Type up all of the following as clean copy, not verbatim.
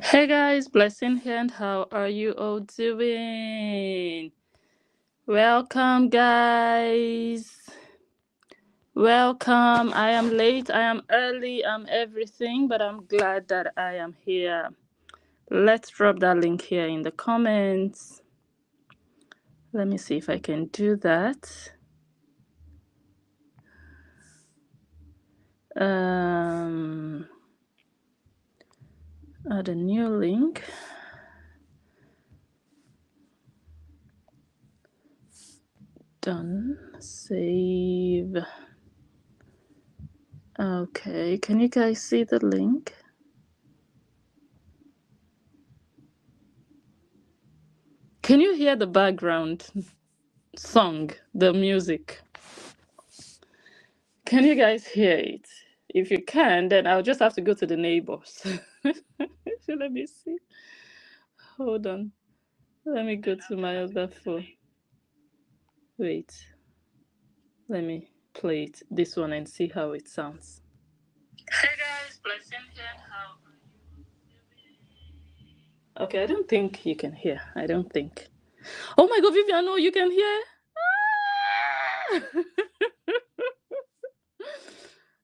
Hey guys, blessing here, and how are you all doing? Welcome, guys. Welcome. I am late, I am early, I'm everything, but I'm glad that I am here. Let's drop that link here in the comments. Let me see if I can do that. Add a new link. Done. Save. Okay, can you guys see the link? Can you hear the background song, the music? Can you guys hear it? If you can, then I'll just have to go to the neighbors. So let me see. Hold on. Let me go to my other phone. Wait. Let me play it, this one, and see how it sounds. Hey guys, blessing here. How are you? Okay, I don't think you can hear. I don't think. Oh my God, Vivian, no, you can hear.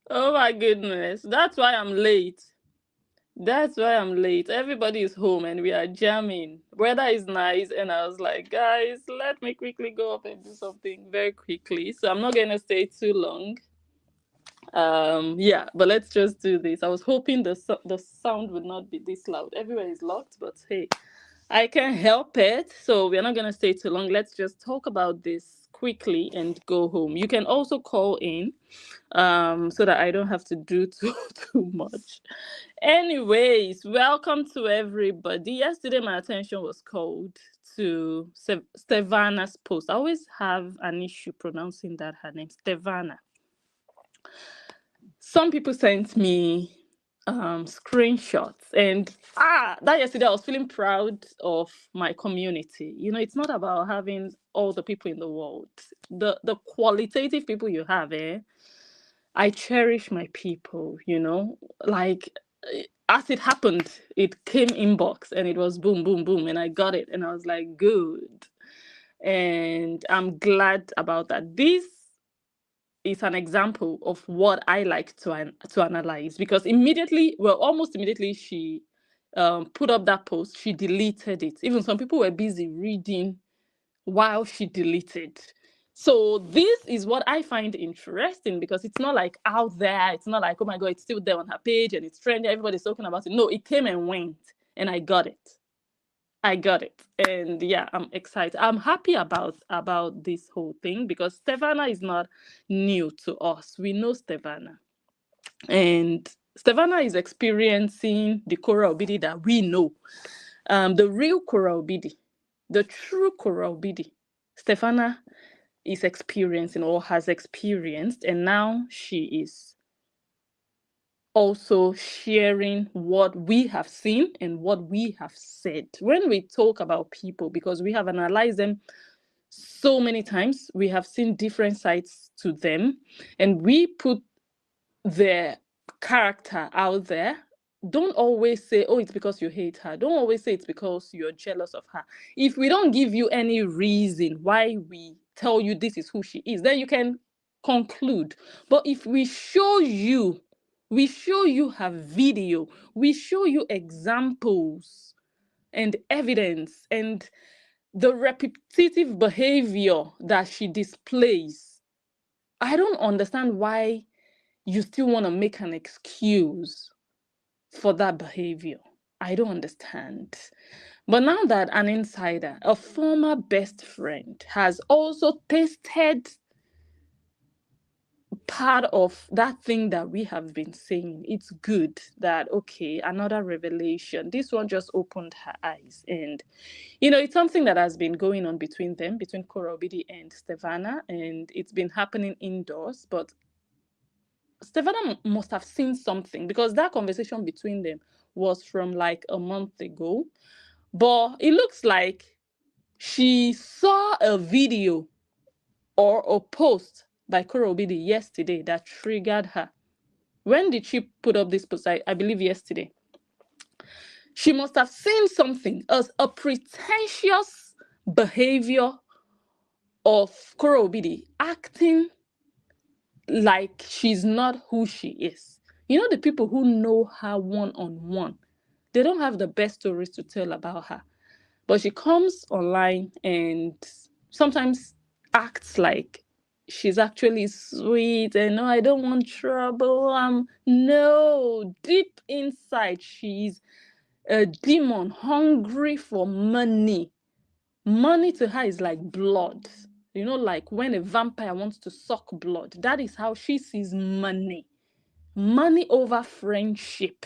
Oh my goodness. That's why I'm late. That's why I'm late. Everybody is home and we are jamming. Weather is nice, and I was like, guys, let me quickly go up and do something very quickly. So I'm not gonna stay too long. Yeah, but let's just do this. I was hoping the sound would not be this loud. Everywhere is locked, but hey, I can't help it. So we're not gonna stay too long. Let's just talk about this quickly and go home. You can also call in, so that I don't have to do too much. Anyways, welcome to everybody. Yesterday, my attention was called to Stevana's post. I always have an issue pronouncing that her name, Stevana. Some people sent me screenshots, and that yesterday I was feeling proud of my community. It's not about having all the people in the world. The qualitative people you have, I cherish my people, like as it happened, it came inbox and it was boom, boom, boom, and I got it, and I was like, good. And I'm glad about that. This is an example of what I like to analyze, because almost immediately she put up that post, she deleted it. Even some people were busy reading while she deleted. So this is what I find interesting, because it's not like out there. It's not like, oh my God, it's still there on her page and it's trending. Everybody's talking about it. No, it came and went, and I got it. I got it. And yeah, I'm excited. I'm happy about this whole thing, because Stevana is not new to us. We know Stevana. And Stevana is experiencing the Korra OBIDI that we know. The real Korra OBIDI, the true Korra OBIDI. Stefana is experiencing, or has experienced, and now she is also sharing what we have seen and what we have said. When we talk about people, because we have analyzed them so many times, we have seen different sides to them, and we put their character out there. Don't always say, oh, it's because you hate her. Don't always say it's because you're jealous of her. If we don't give you any reason why we tell you this is who she is, then you can conclude. But if we show you her video, we show you examples and evidence and the repetitive behavior that she displays, I don't understand why you still want to make an excuse for that behavior. I don't understand. But now that an insider, a former best friend, has also tasted part of that thing that we have been saying, it's good that, okay, another revelation. This one just opened her eyes. And, it's something that has been going on between them, between Korra OBIDI and Stevana, and it's been happening indoors. But Stevana must have seen something, because that conversation between them was from like a month ago. But it looks like she saw a video or a post by Korra OBIDI yesterday that triggered her. When did she put up this post? I believe yesterday. She must have seen something as a pretentious behavior of Korra OBIDI, acting like she's not who she is. You know, the people who know her one-on-one, they don't have the best stories to tell about her. But she comes online and sometimes acts like she's actually sweet and no, I don't want trouble. No, deep inside, she's a demon hungry for money. Money to her is like blood. You know, like when a vampire wants to suck blood. That is how she sees money. Money over friendship.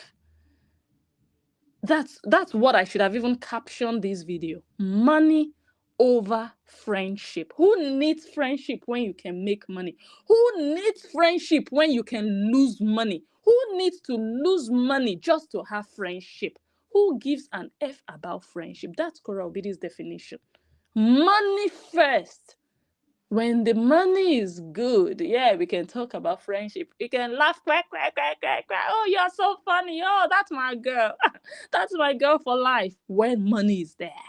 That's what I should have even captioned this video. Money over friendship. Who needs friendship when you can make money? Who needs friendship when you can lose money? Who needs to lose money just to have friendship? Who gives an F about friendship? That's Korra OBIDI's definition. Money first. When the money is good, yeah, we can talk about friendship. We can laugh, quack, quack, quack, quack, quack. Oh, you're so funny. Oh, that's my girl. That's my girl for life. When money is there.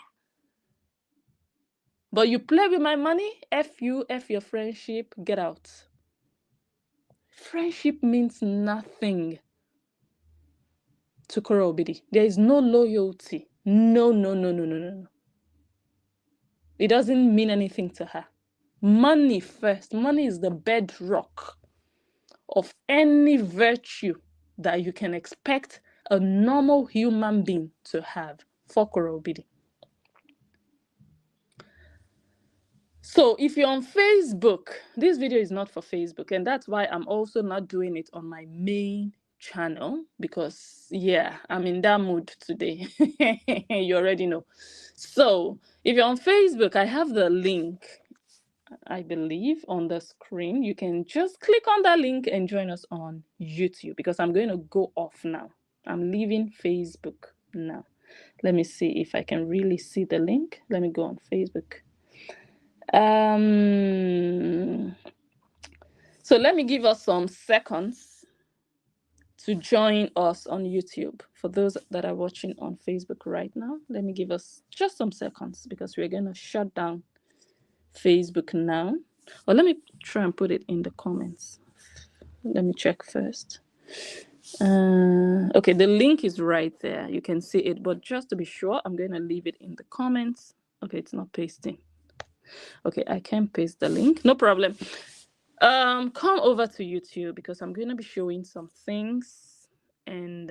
But you play with my money, F you, F your friendship, get out. Friendship means nothing to Korra OBIDI. There is no loyalty. No, no, no, no, no, no. It doesn't mean anything to her. Money first. Money is the bedrock of any virtue that you can expect a normal human being to have for Korra OBIDI. So if you're on Facebook, this video is not for Facebook, and that's why I'm also not doing it on my main channel, because yeah, I'm in that mood today. You already know. So if you're on Facebook, I have the link, I believe, on the screen. You can just click on that link and join us on YouTube, because I'm going to go off now. I'm leaving Facebook now. Let me see if I can really see the link. Let me go on Facebook. So let me give us some seconds to join us on YouTube. For those that are watching on Facebook right now, let me give us just some seconds, because we're going to shut down Facebook now. Or let me try and put it in the comments. Let me check first. Okay, the link is right there. You can see it, but just to be sure, I'm going to leave it in the comments. Okay, it's not pasting. Okay, I can paste the link. No problem. Come over to YouTube, because I'm going to be showing some things. And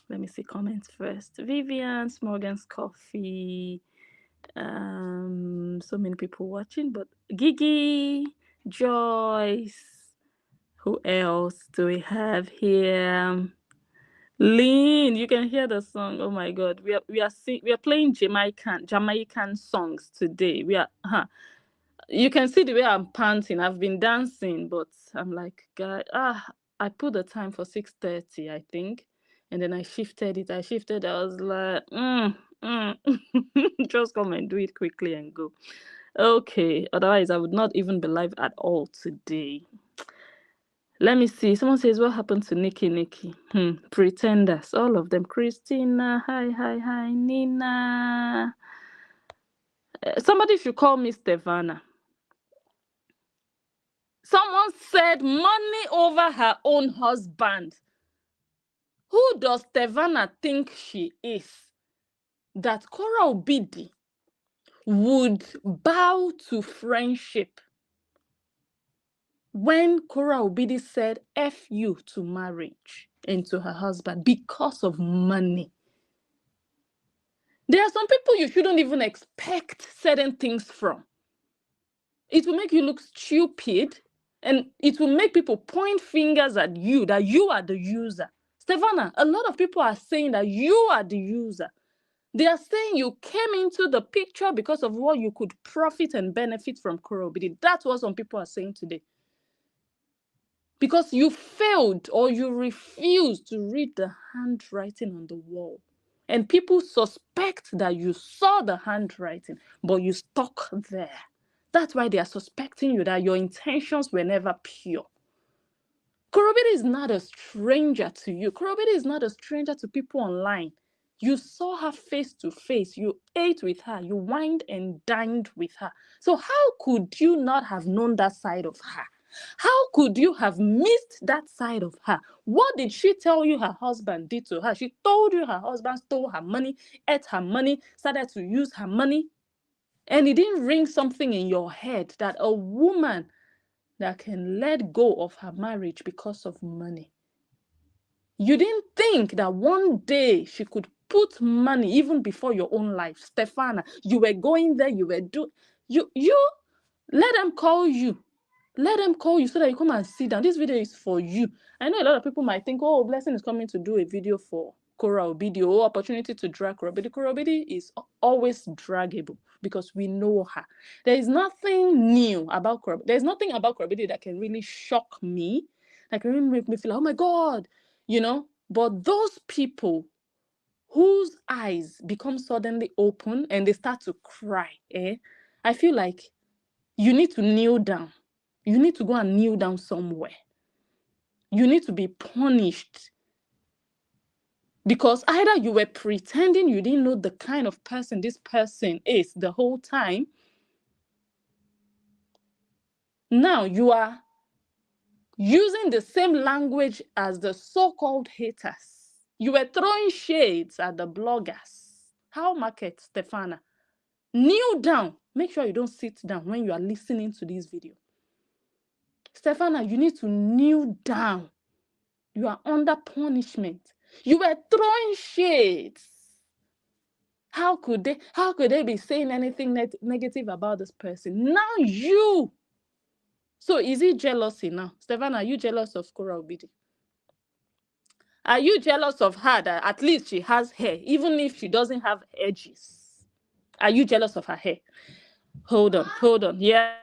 let me see comments first. Vivian, Morgan's Coffee. So many people watching, but Gigi, Joyce, who else do we have here? Lynn, you can hear the song. Oh my God, we are playing Jamaican songs today. You can see the way I'm panting. I've been dancing, but I'm like, God, I put the time for 6:30, I think, and then I shifted it. I was like, just come and do it quickly and go. Okay, otherwise I would not even be live at all today. Let me see. Someone says, what happened to Nikki? Pretenders, all of them. Christina, hi, Nina. Somebody should call me Stevana. Someone said money over her own husband. Who does Stevana think she is? That Korra OBIDI would bow to friendship when Korra OBIDI said F you to marriage and to her husband because of money. There are some people you shouldn't even expect certain things from. It will make you look stupid, and it will make people point fingers at you, that you are the user. Stevana, a lot of people are saying that you are the user. They are saying you came into the picture because of what you could profit and benefit from Korra OBIDI. That's what some people are saying today. Because you failed or you refused to read the handwriting on the wall. And people suspect that you saw the handwriting, but you stuck there. That's why they are suspecting you, that your intentions were never pure. Korra OBIDI is not a stranger to you. Korra OBIDI is not a stranger to people online. You saw her face to face. You ate with her. You wined and dined with her. So how could you not have known that side of her? How could you have missed that side of her? What did she tell you her husband did to her? She told you her husband stole her money, ate her money, started to use her money. And it didn't ring something in your head that a woman that can let go of her marriage because of money. You didn't think that one day she could put money even before your own life. Stevana, you were going there, you were doing, you let them call you. Let them call you so that you come and sit down. This video is for you. I know a lot of people might think, oh, Blessing is coming to do a video for Korra OBIDI, or opportunity to drag Korra OBIDI. Korra OBIDI is always draggable because we know her. There is nothing new about Korra. There's nothing about Korra OBIDI that can really shock me, that can really make me feel like, oh my God, you know. But those people whose eyes become suddenly open and they start to cry, I feel like you need to kneel down. You need to go and kneel down somewhere. You need to be punished. Because either you were pretending you didn't know the kind of person this person is the whole time. Now you are using the same language as the so-called haters. You were throwing shades at the bloggers. How market, Stevana? Kneel down. Make sure you don't sit down when you are listening to this video. Stevana, you need to kneel down. You are under punishment. You were throwing shades. How could they be saying anything negative about this person? Now you. So is it jealousy now? Stevana, are you jealous of Korra OBIDI? Are you jealous of her that at least she has hair, even if she doesn't have edges? Are you jealous of her hair? Hold on. Yeah.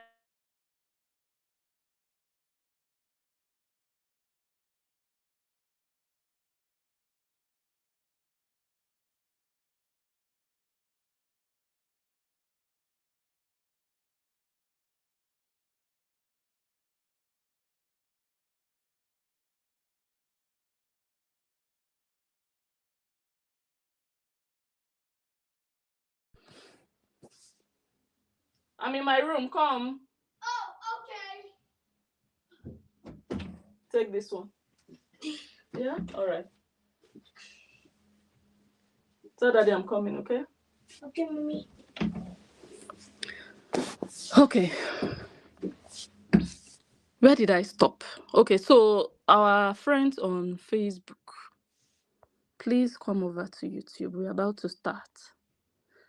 I'm in my room. Come. Oh, okay. Take this one. Yeah? All right. Tell Daddy I'm coming, okay? Okay, Mommy. Okay. Where did I stop? Okay, so our friends on Facebook, please come over to YouTube. We're about to start.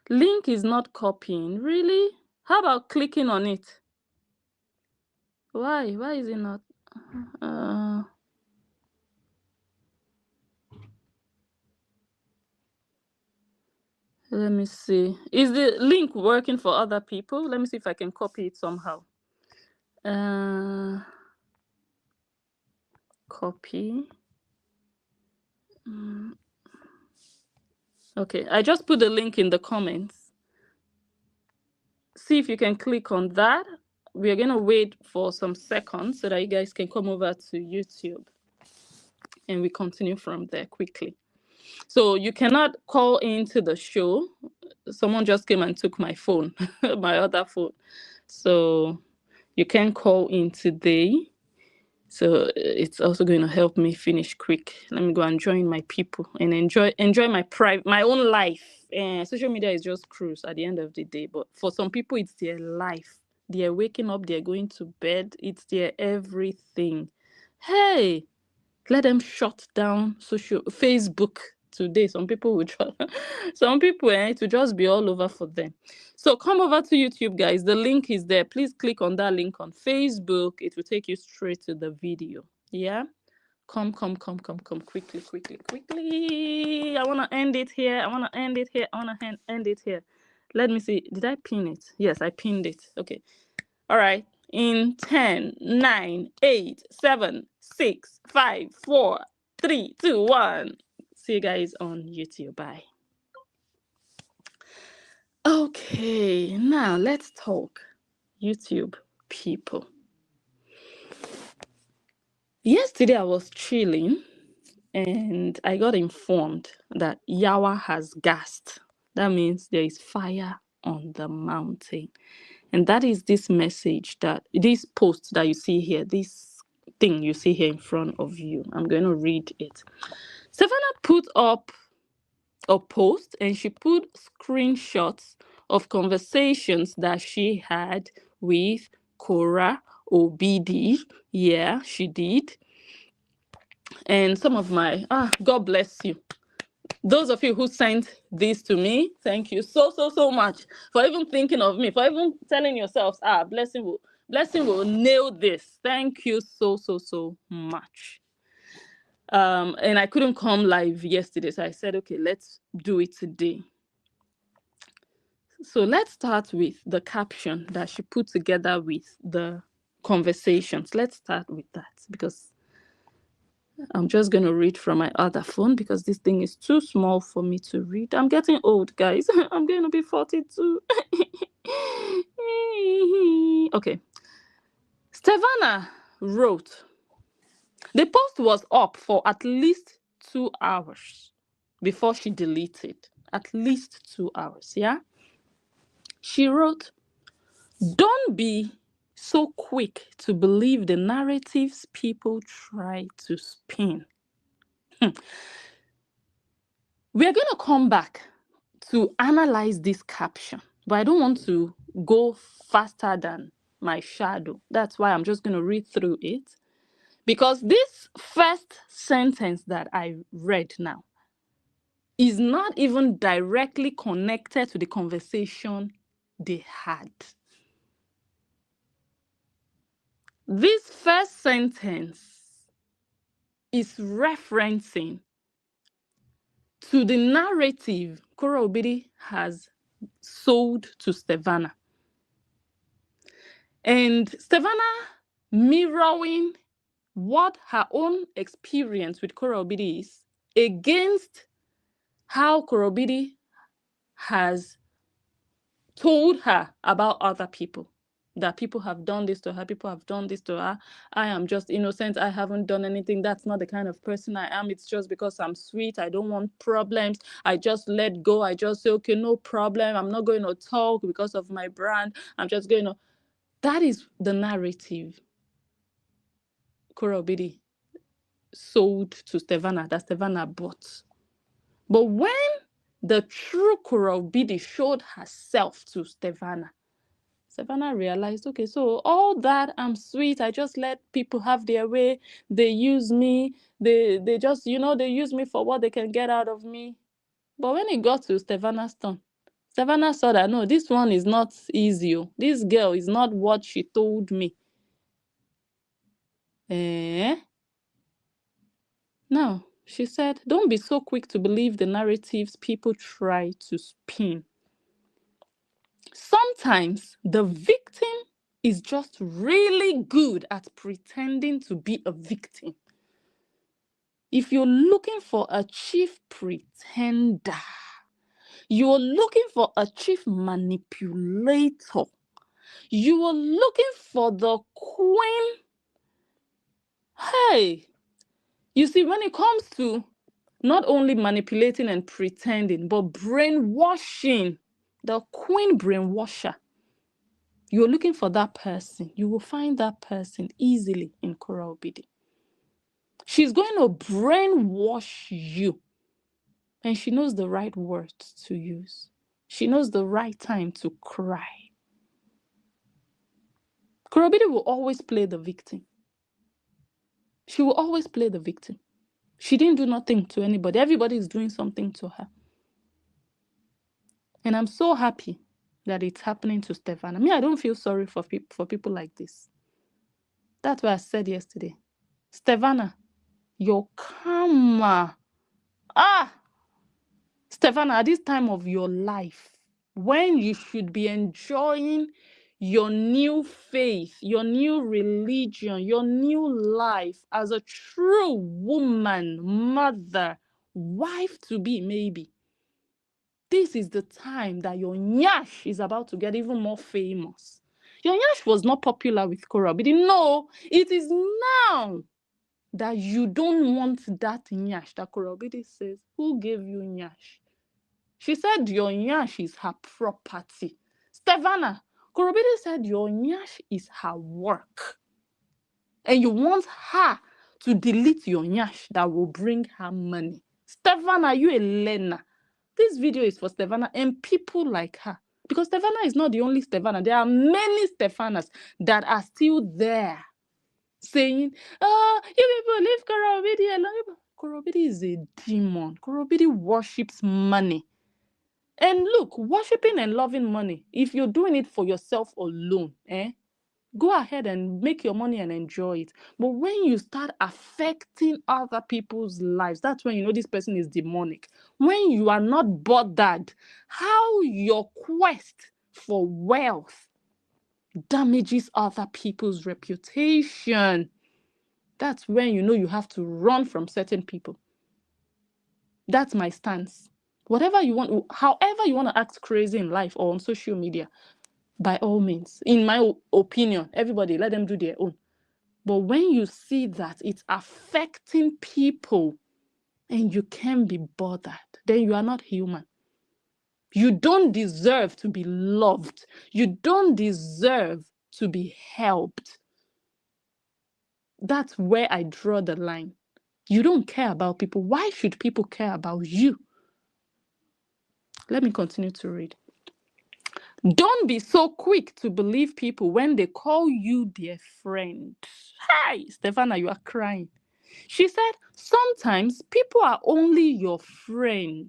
Link is not copying. Really? How about clicking on it? Why? Why is it not? Let me see. Is the link working for other people? Let me see if I can copy it somehow. Copy. Okay, I just put the link in the comments. See if you can click on that. We're going to wait for some seconds so that you guys can come over to YouTube. And we continue from there quickly. So you cannot call into the show. Someone just came and took my phone, my other phone. So you can call in today. So it's also going to help me finish quick. Let me go and join my people and enjoy my own life. Social media is just cruise at the end of the day. But for some people, it's their life. They're waking up, they're going to bed. It's their everything. Hey, let them shut down Facebook today. Some people will try. Some people, it will just be all over for them. So come over to YouTube, guys. The link is there. Please click on that link on Facebook. It will take you straight to the video. Yeah. Come quickly. I want to end it here. I want to end it here. Let me see. Did I pin it? Yes, I pinned it. Okay. All right. In 10, 9, 8, 7, 6, 5, 4, 3, 2, 1. See you guys on YouTube. Bye. Okay, now let's talk YouTube people. Yesterday I was chilling and I got informed that Yawa has gassed. That means there is fire on the mountain. And that is this message, that this post that you see here, this thing you see here in front of you. I'm going to read it. Stevana put up a post and she put screenshots of conversations that she had with Korra OBIDI. Yeah, she did. And some of my, God bless you. Those of you who sent this to me, thank you so much for even thinking of me, for even telling yourselves, blessing will nail this. Thank you so much. And I couldn't come live yesterday, so I said, okay, let's do it today. So let's start with the caption that she put together with the conversations. Let's start with that, because I'm just going to read from my other phone because this thing is too small for me to read. I'm getting old, guys. I'm going to be 42. Okay. Stevana wrote, the post was up for at least 2 hours before she deleted. At least 2 hours, yeah? She wrote, don't be so quick to believe the narratives people try to spin. We're going to come back to analyze this caption, but I don't want to go faster than my shadow. That's why I'm just going to read through it, because this first sentence that I read now is not even directly connected to the conversation they had. This first sentence is referencing to the narrative Korra OBIDI has sold to Stevana. And Stevana mirroring what her own experience with Korra OBIDI is against how Korra OBIDI has told her about other people. That people have done this to her, people have done this to her. I am just innocent. I haven't done anything. That's not the kind of person I am. It's just because I'm sweet. I don't want problems. I just let go. I just say, okay, no problem. I'm not going to talk because of my brand. I'm just going to. That is the narrative Korra OBIDI sold to Stevana, that Stevana bought. But when the true Korra OBIDI showed herself to Stevana realized, okay, so all that I'm sweet, I just let people have their way, they use me, they just, they use me for what they can get out of me. But when it got to Stevana's turn, Stevana saw that, no, this one is not easy. This girl is not what she told me. Now, she said, don't be so quick to believe the narratives people try to spin. Sometimes the victim is just really good at pretending to be a victim. If you're looking for a chief pretender, you're looking for a chief manipulator, you are looking for the queen. Hey, you see, when it comes to not only manipulating and pretending, but brainwashing, the queen brainwasher, you're looking for that person. You will find that person easily in Korra OBIDI. She's going to brainwash you. And she knows the right words to use. She knows the right time to cry. Korra OBIDI will always play the victim. She will always play the victim. She didn't do nothing to anybody. Everybody is doing something to her. And I'm so happy that it's happening to Stevana. I don't feel sorry for people like this. That's what I said yesterday. Stevana, your karma. Stevana, at this time of your life, when you should be enjoying your new faith, your new religion, your new life as a true woman, mother, wife to be, maybe. This is the time that your nyash is about to get even more famous. Your nyash was not popular with Korra OBIDI. No, it is now. that you don't want that nyash that Korra OBIDI says, who gave you nyash? She said your nyash is her property. Stevana, Korra OBIDI said your nyash is her work. And you want her to delete your nyash that will bring her money. Stevana, are you a learner? This video is for Stevana and people like her. Because Stevana is not the only Stevana. There are many Stefanas that are still there saying, oh, you people leave Korra OBIDI alone. Korra OBIDI is a demon. Korra OBIDI worships money. And look, worshipping and loving money, if you're doing it for yourself alone, go ahead and make your money and enjoy it. But when you start affecting other people's lives, that's when you know this person is demonic. When you are not bothered how your quest for wealth damages other people's reputation, that's when you know you have to run from certain people. That's my stance. Whatever you want, however you want to act crazy in life or on social media, by all means, in my opinion, everybody let them do their own. But when you see that it's affecting people and you can't be bothered, then you are not human. You don't deserve to be loved. You don't deserve to be helped. That's where I draw the line. You don't care about people. Why should people care about you? Let me continue to read. Don't be so quick to believe people when they call you their friend. Hi, Stevana, you are crying. She said, sometimes people are only your friend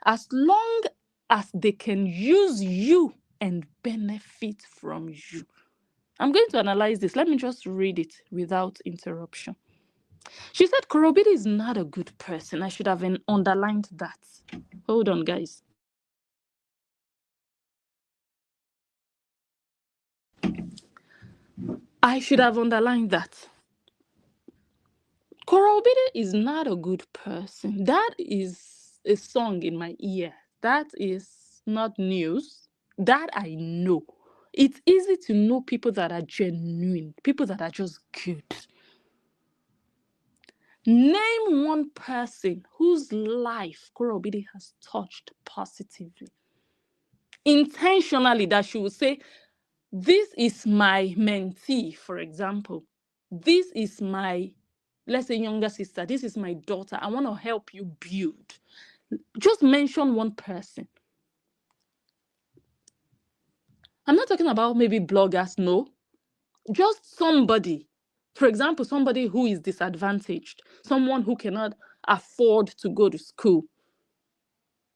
as long as they can use you and benefit from you. I'm going to analyze this. Let me just read it without interruption. She said, Korra OBIDI is not a good person. I should have underlined that. Hold on, guys. I should have underlined that. Korra OBIDI is not a good person. That is a song in my ear. That is not news. That I know. It's easy to know people that are genuine, people that are just good. Name one person whose life Korra OBIDI has touched positively. Intentionally, that she will say, this is my mentee, for example. This is my, let's say, younger sister. This is my daughter. I want to help you build. Just mention one person. I'm not talking about maybe bloggers, no. Just somebody. For example, somebody who is disadvantaged, someone who cannot afford to go to school.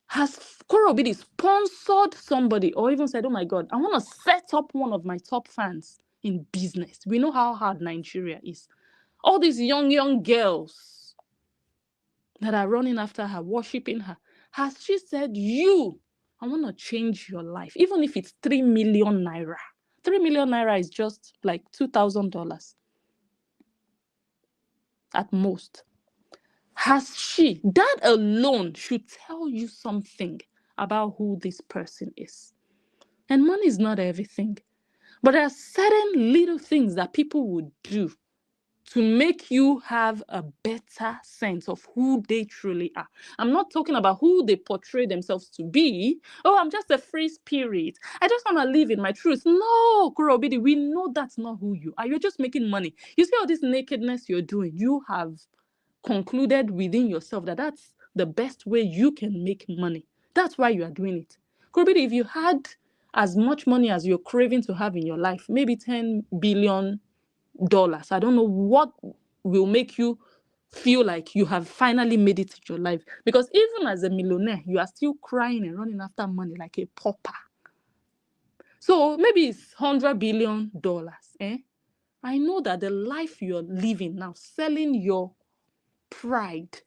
Has Korra OBIDI sponsored somebody or even said, oh my God, I want to set up one of my top fans in business? We know how hard Nigeria is. All these young girls that are running after her, worshiping her. Has she said, I want to change your life, even if it's 3 million naira. 3 million naira is just like $2,000 at most. Has she? That alone should tell you something about who this person is. And money is not everything. But there are certain little things that people would do to make you have a better sense of who they truly are. I'm not talking about who they portray themselves to be. Oh, I'm just a free spirit. I just want to live in my truth. No, Korra OBIDI, we know that's not who you are. You're just making money. You see all this nakedness you're doing. You have concluded within yourself that that's the best way you can make money. That's why you are doing it. Korra OBIDI, if you had as much money as you're craving to have in your life, maybe $10 billion, I don't know what will make you feel like you have finally made it in your life. Because even as a millionaire, you are still crying and running after money like a pauper. So maybe it's $100 billion. I know that the life you're living now, selling your pride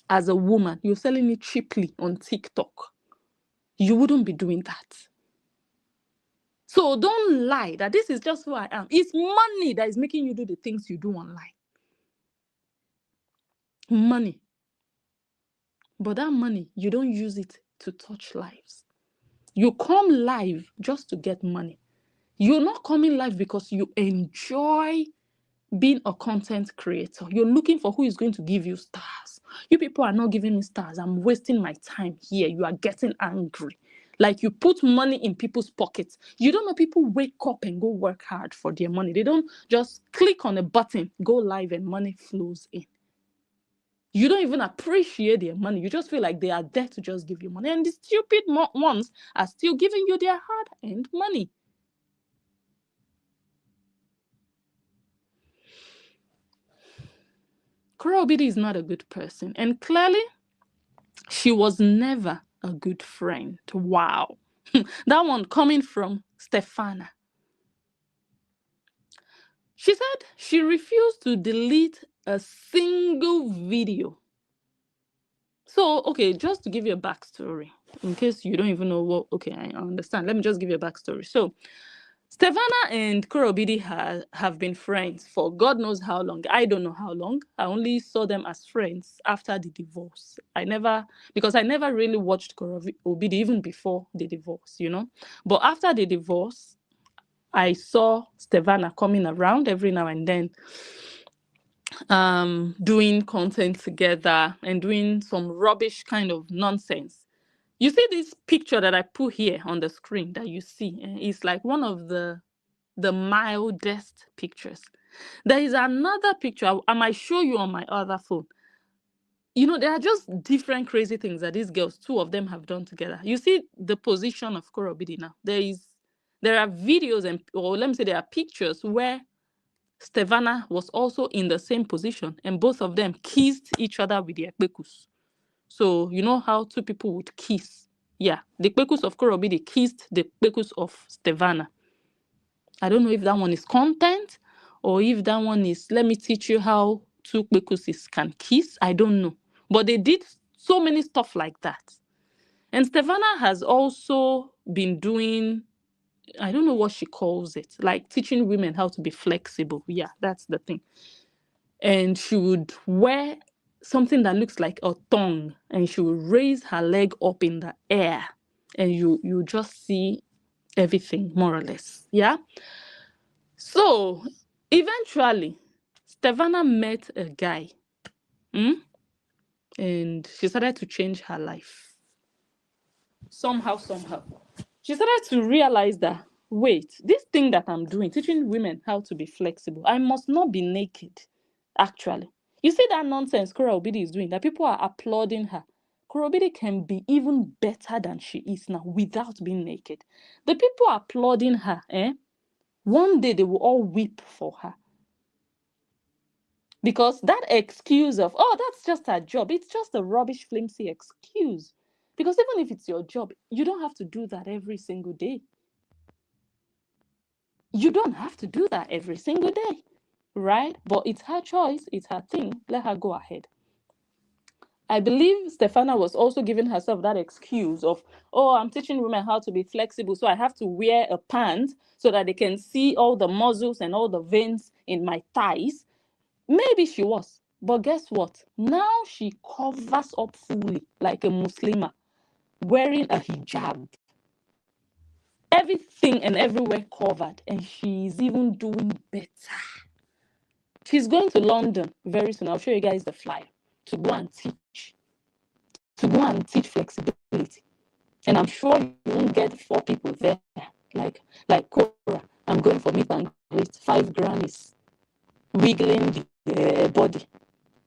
as a woman, you're selling it cheaply on TikTok. You wouldn't be doing that. So don't lie that this is just who I am. It's money that is making you do the things you do online. Money. But that money, you don't use it to touch lives. You come live just to get money. You're not coming live because you enjoy being a content creator. You're looking for who is going to give you stars. You people are not giving me stars. I'm wasting my time here. You are getting angry. Like you put money in people's pockets. You don't know people wake up and go work hard for their money. They don't just click on a button, go live, and money flows in. You don't even appreciate their money. You just feel like they are there to just give you money. And the stupid ones are still giving you their hard-earned money. Korra OBIDI is not a good person. And clearly, she was never a good friend. Wow. That one coming from Stevana. She said she refused to delete a single video. So, okay, just to give you a backstory, in case you don't even know what, okay, I understand. Let me just give you a backstory. So, Stevana and Korra OBIDI have been friends for God knows how long. I don't know how long. I only saw them as friends after the divorce. Because I never really watched Korra OBIDI even before the divorce, you know. But after the divorce, I saw Stevana coming around every now and then, doing content together and doing some rubbish kind of nonsense. You see this picture that I put here on the screen that you see, it's like one of the mildest pictures. There is another picture I might show you on my other phone. You know, there are just different crazy things that these girls, two of them, have done together. You see the position of Korra OBIDI now. There are videos or let me say there are pictures where Stevana was also in the same position and both of them kissed each other with their kpekus. So you know how two people would kiss. Yeah, the kpekus of Korra OBIDI kissed the kpekus of Stevana. I don't know if that one is content or if that one is, let me teach you how two kpekusis can kiss. I don't know. But they did so many stuff like that. And Stevana has also been doing, I don't know what she calls it, like teaching women how to be flexible. Yeah, that's the thing. And she would wear something that looks like a tongue and she would raise her leg up in the air and you just see everything more or less. Yeah. So eventually, Stevana met a guy, and she started to change her life. Somehow. She started to realize that, wait, this thing that I'm doing, teaching women how to be flexible, I must not be naked, actually. You see that nonsense Korra OBIDI is doing, that people are applauding her. Korra OBIDI can be even better than she is now without being naked. The people applauding her, one day they will all weep for her. Because that excuse of, oh, that's just her job, it's just a rubbish, flimsy excuse. Because even if it's your job, you don't have to do that every single day. You don't have to do that every single day, right? But it's her choice, it's her thing. Let her go ahead. I believe Stevana was also giving herself that excuse of, oh, I'm teaching women how to be flexible, so I have to wear a pant so that they can see all the muscles and all the veins in my thighs. Maybe she was, but guess what? Now she covers up fully like a Muslima, wearing a hijab. Everything and everywhere covered, and she's even doing better. She's going to London very soon. I'll show you guys the flyer to go and teach. To go and teach flexibility. And I'm sure you won't get 4 people there like Korra. I'm going for meet and greet. 5 grannies wiggling the body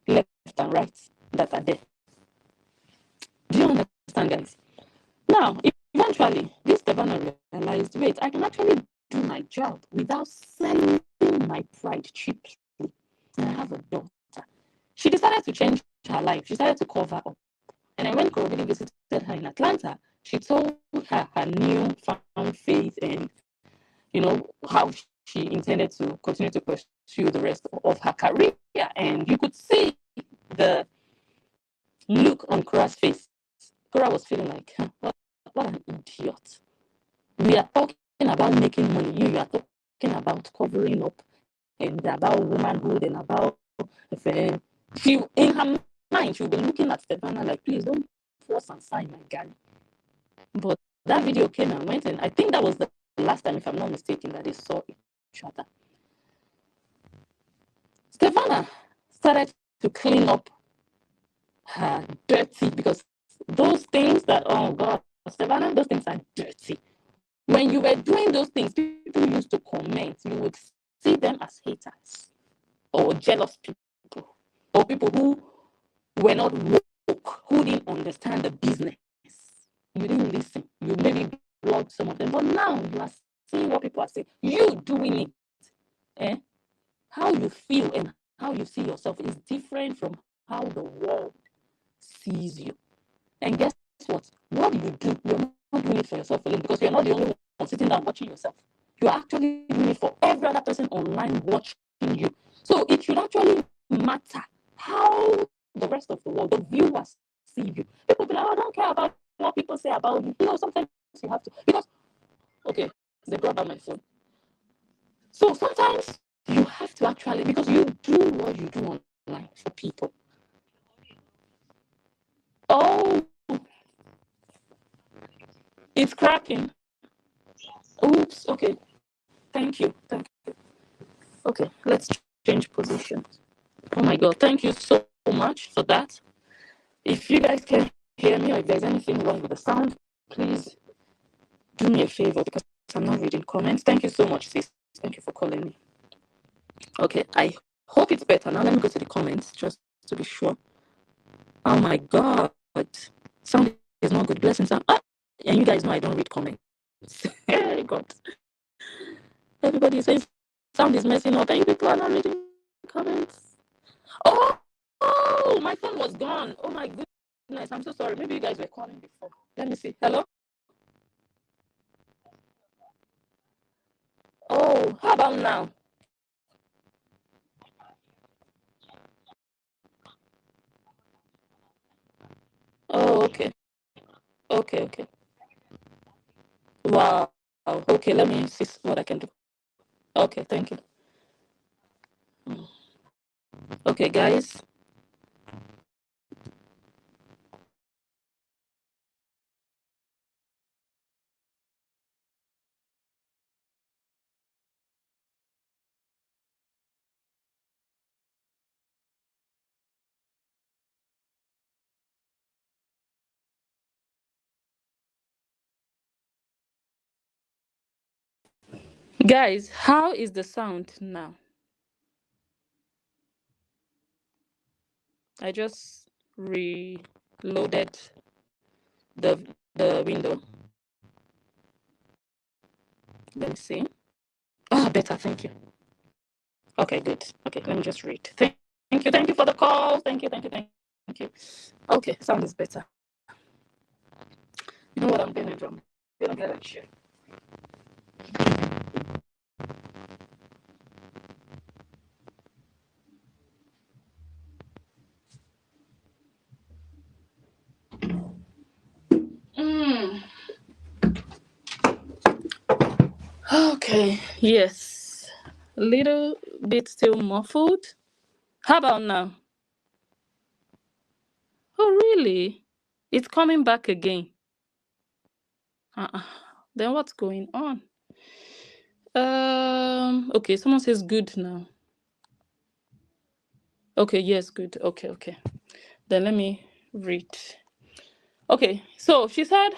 left and right that are there. Do you understand, guys? Now, eventually, this Stevana realized, wait, I can actually do my job without selling my pride cheaply. And I have a daughter. She decided to change her life. She started to cover up. And then when Korra OBIDI visited her in Atlanta, she told her her new found faith and, you know, how she intended to continue to pursue the rest of her career. And you could see the look on Korra's face. Korra was feeling like, what an idiot. We are talking about making money. You are talking about covering up and about womanhood and about she, in her mind, she'll be looking at Stevana like, please don't force and sign my guy. But that video came and went, and I think that was the last time, if I'm not mistaken, that they saw each other. Stevana started to clean up her dirty, because those things that, oh God, Stevana, those things are dirty. When you were doing those things, people used to comment. You would see them as haters or jealous people or people who were not woke, who didn't understand the business. You didn't listen. You maybe blocked some of them. But now you are seeing what people are saying. You doing it. Eh? How you feel and how you see yourself is different from how the world sees you. And guess what? What you do, you're not doing it for yourself alone, because you're not the only one sitting down watching yourself. You're actually doing it for every other person online watching you. So it should actually matter how the rest of the world, the viewers, see you. People be like, oh, I don't care about what people say about you. You know, sometimes you have to, because, okay, they brought down my phone. So sometimes you have to actually, because you do what you do online for people. Oh, it's cracking. Oops, okay. Thank you. Thank you. Okay, let's change positions. Oh my God, thank you so much for that. If you guys can hear me, or if there's anything wrong with the sound, please do me a favor, because I'm not reading comments. Thank you so much, sis. Thank you for calling me. Okay, I hope it's better. Now let me go to the comments just to be sure. Oh my God, sound is not good. Blessings. And you guys know I don't read comments. Hey God. Everybody says sound is messing up, and you people are not reading comments. Oh, my phone was gone. Oh my goodness, I'm so sorry. Maybe you guys were calling before. Let me see. Hello? Oh, how about now? Oh, okay. Okay, okay. Wow. Okay, let me see what I can do. Okay, thank you. Okay, guys. Guys, how is the sound now? I just reloaded the window. Let me see. Ah, better. Thank you. Okay, good. Okay, let me just read. Thank you. Thank you for the call. Thank you. Thank you. Thank you. Okay, sound is better. You know what I'm gonna do? I'm gonna get a chair. Okay, yes. A little bit still muffled. How about now? Oh, really? It's coming back again. Uh-uh. Then what's going on? Okay, someone says good now. Okay, yes, good. Okay, okay. Then let me read. Okay, so she said,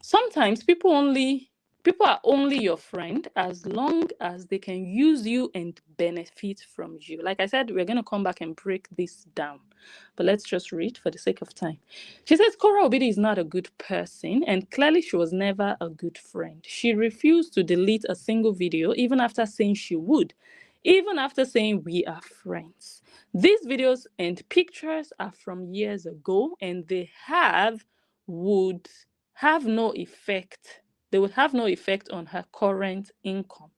sometimes people are only your friend as long as they can use you and benefit from you. Like I said, we're going to come back and break this down, but let's just read for the sake of time. She says Korra OBIDI is not a good person, and clearly she was never a good friend. She refused to delete a single video even after saying she would, even after saying we are friends. These videos and pictures are from years ago, and would have no effect. They would have no effect on her current income.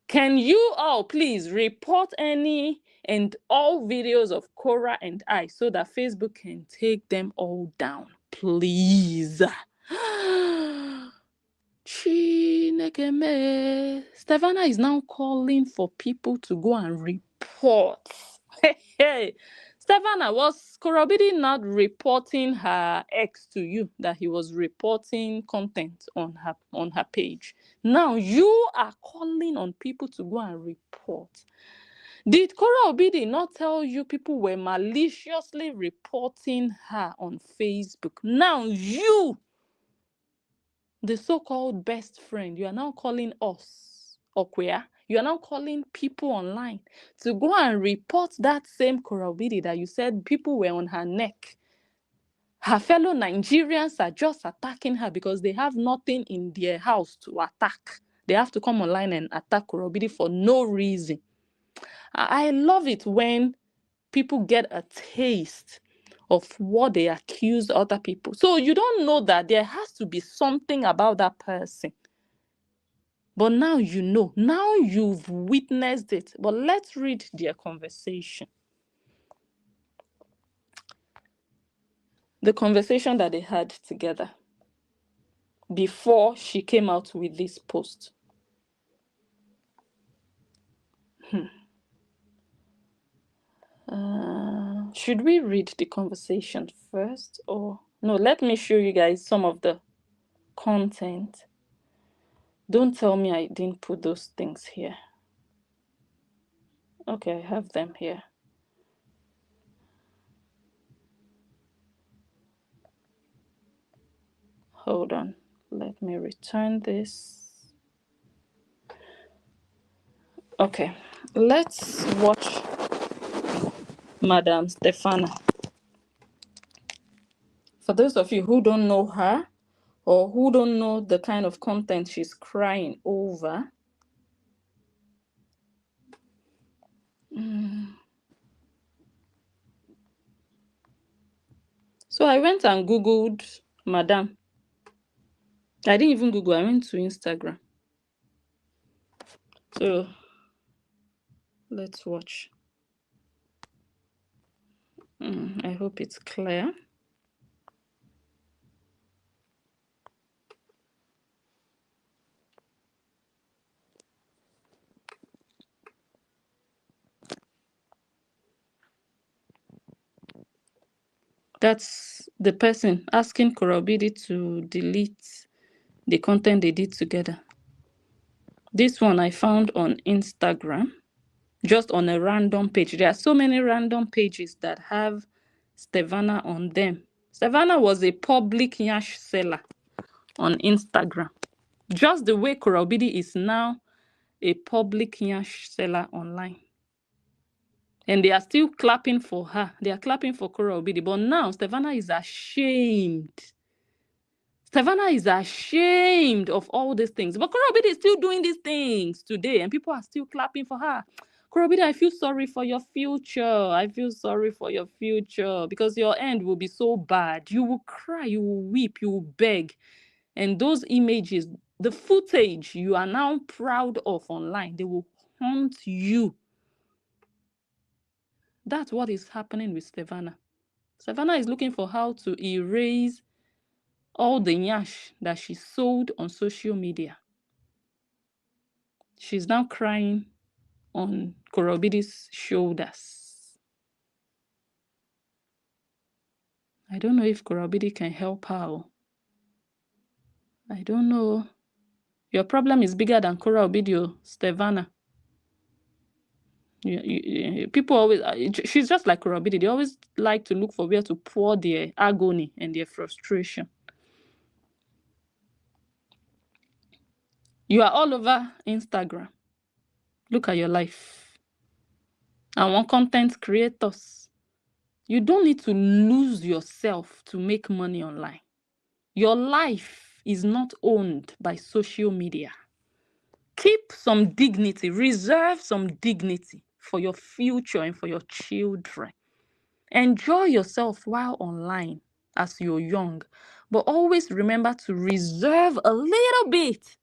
Can you all please report any and all videos of Korra and I so that Facebook can take them all down, please? Stevana is now calling for people to go and report. Hey, Stevana, was Korra OBIDI not reporting her ex to you that he was reporting content on her page? Now you are calling on people to go and report. Did Korra OBIDI not tell you people were maliciously reporting her on Facebook? Now you, the so-called best friend, you are now calling us, Okwea, you are now calling people online to go and report that same Korra OBIDI that you said people were on her neck. Her fellow Nigerians are just attacking her because they have nothing in their house to attack. They have to come online and attack Korra OBIDI for no reason. I love it when people get a taste of what they accuse other people. So you don't know that there has to be something about that person. But now you know. Now you've witnessed it. But let's read their conversation. The conversation that they had together before she came out with this post. Should we read the conversation first, or no? Let me show you guys some of the content. Don't tell me I didn't put those things here. Okay, I have them here. Hold on. Let me return this. Okay, let's watch Madam Stevana. For those of you who don't know her or who don't know the kind of content she's crying over, so I went and Googled Madam. I didn't even Google, I went to Instagram. So let's watch. I hope it's clear. That's the person asking Korra OBIDI to delete the content they did together. This one I found on Instagram, just on a random page. There are so many random pages that have Stevana on them. Stevana was a public yash seller on Instagram. Just the way Korra OBIDI is now a public yash seller online. And they are still clapping for her. They are clapping for Korra OBIDI. But now Stevana is ashamed. Stevana is ashamed of all these things. But Korra OBIDI is still doing these things today. And people are still clapping for her. Korra OBIDI, I feel sorry for your future. I feel sorry for your future. Because your end will be so bad. You will cry. You will weep. You will beg. And those images, the footage you are now proud of online, they will haunt you. That's what is happening with Stevana. Stevana is looking for how to erase all the nyash that she sold on social media. She's now crying on Korra OBIDI's shoulders. I don't know if Korra OBIDI can help her. I don't know. Your problem is bigger than Korra OBIDI, Stevana. People always, she's just like Korra OBIDI. They always like to look for where to pour their agony and their frustration. You are all over Instagram. Look at your life. And one content creators. You don't need to lose yourself to make money online. Your life is not owned by social media. Keep some dignity, reserve some dignity for your future and for your children. Enjoy yourself while online as you're young, but always remember to reserve a little bit,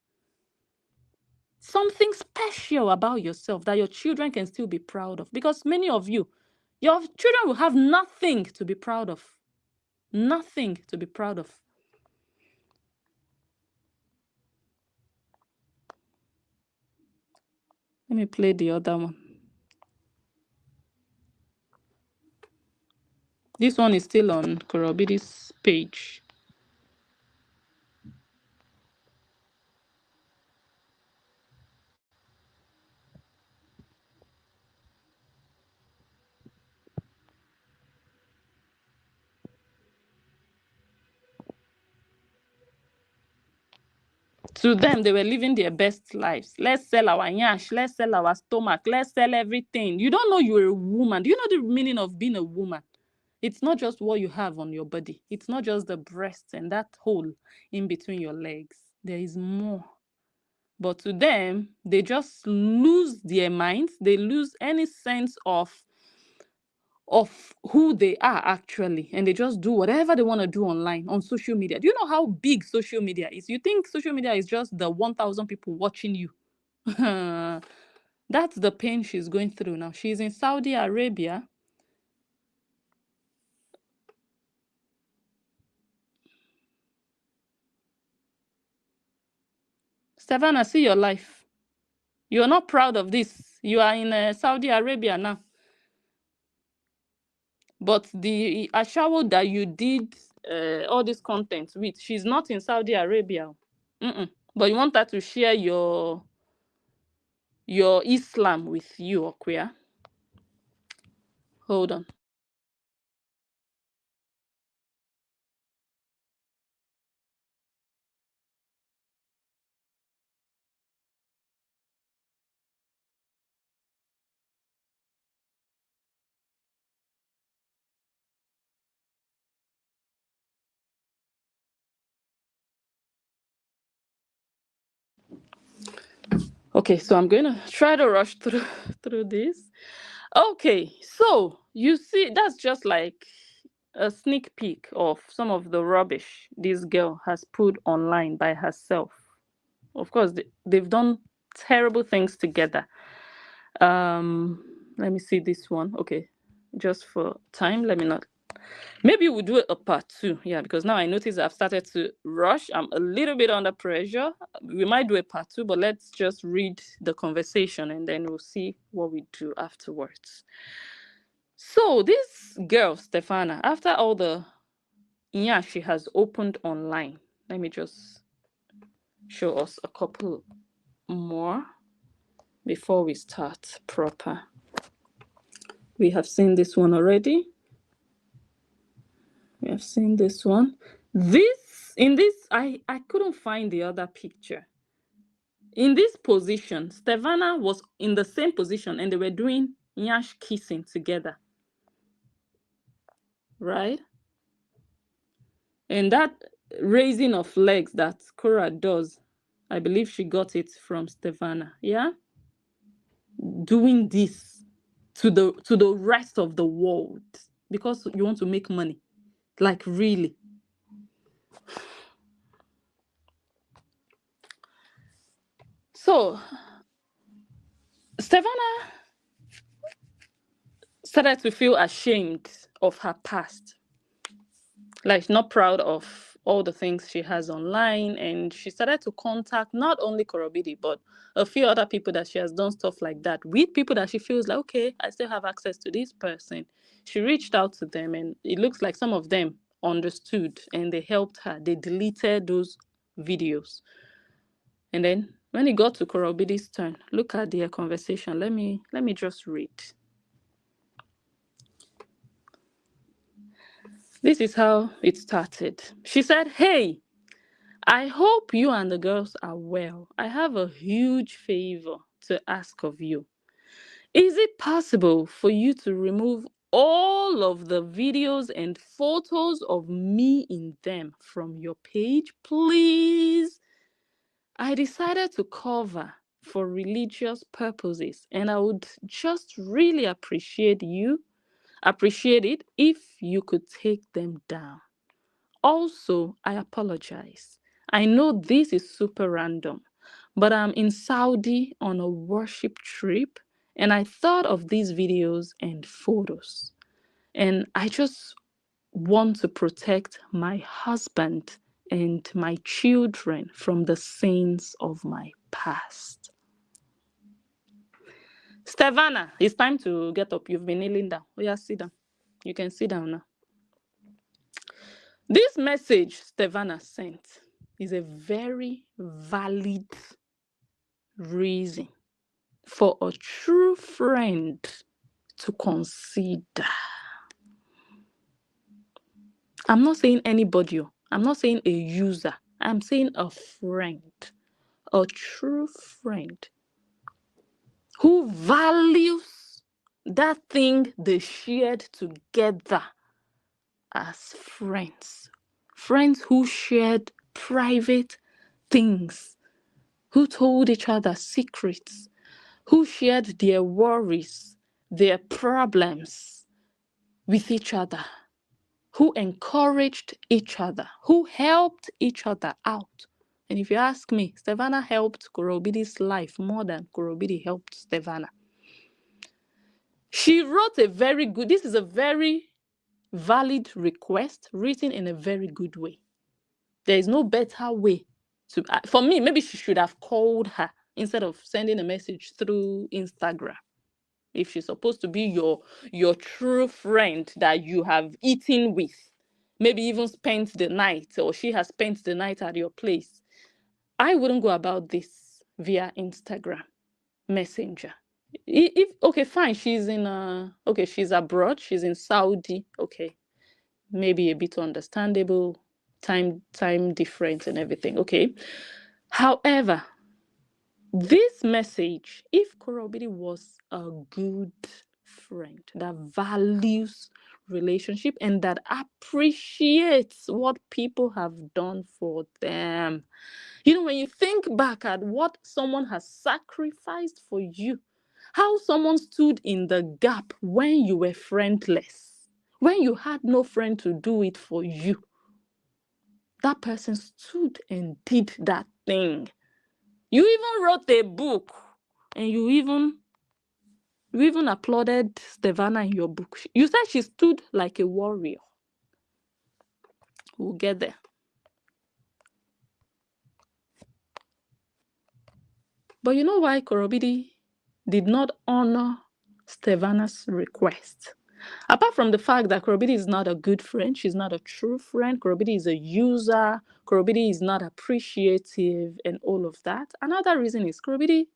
something special about yourself that your children can still be proud of. Because many of you, your children will have nothing to be proud of. Nothing to be proud of. Let me play the other one. This one is still on Korra OBIDI's page. To them, they were living their best lives. Let's sell our yash, let's sell our stomach, let's sell everything. You don't know you're a woman. Do you know the meaning of being a woman? It's not just what you have on your body. It's not just the breasts and that hole in between your legs. There is more. But to them, they just lose their minds. They lose any sense of who they are actually, and they just do whatever they want to do online on social media. Do you know how big social media is? You think social media is just the 1,000 people watching you? That's the pain she's going through now. She's in Saudi Arabia. Stevana, see your life. You're not proud of this. You are in Saudi Arabia now. But the Ashawo that you did all this content with, she's not in Saudi Arabia. But you want her to share your Islam with you, Okuya. Hold on. Okay, so I'm going to try to rush through this. Okay, so you see, that's just like a sneak peek of some of the rubbish this girl has put online by herself. Of course, they've done terrible things together. Let me see this one. Okay, just for time, let me not. Maybe we'll do a part 2. Yeah, because now I notice I've started to rush. I'm a little bit under pressure. We might do a part 2, but let's just read the conversation and then we'll see what we do afterwards. So this girl, Stevana, after all the she has opened online, let me just show us a couple more before we start proper. We have seen this one already. We have seen this one. I couldn't find the other picture. In this position, Stevana was in the same position and they were doing yash kissing together. Right? And that raising of legs that Korra does, I believe she got it from Stevana. Yeah? Doing this to the rest of the world because you want to make money. Like really. So Stevana started to feel ashamed of her past. Like not proud of all the things she has online, and she started to contact not only Korra OBIDI but a few other people that she has done stuff like that with, people that she feels like, okay, I still have access to this person. She reached out to them and it looks like some of them understood and they helped her. They deleted those videos. And then when it got to Korra OBIDI's turn, look at their conversation. Let me just read. This is how it started. She said, "Hey, I hope you and the girls are well. I have a huge favor to ask of you. Is it possible for you to remove all of the videos and photos of me in them from your page, please? I decided to cover for religious purposes, and I would just really appreciate it if you could take them down. Also, I apologize. I know this is super random, but I'm in Saudi on a worship trip and I thought of these videos and photos. And I just want to protect my husband and my children from the sins of my past." Stevana, it's time to get up. You've been kneeling down. Oh, yeah, sit down. You can sit down now. This message Stevana sent is a very valid reason for a true friend to consider. I'm not saying anybody. I'm not saying a user. I'm saying a friend. a true friend who values that thing they shared together as friends. Friends who shared private things, who told each other secrets, who shared their worries, their problems with each other, who encouraged each other, who helped each other out. And if you ask me, Stevana helped Korra OBIDI's life more than Korra OBIDI helped Stevana. She wrote this is a very valid request written in a very good way. There is no better way to, for me, maybe she should have called her instead of sending a message through Instagram. If she's supposed to be your true friend that you have eaten with, maybe even spent the night, or she has spent the night at your place, I wouldn't go about this via Instagram Messenger. If okay, fine, she's in okay, she's abroad, she's in Saudi, okay, maybe a bit understandable, time difference and everything, okay. However, this message, if Korra OBIDI was a good friend that values relationship and that appreciates what people have done for them, you know, when you think back at what someone has sacrificed for you, how someone stood in the gap when you were friendless, when you had no friend to do it for you, that person stood and did that thing. You even wrote a book, and you even applauded Stevana in your book. You said she stood like a warrior. We'll get there. But you know why Korra OBIDI did not honor Stevana's request? Apart from the fact that Korra OBIDI is not a good friend, she's not a true friend, Korra OBIDI is a user, Korra OBIDI is not appreciative and all of that. Another reason is Korra OBIDI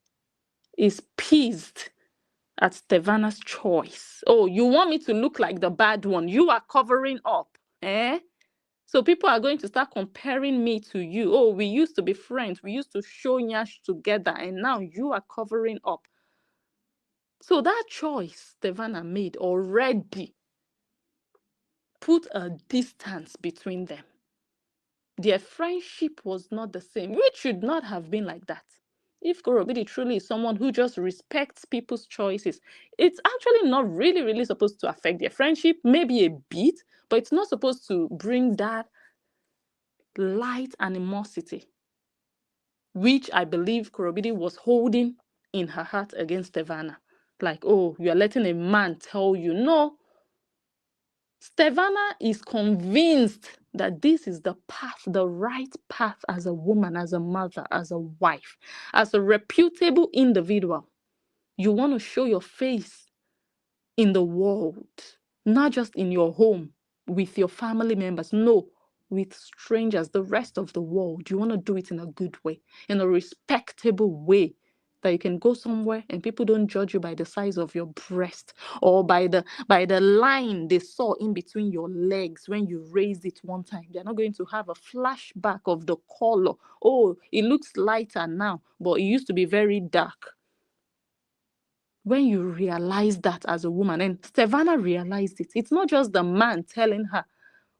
is pissed at Stevana's choice. Oh, you want me to look like the bad one? You are covering up. So people are going to start comparing me to you. Oh, we used to be friends. We used to show nyash together, and now you are covering up. So that choice Stevana made already put a distance between them. Their friendship was not the same, which should not have been like that. If Korra OBIDI truly is someone who just respects people's choices, it's actually not really supposed to affect their friendship, maybe a bit, but it's not supposed to bring that light animosity, which I believe Korra OBIDI was holding in her heart against Stevana. Like, oh, you are letting a man tell you. No. Stevana is convinced that this is the path, the right path as a woman, as a mother, as a wife, as a reputable individual. You want to show your face in the world, not just in your home with your family members. No, with strangers, the rest of the world. You want to do it in a good way, in a respectable way, that you can go somewhere and people don't judge you by the size of your breast or by the line they saw in between your legs when you raised it one time. They're not going to have a flashback of the color. Oh, it looks lighter now, but it used to be very dark. When you realize that as a woman, and Stevana realized it, it's not just the man telling her.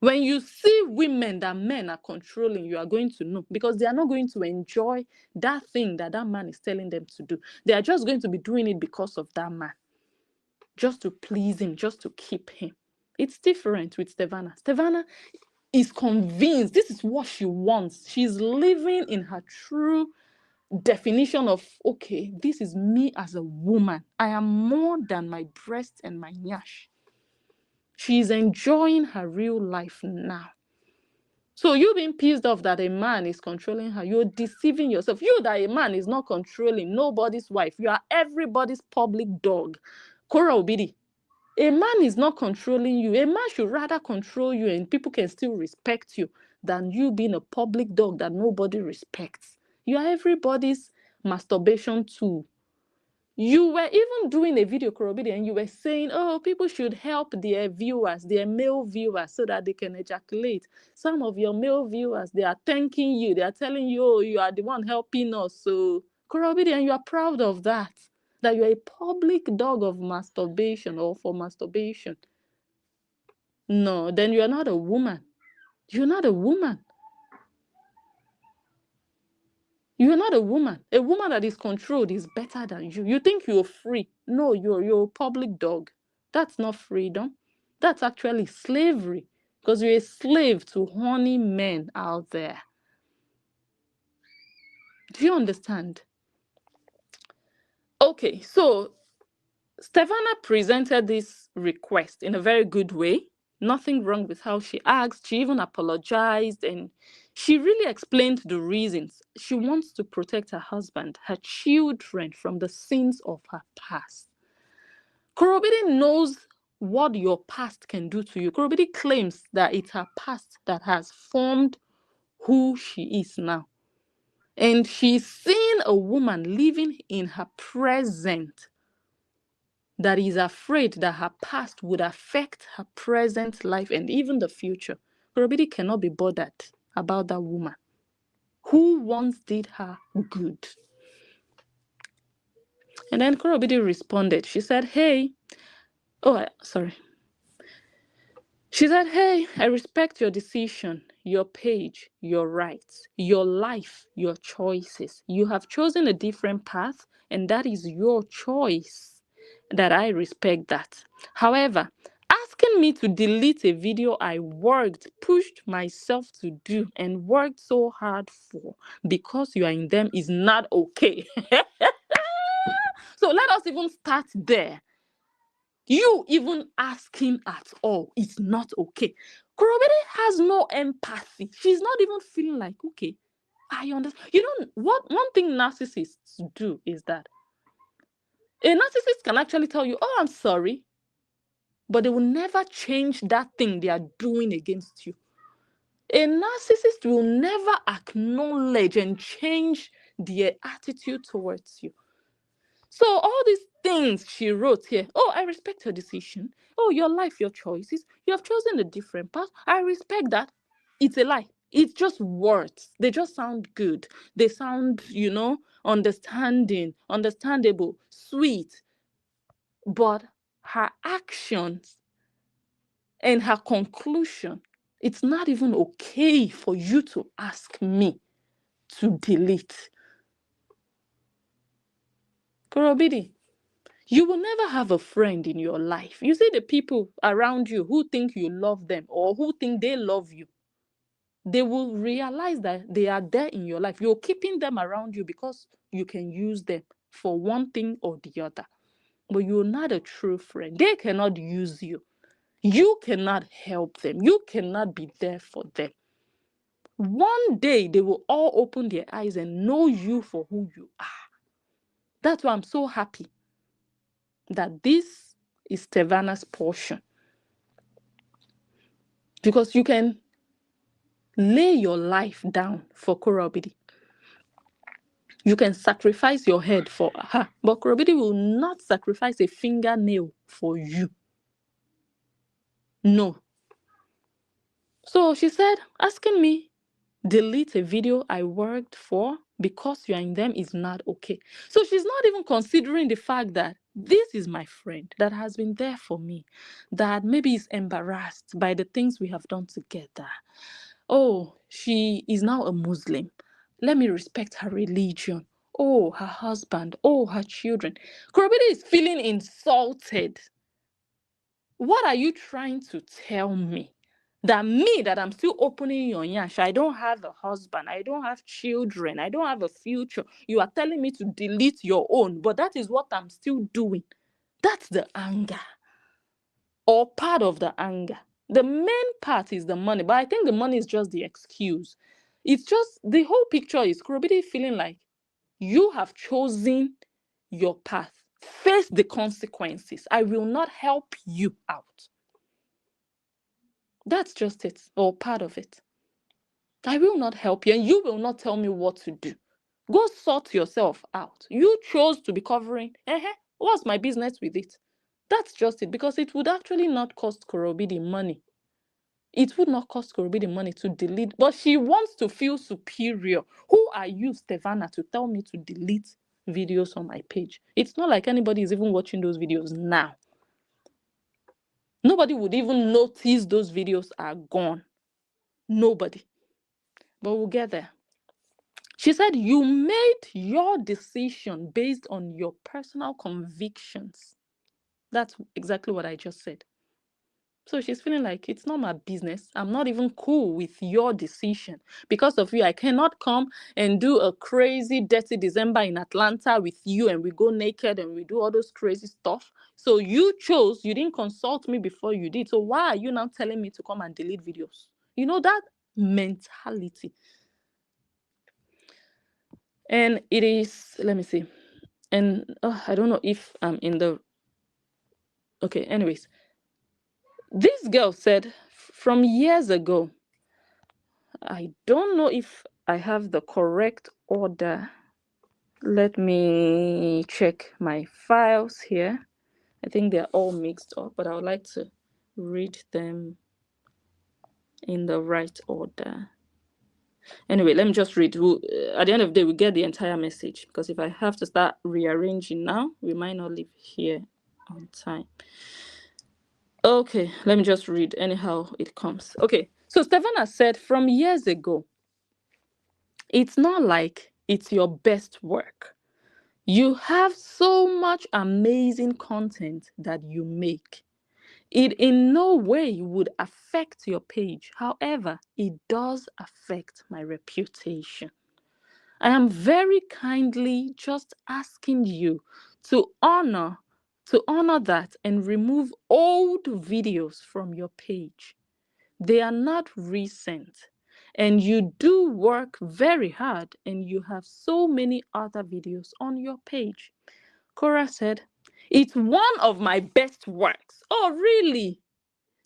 When you see women that men are controlling, you are going to know, because they are not going to enjoy that thing that man is telling them to do. They are just going to be doing it because of that man, just to please him, just to keep him. It's different with Stevana. Stevana is convinced this is what she wants. She's living in her true definition of, okay, this is me as a woman. I am more than my breast and my nyash. She's enjoying her real life now. So you being pissed off that a man is controlling her, you're deceiving yourself. You that a man is not controlling nobody's wife. You are everybody's public dog. Korra OBIDI, a man is not controlling you. A man should rather control you and people can still respect you than you being a public dog that nobody respects. You are everybody's masturbation tool. You were even doing a video, Korra OBIDI, and you were saying, oh, people should help their viewers, their male viewers, so that they can ejaculate. Some of your male viewers, they are thanking you. They are telling you, oh, you are the one helping us. So, Korra OBIDI, and you are proud of that you're a public dog of masturbation or for masturbation. No, then you're not a woman. You're not a woman. You're not a woman. A woman that is controlled is better than you. You think you're free. No, you're a public dog. That's not freedom. That's actually slavery. Because you're a slave to horny men out there. Do you understand? Okay, so Stevana presented this request in a very good way. Nothing wrong with how she asked. She even apologized, and she really explained the reasons. She wants to protect her husband, her children from the sins of her past. Korra OBIDI knows what your past can do to you. Korra OBIDI claims that it's her past that has formed who she is now. And she's seeing a woman living in her present that is afraid that her past would affect her present life and even the future. Korra OBIDI cannot be bothered about that woman who once did her good. And then Korra OBIDI responded. She said, hey, She said, hey, I respect your decision, your page, your rights, your life, your choices. You have chosen a different path, and that is your choice. That I respect that. However, asking me to delete a video I worked, pushed myself to do, and worked so hard for because you are in them is not okay. So let us even start there. You even asking at all is not okay. Korra OBIDI has no empathy. She's not even feeling like, okay, I understand. You know what? One thing narcissists do is that a narcissist can actually tell you, oh, I'm sorry, but they will never change that thing they are doing against you. A narcissist will never acknowledge and change their attitude towards you. So all these things she wrote here, oh, I respect your decision. Oh, your life, your choices. You have chosen a different path. I respect that. It's a lie. It's just words. They just sound good. They sound, understandable, sweet. But her actions and her conclusion, it's not even okay for you to ask me to delete. Korra OBIDI, you will never have a friend in your life. You see the people around you who think you love them or who think they love you. They will realize that they are there in your life. You're keeping them around you because you can use them for one thing or the other. But you're not a true friend. They cannot use you. You cannot help them. You cannot be there for them. One day they will all open their eyes and know you for who you are. That's why I'm so happy that this is Stevana's portion. Because you can lay your life down for Korra OBIDI. You can sacrifice your head for her, but Korra OBIDI will not sacrifice a fingernail for you. No. So she said, asking me delete a video I worked for because you are in them is not okay. So she's not even considering the fact that this is my friend that has been there for me, that maybe is embarrassed by the things we have done together. Oh, she is now a Muslim. Let me respect her religion. Oh, her husband. Oh, her children. Korra OBIDI is feeling insulted. What are you trying to tell me? That I'm still opening your yansh. I don't have a husband. I don't have children. I don't have a future. You are telling me to delete your own, but that is what I'm still doing. That's the anger. Or part of the anger. The main part is the money, but I think the money is just the excuse. It's just the whole picture is Korra OBIDI feeling like you have chosen your path. Face the consequences. I will not help you out. That's just it, or part of it. I will not help you, and you will not tell me what to do. Go sort yourself out. You chose to be covering. What's my business with it? That's just it, because it would actually not cost Korra OBIDI money. It would not cost Korra OBIDI money to delete, but she wants to feel superior. Who are you, Stevana, to tell me to delete videos on my page? It's not like anybody is even watching those videos now. Nobody would even notice those videos are gone. Nobody. But we'll get there. She said, you made your decision based on your personal convictions. That's exactly what I just said. So she's feeling like, it's not my business. I'm not even cool with your decision. Because of you, I cannot come and do a crazy dirty December in Atlanta with you, and we go naked and we do all those crazy stuff. So you chose, you didn't consult me before you did. So why are you now telling me to come and delete videos? You know, that mentality. And it is, let me see. And I don't know if I'm in the, okay, anyways. This girl said from years ago, I don't know if I have the correct order. Let me check my files here. I think they're all mixed up, but I would like to read them in the right order. Anyway, let me just read. At the end of the day, we get the entire message, because if I have to start rearranging now, we might not leave here on time. Okay, let me just read anyhow it comes. Okay, so Stevana said from years ago, it's not like it's your best work. You have so much amazing content that you make. It in no way would affect your page. However, it does affect my reputation. I am very kindly just asking you to honor that and remove old videos from your page. They are not recent, and you do work very hard, and you have so many other videos on your page. Korra said, it's one of my best works. Oh, really?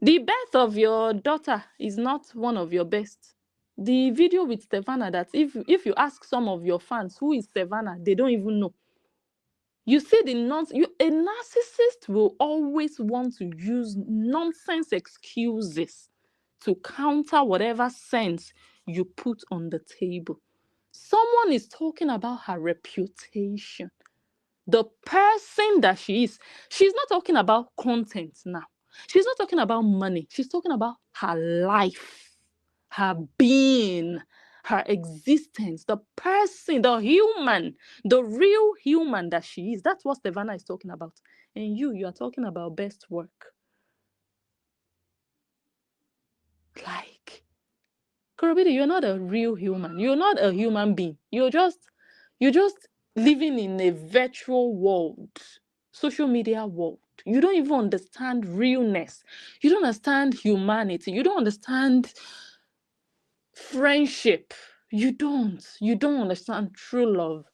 The birth of your daughter is not one of your best. The video with Stevana, that if you ask some of your fans who is Stevana, they don't even know. You see the nonsense. A narcissist will always want to use nonsense excuses to counter whatever sense you put on the table. Someone is talking about her reputation, the person that she is. She's not talking about content now. She's not talking about money. She's talking about her life, her being, her existence, the person, the human, the real human that she is. That's what Stevana is talking about. And you are talking about best work. Like, Korra OBIDI, you're not a real human. You're not a human being. You're just living in a virtual world, social media world. You don't even understand realness. You don't understand humanity. You don't understand friendship. You don't understand true love.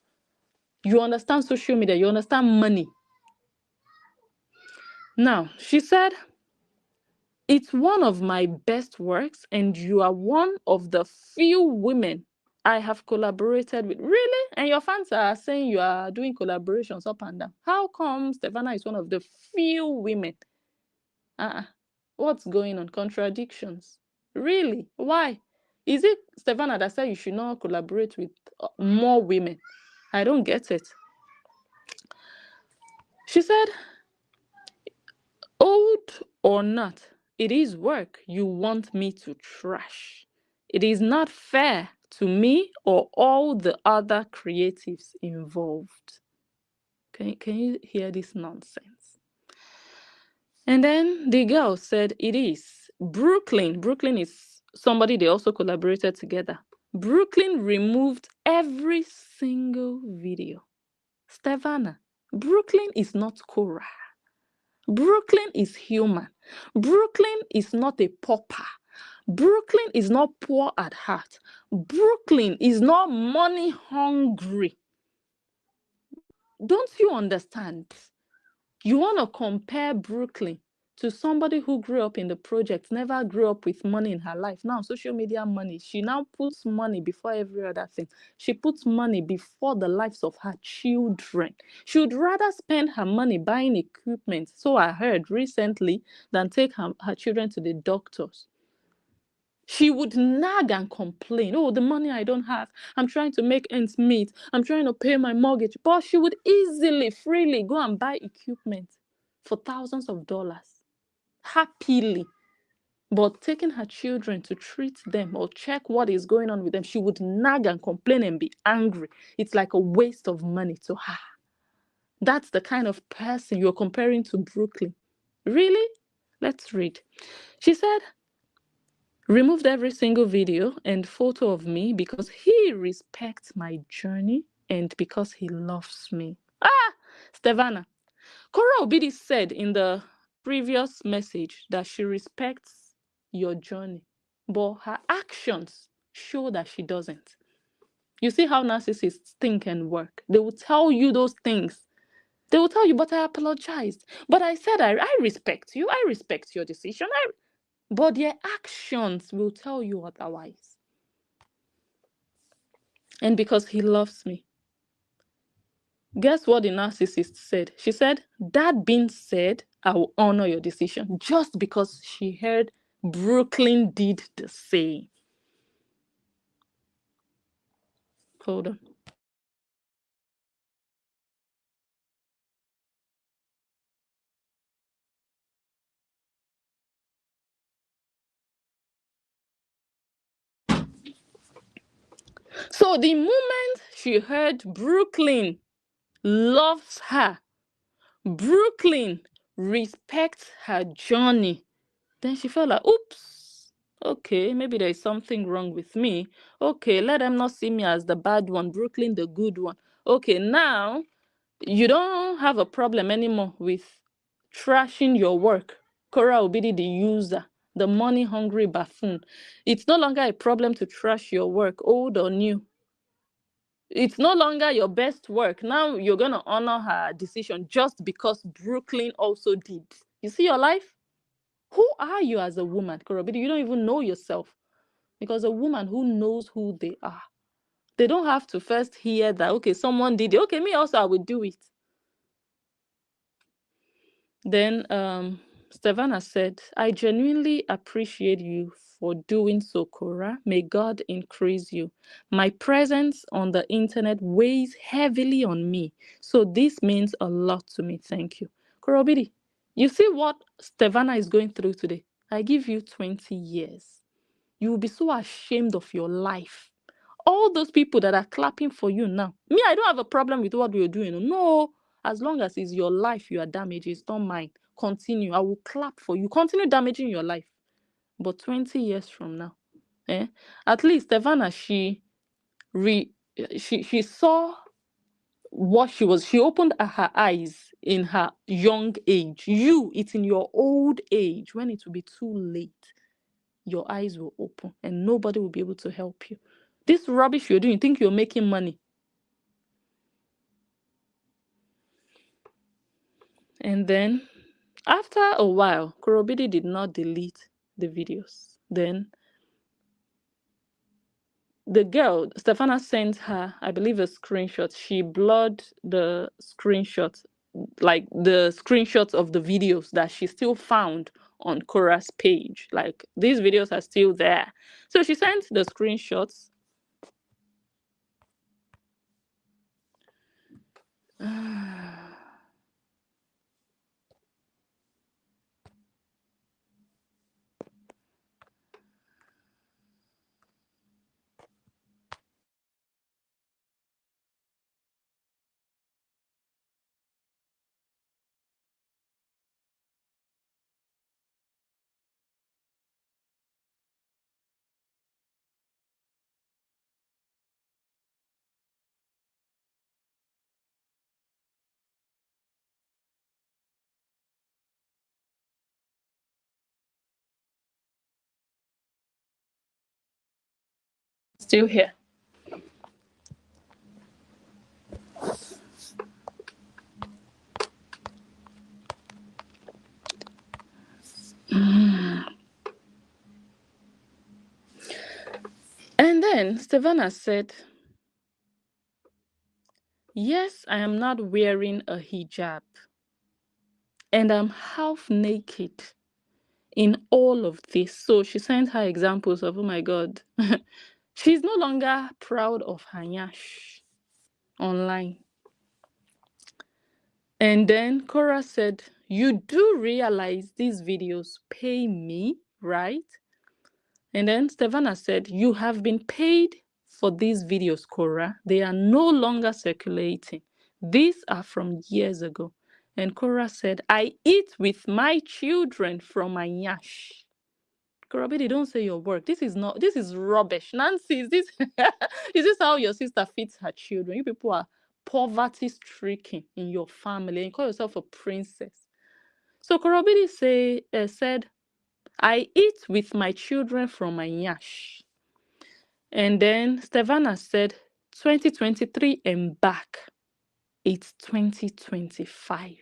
You understand social media. You understand money. Now, she said, it's one of my best works, and you are one of the few women I have collaborated with. Really? And your fans are saying you are doing collaborations up and down. How come Stevana is one of the few women? What's going on? Contradictions. Really? Why? Is it Stevana that said you should not collaborate with more women? I don't get it. She said, old or not, it is work you want me to trash. It is not fair to me or all the other creatives involved. Can you hear this nonsense? And then the girl said, it is. Brooklyn is somebody they also collaborated together. Brooklyn removed every single video. Stevana, Brooklyn is not Korra. Brooklyn is human. Brooklyn is not a pauper. Brooklyn is not poor at heart. Brooklyn is not money hungry. Don't you understand? You want to compare Brooklyn to somebody who grew up in the project, never grew up with money in her life. Now, social media money, she now puts money before every other thing. She puts money before the lives of her children. She would rather spend her money buying equipment, so I heard recently, than take her children to the doctors. She would nag and complain, oh, the money I don't have, I'm trying to make ends meet, I'm trying to pay my mortgage. But she would easily, freely go and buy equipment for thousands of dollars, happily. But taking her children to treat them or check what is going on with them, she would nag and complain and be angry. It's like a waste of money to her. That's the kind of person you're comparing to Brooklyn. Really? Let's read. She said, removed every single video and photo of me because he respects my journey and because he loves me. Stevana. Korra OBIDI said in the previous message that she respects your journey, but her actions show that she doesn't. You see how narcissists think and work. They will tell you those things. They will tell you, but I apologized. But I said, I respect you. I respect your decision. But their actions will tell you otherwise. And because he loves me. Guess what the narcissist said? She said, that being said, I will honor your decision, just because she heard Brooklyn did the same. Hold on. So the moment she heard Brooklyn loves her, Brooklyn respects her journey, then she felt like, oops, okay, maybe there is something wrong with me. Okay, let them not see me as the bad one, Brooklyn the good one. Okay, now you don't have a problem anymore with trashing your work. Korra OBIDI the user, the money-hungry buffoon. It's no longer a problem to trash your work, old or new. It's no longer your best work. Now you're going to honor her decision just because Brooklyn also did. You see your life? Who are you as a woman, Korra OBIDI? You don't even know yourself. Because a woman who knows who they are, they don't have to first hear that, okay, someone did it. Okay, me also, I will do it. Then Stevana said, I genuinely appreciate you for doing so, Korra. May God increase you. My presence on the internet weighs heavily on me, so this means a lot to me. Thank you. Korra OBIDI, you see what Stevana is going through today? I give you 20 years. You will be so ashamed of your life. All those people that are clapping for you now. Me, I don't have a problem with what you're doing. No, as long as it's your life you are damaging, it's not mine. Continue. I will clap for you. Continue damaging your life. But 20 years from now, at least Stevana, she saw what she opened her eyes in her young age. You, it's in your old age when it will be too late. Your eyes will open and nobody will be able to help you. This rubbish you're doing, you think you're making money. And then, after a while, Korra OBIDI did not delete the videos. Then, the girl, Stevana, sent her, I believe, a screenshot. She blurred the screenshot, like the screenshots of the videos that she still found on Korra's page. Like, these videos are still there. So she sent the screenshots. Still here. then Stevana said, yes, I am not wearing a hijab. And I'm half naked in all of this. So she sent her examples of, oh my God, she's no longer proud of her nyash online. And then Korra said, you do realize these videos pay me, right? And then Stevana said, you have been paid for these videos, Korra. They are no longer circulating. These are from years ago. And Korra said, I eat with my children from my nyash. Korra OBIDI, don't say your work. This is rubbish. Nancy, is this how your sister feeds her children? You people are poverty stricken in your family and you call yourself a princess. So Korra OBIDI said, I eat with my children from my nyash. And then Stevana said, 2023 and back, it's 2025.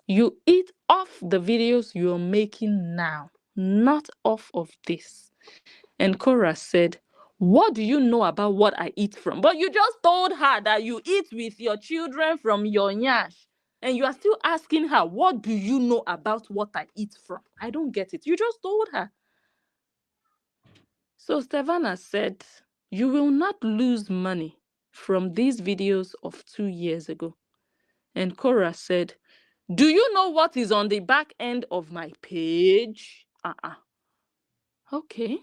You eat off the videos you're making now, not off of this. And Korra said, what do you know about what I eat from? But you just told her that you eat with your children from your nyash. And you are still asking her, what do you know about what I eat from? I don't get it. You just told her. So Stevana said, you will not lose money from these videos of 2 years ago. And Korra said, do you know what is on the back end of my page? Okay.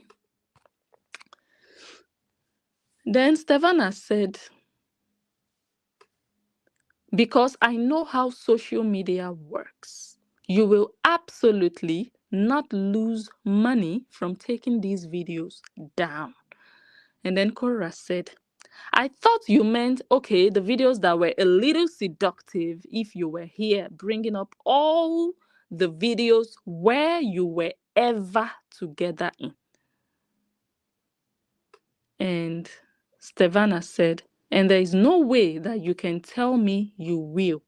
Then Stevana said, because I know how social media works, you will absolutely not lose money from taking these videos down. And then Korra said, I thought you meant, okay, the videos that were a little seductive if you were here, bringing up all the videos where you were ever together in. And Stevana said, and there is no way that you can tell me you will.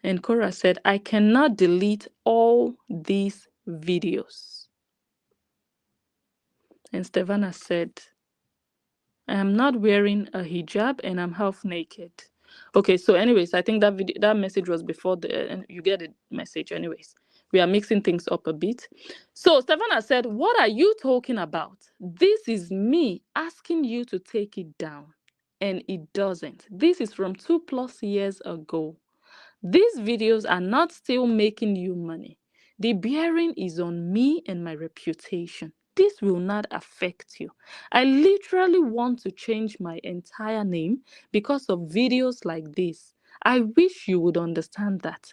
And Korra said, I cannot delete all these videos. And Stevana said, I am not wearing a hijab and I'm half naked. Okay, so anyways, I think that message was before and you get the message anyways. We are mixing things up a bit. So Stevana said, what are you talking about? This is me asking you to take it down. And it doesn't. This is from 2+ years ago. These videos are not still making you money. The bearing is on me and my reputation. This will not affect you. I literally want to change my entire name because of videos like this. I wish you would understand that.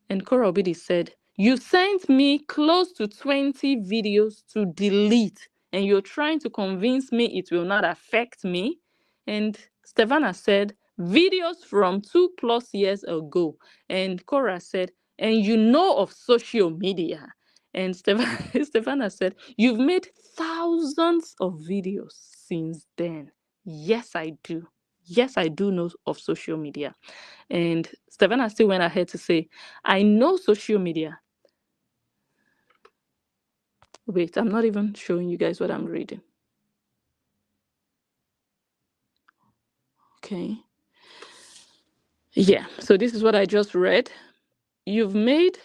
And Korra OBIDI said, you sent me close to 20 videos to delete and you're trying to convince me it will not affect me. And Stevana said, videos from 2+ years ago. And Korra said, and you know of social media. And Stevana said, you've made thousands of videos since then. Yes, I do. Yes, I do know of social media. And Stevana still went ahead to say, I know social media. Wait, I'm not even showing you guys what I'm reading. Okay. Yeah, so this is what I just read. You've made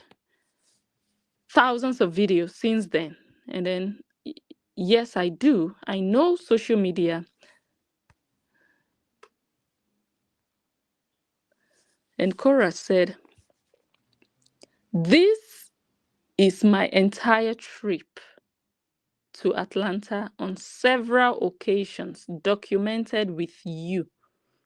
thousands of videos since then. And then, yes, I do. I know social media. And Korra said, this is my entire trip to Atlanta on several occasions, documented with you.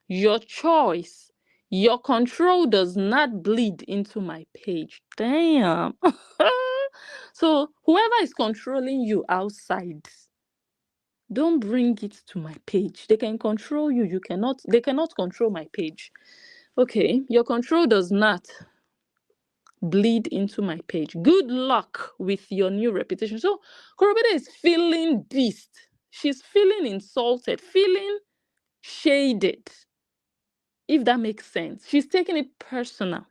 Your choice, your control does not bleed into my page. Damn. So whoever is controlling you outside, don't bring it to my page. They can control you. They cannot control my page. Okay, your control does not bleed into my page. Good luck with your new reputation. So Korra OBIDI is feeling dissed. She's feeling insulted, feeling shaded. If that makes sense. She's taking it personal.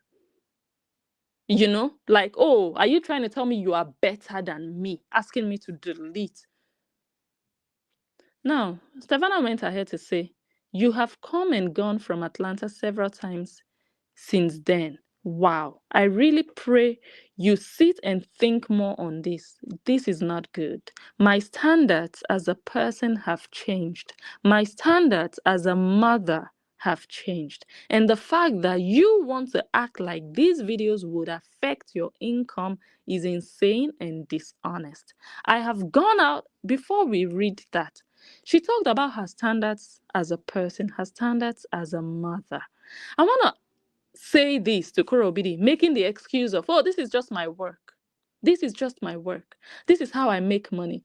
You know, like, oh, are you trying to tell me you are better than me? Asking me to delete Now, Stevana went ahead to say, you have come and gone from Atlanta several times since then. Wow. I really pray you sit and think more on this. This is not good. My standards as a person have changed. My standards as a mother have changed. And the fact that you want to act like these videos would affect your income is insane and dishonest. I have gone out before we read that. She talked about her standards as a person, her standards as a mother. I want to say this to Korra OBIDI, making the excuse of, oh, this is just my work. This is just my work. This is how I make money.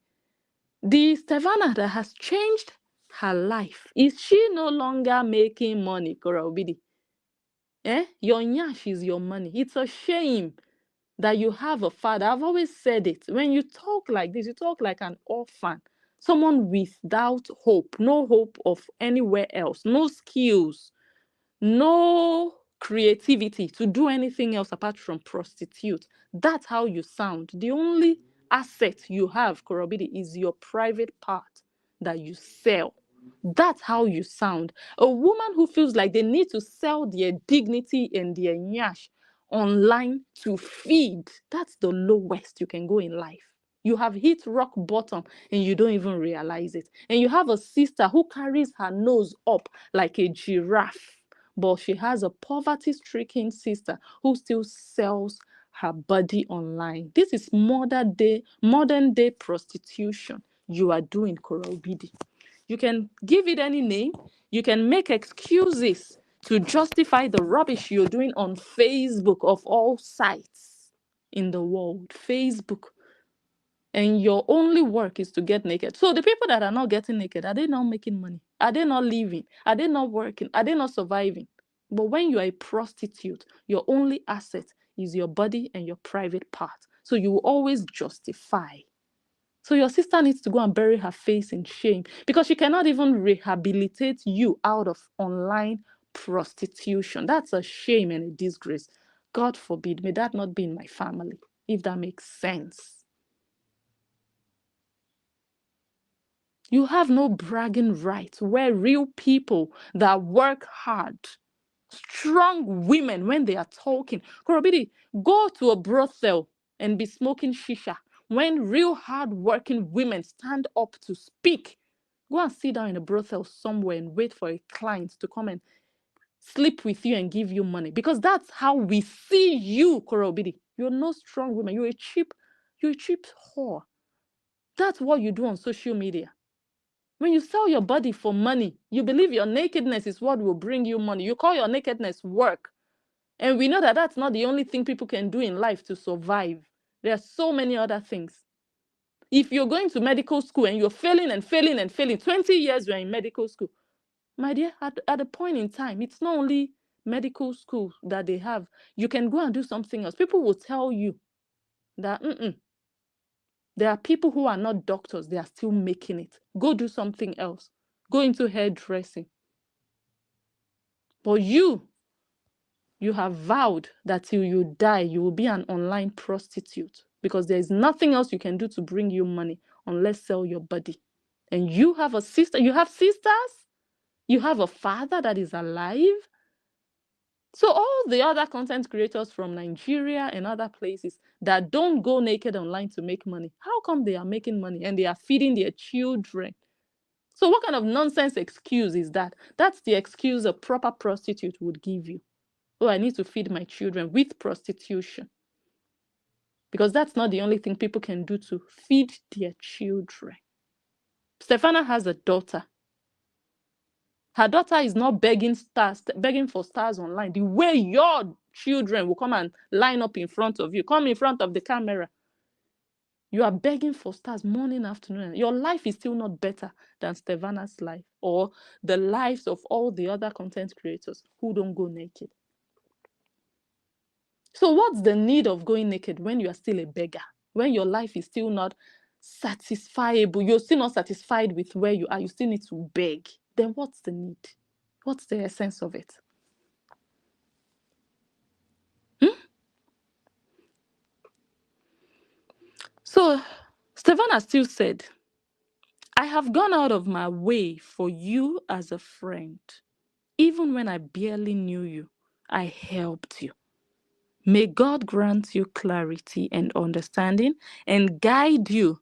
The Stevana that has changed her life, is she no longer making money, Korra OBIDI? Your nyash is your money. It's a shame that you have a father. I've always said it. When you talk like this, you talk like an orphan, someone without hope, no hope of anywhere else, no skills, no creativity to do anything else apart from prostitute. That's how you sound. The only asset you have, Korra OBIDI, is your private part that you sell. That's how you sound. A woman who feels like they need to sell their dignity and their nyash online to feed, that's the lowest you can go in life. You have hit rock bottom and you don't even realize it. And you have a sister who carries her nose up like a giraffe, but she has a poverty-stricken sister who still sells her body online. This is modern day prostitution you are doing, Korra OBIDI. You can give it any name. You can make excuses to justify the rubbish you're doing on Facebook, of all sites in the world. Facebook. And your only work is to get naked. So the people that are not getting naked, are they not making money? Are they not living? Are they not working? Are they not surviving? But when you are a prostitute, your only asset is your body and your private part. So you will always justify. So your sister needs to go and bury her face in shame, because she cannot even rehabilitate you out of online prostitution. That's a shame and a disgrace. God forbid, may that not be in my family, if that makes sense. You have no bragging rights where real people that work hard, strong women, when they are talking. Korra OBIDI, go to a brothel and be smoking shisha. When real hard-working women stand up to speak, go and sit down in a brothel somewhere and wait for a client to come and sleep with you and give you money. Because that's how we see you, Korra OBIDI. You're no strong woman. You're a cheap whore. That's what you do on social media. When you sell your body for money, you believe your nakedness is what will bring you money. You call your nakedness work. And we know that that's not the only thing people can do in life to survive. There are so many other things. If you're going to medical school and you're failing and failing and failing, 20 years you're in medical school, my dear, at a point in time, it's not only medical school that they have. You can go and do something else. People will tell you that there are people who are not doctors, they are still making it. Go do something else. Go into hairdressing. But you have vowed that till you die, you will be an online prostitute, because there is nothing else you can do to bring you money unless sell your body. And you have a sister, you have sisters, you have a father that is alive. So all the other content creators from Nigeria and other places that don't go naked online to make money, how come they are making money and they are feeding their children? So what kind of nonsense excuse is that? That's the excuse a proper prostitute would give you. Oh, I need to feed my children with prostitution. Because that's not the only thing people can do to feed their children. Stevana has a daughter. Her daughter is not begging for stars online. The way your children will come and line up in front of you, come in front of the camera. You are begging for stars morning, afternoon. Your life is still not better than Stevana's life or the lives of all the other content creators who don't go naked. So what's the need of going naked when you are still a beggar? When your life is still not satisfiable, you're still not satisfied with where you are, you still need to beg. Then what's the need? What's the essence of it? So Stevana still said, I have gone out of my way for you as a friend. Even when I barely knew you, I helped you. May God grant you clarity and understanding and guide you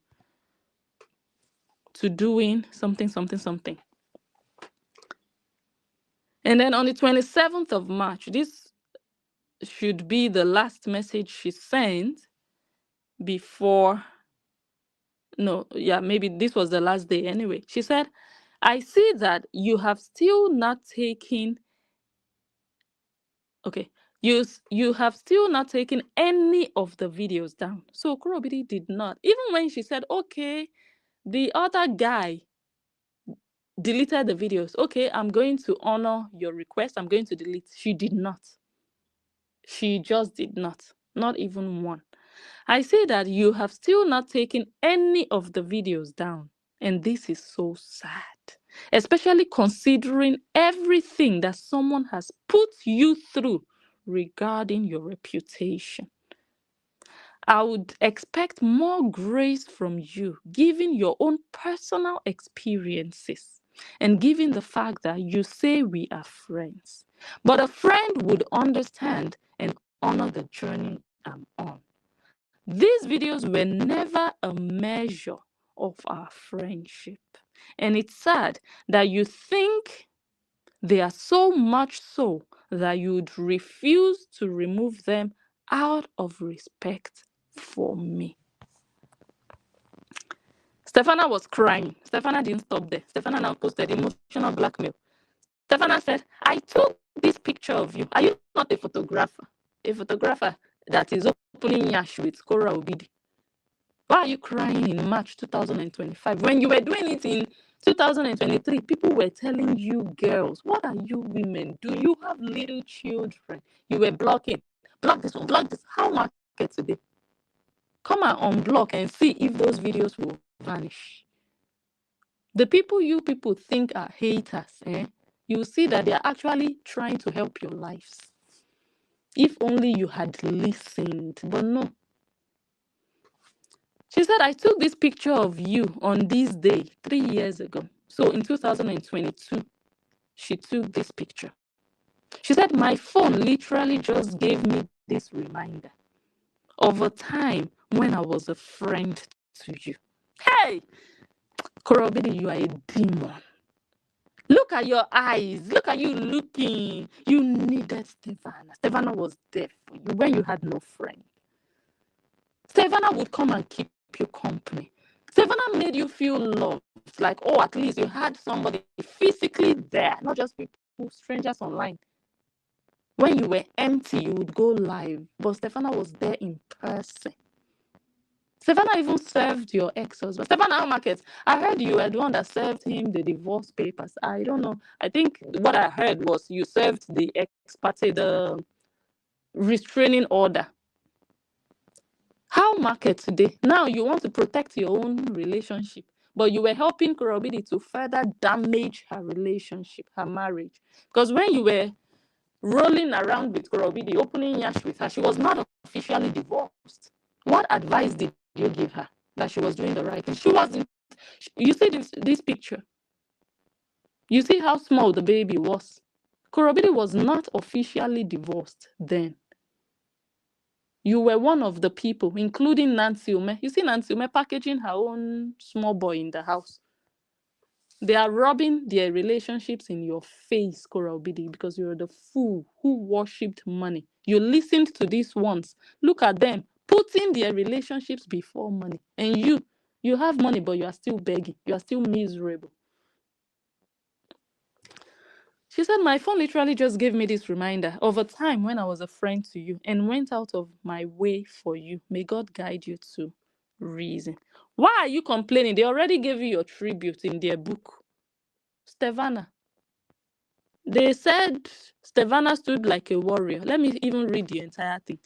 to doing something, something, something. And then on the 27th of March, this should be the last message she sent before, no, yeah, maybe this was the last day anyway. She said, I see that you have still not taken, okay, you have still not taken any of the videos down. So Korra OBIDI did not. Even when she said, okay, the other guy deleted the videos. Okay, I'm going to honor your request. I'm going to delete. She did not. She just did not. Not even one. I say that you have still not taken any of the videos down. And this is so sad, especially considering everything that someone has put you through regarding your reputation. I would expect more grace from you, given your own personal experiences and given the fact that you say we are friends. But a friend would understand and honor the journey I'm on. These videos were never a measure of our friendship. And it's sad that you think they are so much so that you would refuse to remove them out of respect for me. Stevana was crying. Stevana didn't stop there. Stevana now posted emotional blackmail. Stevana said, I took this picture of you. Are you not a photographer? A photographer that is opening yash with Korra OBIDI. Why are you crying in March 2025? When you were doing it in 2023, people were telling you, girls, what are you women? Do you have little children? You were blocking. Block this one, block this. How market today? Come and unblock and see if those videos will vanish. The people you people think are haters, you see that they are actually trying to help your lives. If only you had listened, but no. She said, I took this picture of you on this day 3 years ago. So in 2022, she took this picture. She said, my phone literally just gave me this reminder of a time when I was a friend to you. Hey, Korra OBIDI, you are a demon. Look at your eyes. Look at you looking. You needed Stevana. Stevana was there for you when you had no friend. Stevana would come and keep you company. Stevana made you feel loved. Like, oh, at least you had somebody physically there, not just people, strangers online. When you were empty, you would go live. But Stevana was there in person. Stevana even served your ex-husband. Stevana Market, I heard you were the one that served him the divorce papers. I don't know. I think what I heard was you served the ex parte, the restraining order. How market today? Now you want to protect your own relationship, but you were helping Korra OBIDI to further damage her relationship, her marriage. Because when you were rolling around with Korra OBIDI, opening yash with her, she was not officially divorced. What advice did you give her that she was doing the right thing? She wasn't. You see this picture. You see how small the baby was. Korra OBIDI was not officially divorced then. You were one of the people, including Nancy Ume. You see Nancy Ume packaging her own small boy in the house. They are rubbing their relationships in your face, Korra OBIDI, because you're the fool who worshipped money. You listened to these ones. Look at them, putting their relationships before money. And you have money, but you are still begging. You are still miserable. She said, my phone literally just gave me this reminder of a time when I was a friend to you and went out of my way for you. May God guide you to reason. Why are you complaining? They already gave you your tribute in their book. Stevana. They said Stevana stood like a warrior. Let me even read the entire thing.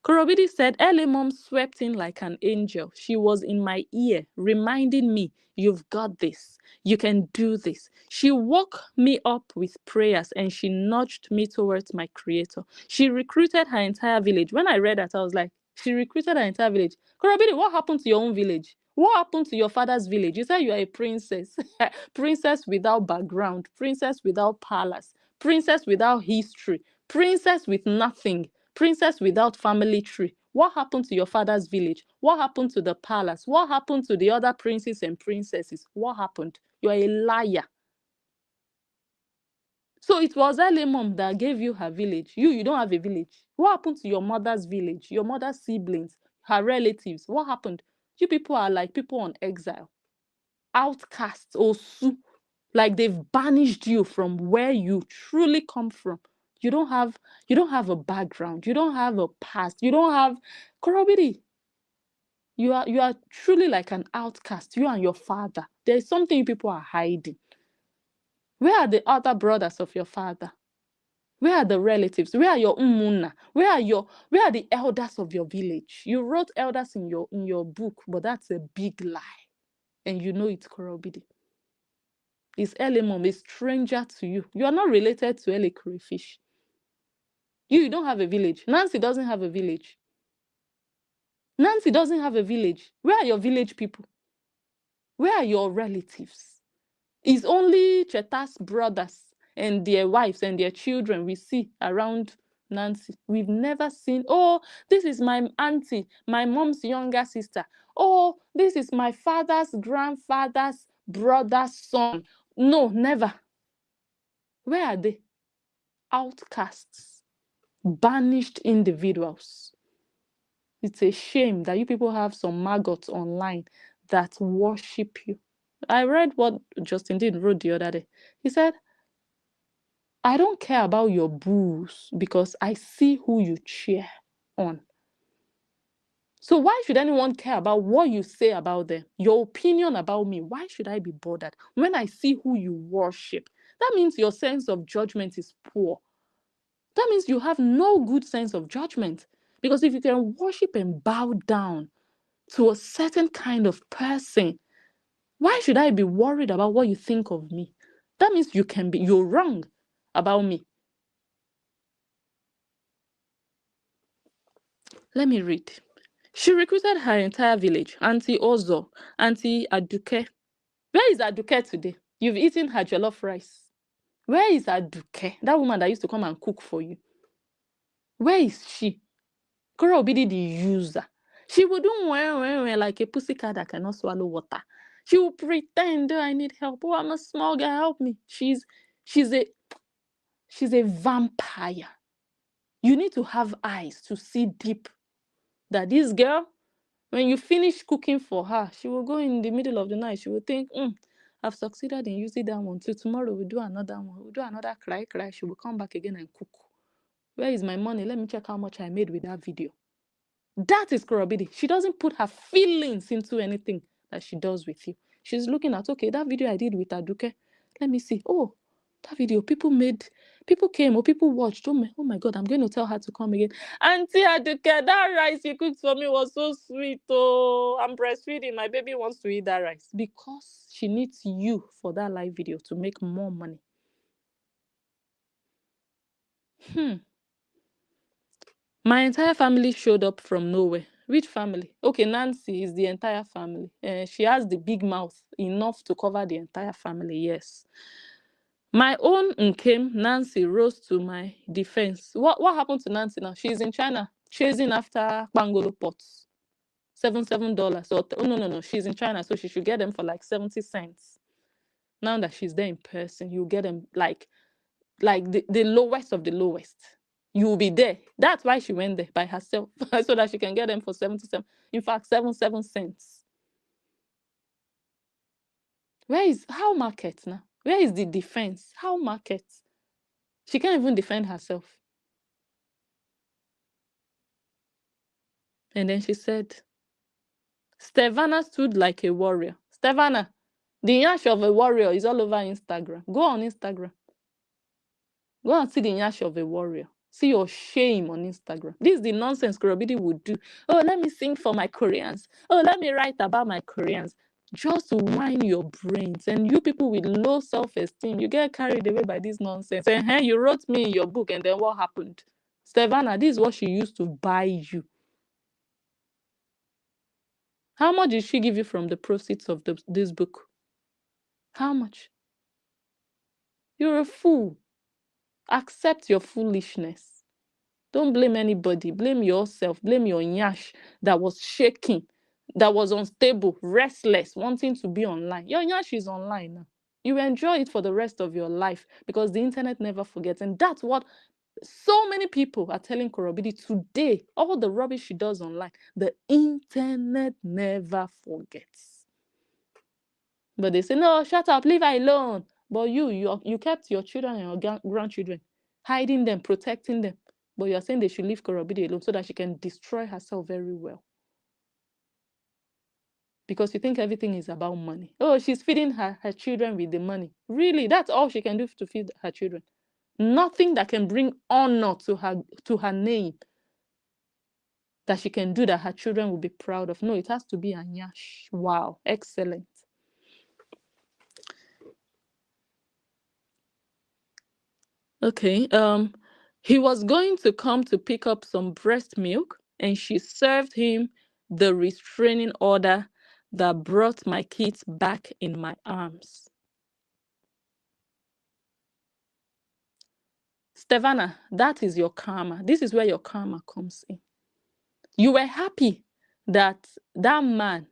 Korra OBIDI said, LA Mom swept in like an angel. She was in my ear, reminding me, you've got this. You can do this. She woke me up with prayers and she nudged me towards my creator. She recruited her entire village. When I read that, I was like, she recruited her entire village. Korra OBIDI, what happened to your own village? What happened to your father's village? You said you are a princess. Princess without background, princess without palace, princess without history, princess with nothing, princess without family tree. What happened to your father's village? What happened to the palace? What happened to the other princes and princesses? What happened? You are a liar. So it was Ele mom that gave you her village. You don't have a village. What happened to your mother's village? Your mother's siblings, her relatives? What happened? You people are like people on exile, outcasts, osu. Like they've banished you from where you truly come from. You don't have a background. You don't have a past. You don't have Korra OBIDI. You are truly like an outcast. You and your father. There's something you people are hiding. Where are the other brothers of your father? Where are the relatives? Where are your umuna? Where are the elders of your village? You wrote elders in your book, but that's a big lie. And you know it's Korra OBIDI. It's Ele mom, a stranger to you. You are not related to Ele crayfish. You don't have a village. Nancy doesn't have a village. Nancy doesn't have a village. Where are your village people? Where are your relatives? It's only Cheta's brothers and their wives and their children we see around Nancy. We've never seen, oh, this is my auntie, my mom's younger sister. Oh, this is my father's grandfather's brother's son. No, never. Where are they? Outcasts, banished individuals. It's a shame that you people have some maggots online that worship you. I read what Justin Dean wrote the other day. He said, I don't care about your boos because I see who you cheer on. So why should anyone care about what you say about them? Your opinion about me, why should I be bothered when I see who you worship? That means your sense of judgment is poor. That means you have no good sense of judgment. Because if you can worship and bow down to a certain kind of person, why should I be worried about what you think of me? That means you're wrong about me. Let me read. She recruited her entire village, Auntie Ozo, Auntie Aduke. Where is Aduke today? You've eaten her jollof rice. Where is Aduke? That woman that used to come and cook for you. Where is she? Korra OBIDI the user. She would do like a pussycat that cannot swallow water. She will pretend, oh, I need help. Oh, I'm a small girl, help me. She's a vampire. You need to have eyes to see deep. That this girl, when you finish cooking for her, she will go in the middle of the night. She will think, I've succeeded in using that one too. Tomorrow we'll do another one. We'll do another cry. She will come back again and cook. Where is my money? Let me check how much I made with that video. That is Korra OBIDI. She doesn't put her feelings into anything that she does with you. She's looking at, okay, that video I did with Aduke. Let me see. Oh, that video, people came or people watched. Oh my God, I'm going to tell her to come again. Auntie Aduke, that rice you cooked for me was so sweet. Oh, I'm breastfeeding. My baby wants to eat that rice. Because she needs you for that live video to make more money. My entire family showed up from nowhere. Which family? Okay, Nancy is the entire family. She has the big mouth enough to cover the entire family, yes. My own Nkem, Nancy, rose to my defense. What happened to Nancy now? She's in China chasing after Pangolo pots. $7. Oh, no. She's in China, so she should get them for like 70 cents. Now that she's there in person, you get them like the lowest of the lowest. You will be there. That's why she went there by herself, so that she can get them for 77. In fact, 77 cents. How market now? Where is the defense? How market? She can't even defend herself. And then she said, Stevana stood like a warrior. Stevana, the yash of a warrior is all over Instagram. Go on Instagram. Go and see the yash of a warrior. See your shame on Instagram. This is the nonsense Korra OBIDI would do. Oh, let me sing for my Koreans. Oh, let me write about my Koreans. Just to whine your brains. And you people with low self-esteem, you get carried away by this nonsense. And hey, you wrote me in your book, and then what happened? Stevana, this is what she used to buy you. How much did she give you from the proceeds of this book? How much? You're a fool. Accept your foolishness. Don't blame anybody. Blame yourself. Blame your nyash that was shaking, that was unstable, restless, wanting to be online. Your nyash is online now. You enjoy it for the rest of your life because the internet never forgets. And that's what so many people are telling Korra OBIDI today. All the rubbish she does online, the internet never forgets. But they say, no, shut up, leave her alone. But you kept your children and your grandchildren, hiding them, protecting them. But you're saying they should leave Korra OBIDI alone so that she can destroy herself very well. Because you think everything is about money. Oh, she's feeding her children with the money. Really, that's all she can do to feed her children. Nothing that can bring honor to her name that she can do that her children will be proud of. No, it has to be a nyash. Wow, excellent. Okay, he was going to come to pick up some breast milk, and she served him the restraining order that brought my kids back in my arms. Stevana, that is your karma. This is where your karma comes in. You were happy that man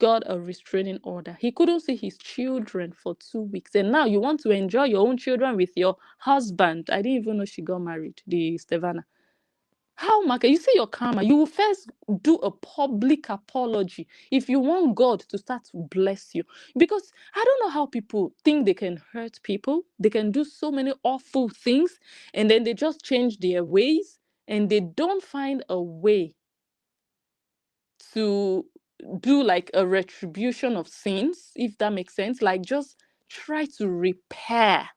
got a restraining order. He couldn't see his children for 2 weeks. And now you want to enjoy your own children with your husband. I didn't even know she got married, the Stevana. How, Mark? You see your karma. You will first do a public apology if you want God to start to bless you. Because I don't know how people think they can hurt people. They can do so many awful things, and then they just change their ways, and they don't find a way to do like a retribution of sins, if that makes sense. Like just try to repair.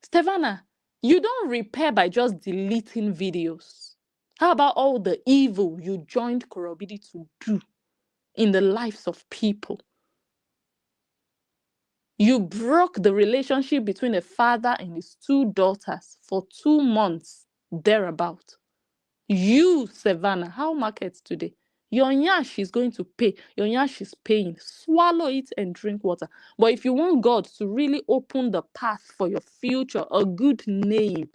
Stevana, you don't repair by just deleting videos. How about all the evil you joined Korra OBIDI to do in the lives of people? You broke the relationship between a father and his 2 daughters for 2 months, thereabout. You, Savannah, how markets today? Your nyash is going to pay. Your nyash is paying. Swallow it and drink water. But if you want God to really open the path for your future, a good name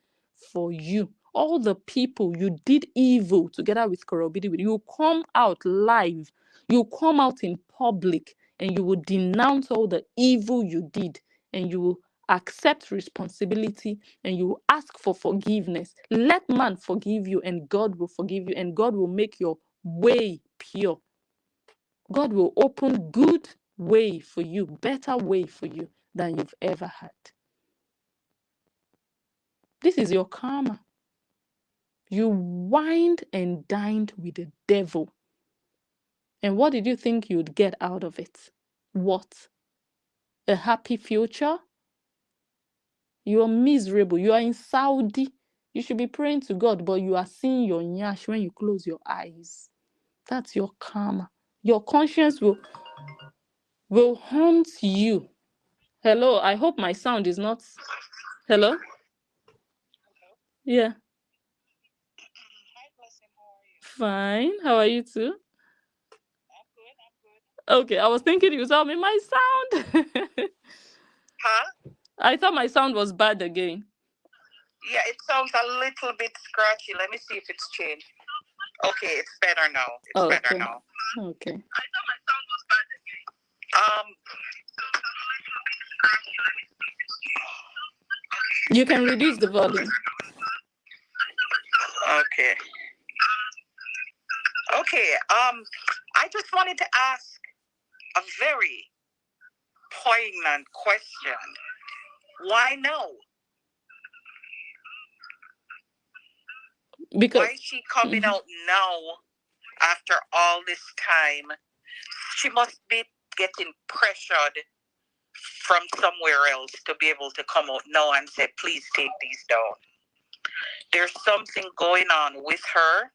for you, all the people you did evil together with Korra OBIDI, you come out live. You come out in public and you will denounce all the evil you did, and you will accept responsibility, and you ask for forgiveness. Let man forgive you, and God will forgive you, and God will make your way pure. God will open good way for you, better way for you than you've ever had. This is your karma. You wined and dined with the devil. And what did you think you'd get out of it? What? A happy future? You are miserable. You are in Saudi. You should be praying to God, but you are seeing your nyash when you close your eyes. That's your karma. Your conscience will haunt you. Hello, I hope my sound is not... Hello? Yeah. Fine. How are you too? Okay, I was thinking you saw me my sound. Huh? I thought my sound was bad again. Yeah, it sounds a little bit scratchy. Let me see if it's changed. Okay, it's better now. It's better now. Okay. I thought my sound was bad again. You can reduce the volume. Okay. Okay. I just wanted to ask a very poignant question. Why no? Because why is she coming out now after all this time? She must be getting pressured from somewhere else to be able to come out now and say, please take these down. There's something going on with her.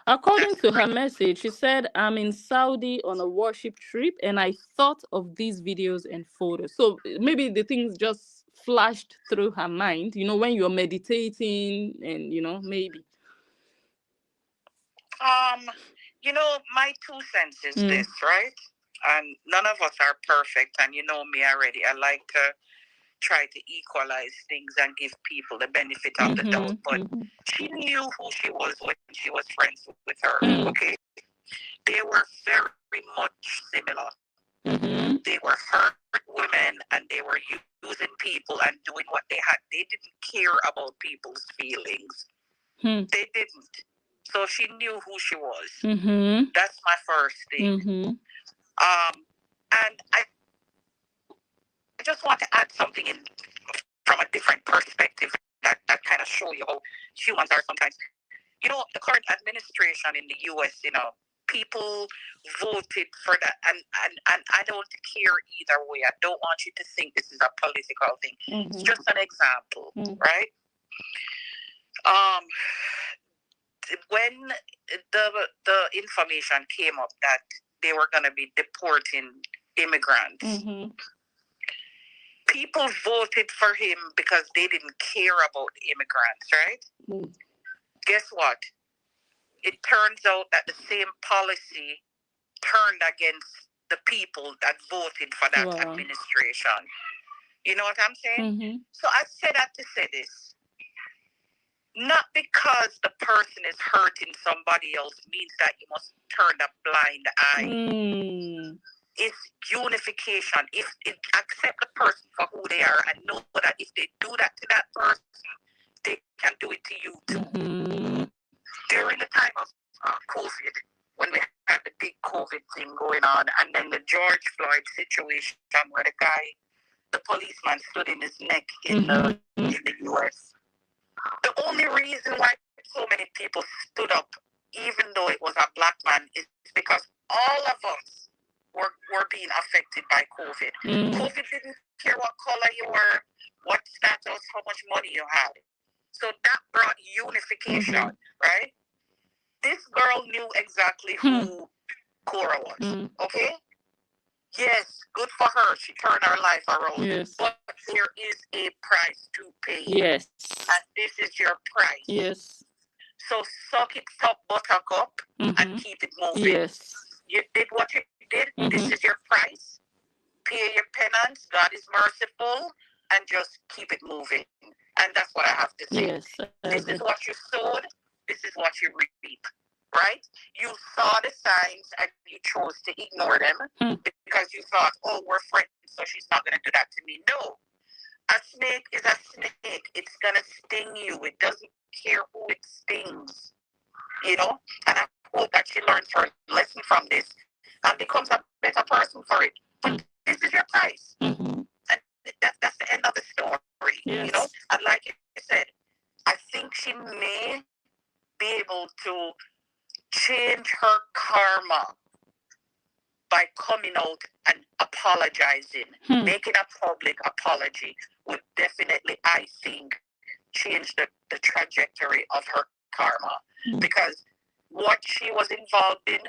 According to her message, she said, I'm in Saudi on a worship trip and I thought of these videos and photos. So maybe the things just flashed through her mind, when you're meditating and, maybe. You know, my 2 cents is this, right? And none of us are perfect, and you know me already. I like to try to equalize things and give people the benefit of the doubt. But she knew who she was when she was friends with her. Okay, they were very much similar. They were hurt women, and they were using people and doing what they had. They didn't care about people's feelings. They didn't. So she knew who she was. That's my first thing. And I just want to add something in from a different perspective that kind of show you how humans are sometimes. You know, the current administration in the US, you know, people voted for that, and I don't care either way. I don't want you to think this is a political thing. It's just an example, right? When the information came up that they were going to be deporting immigrants, people voted for him because they didn't care about immigrants, right? Guess what? It turns out that the same policy turned against the people that voted for that administration. You know what I'm saying? So I say that to say this. Not because the person is hurting somebody else means that you must turn a blind eye. It's unification. If accept the person for who they are and know that if they do that to that person, they can do it to you too. During the time of COVID, when we had the big COVID thing going on, and then the George Floyd situation where the policeman stood in his neck in the US. The only reason why so many people stood up, even though it was a black man, is because all of us were being affected by COVID. COVID didn't care what color you were, what status, how much money you had. So that brought unification, right? This girl knew exactly who Korra was, okay? Yes, good for her. She turned her life around. Yes. But there is a price to pay. Yes. And this is your price. Yes. So suck it up, buttercup, and keep it moving. Yes. You did what you did. This is your price. Pay your penance. God is merciful. And just keep it moving. And that's what I have to say. Yes. This is what you sowed. This is what you reap. Right? You saw the signs and you chose to ignore them because you thought, oh, we're friends, so she's not going to do that to me. No. A snake is a snake. It's going to sting you. It doesn't care who it stings. You know? And I hope that she learns her lesson from this and becomes a better person for it. But this is your price. And that's the end of the story. Yes. You know? And like you said, I think she may be able to change her karma by coming out and apologizing. Making a public apology would definitely, I think, change the trajectory of her karma. Because what she was involved in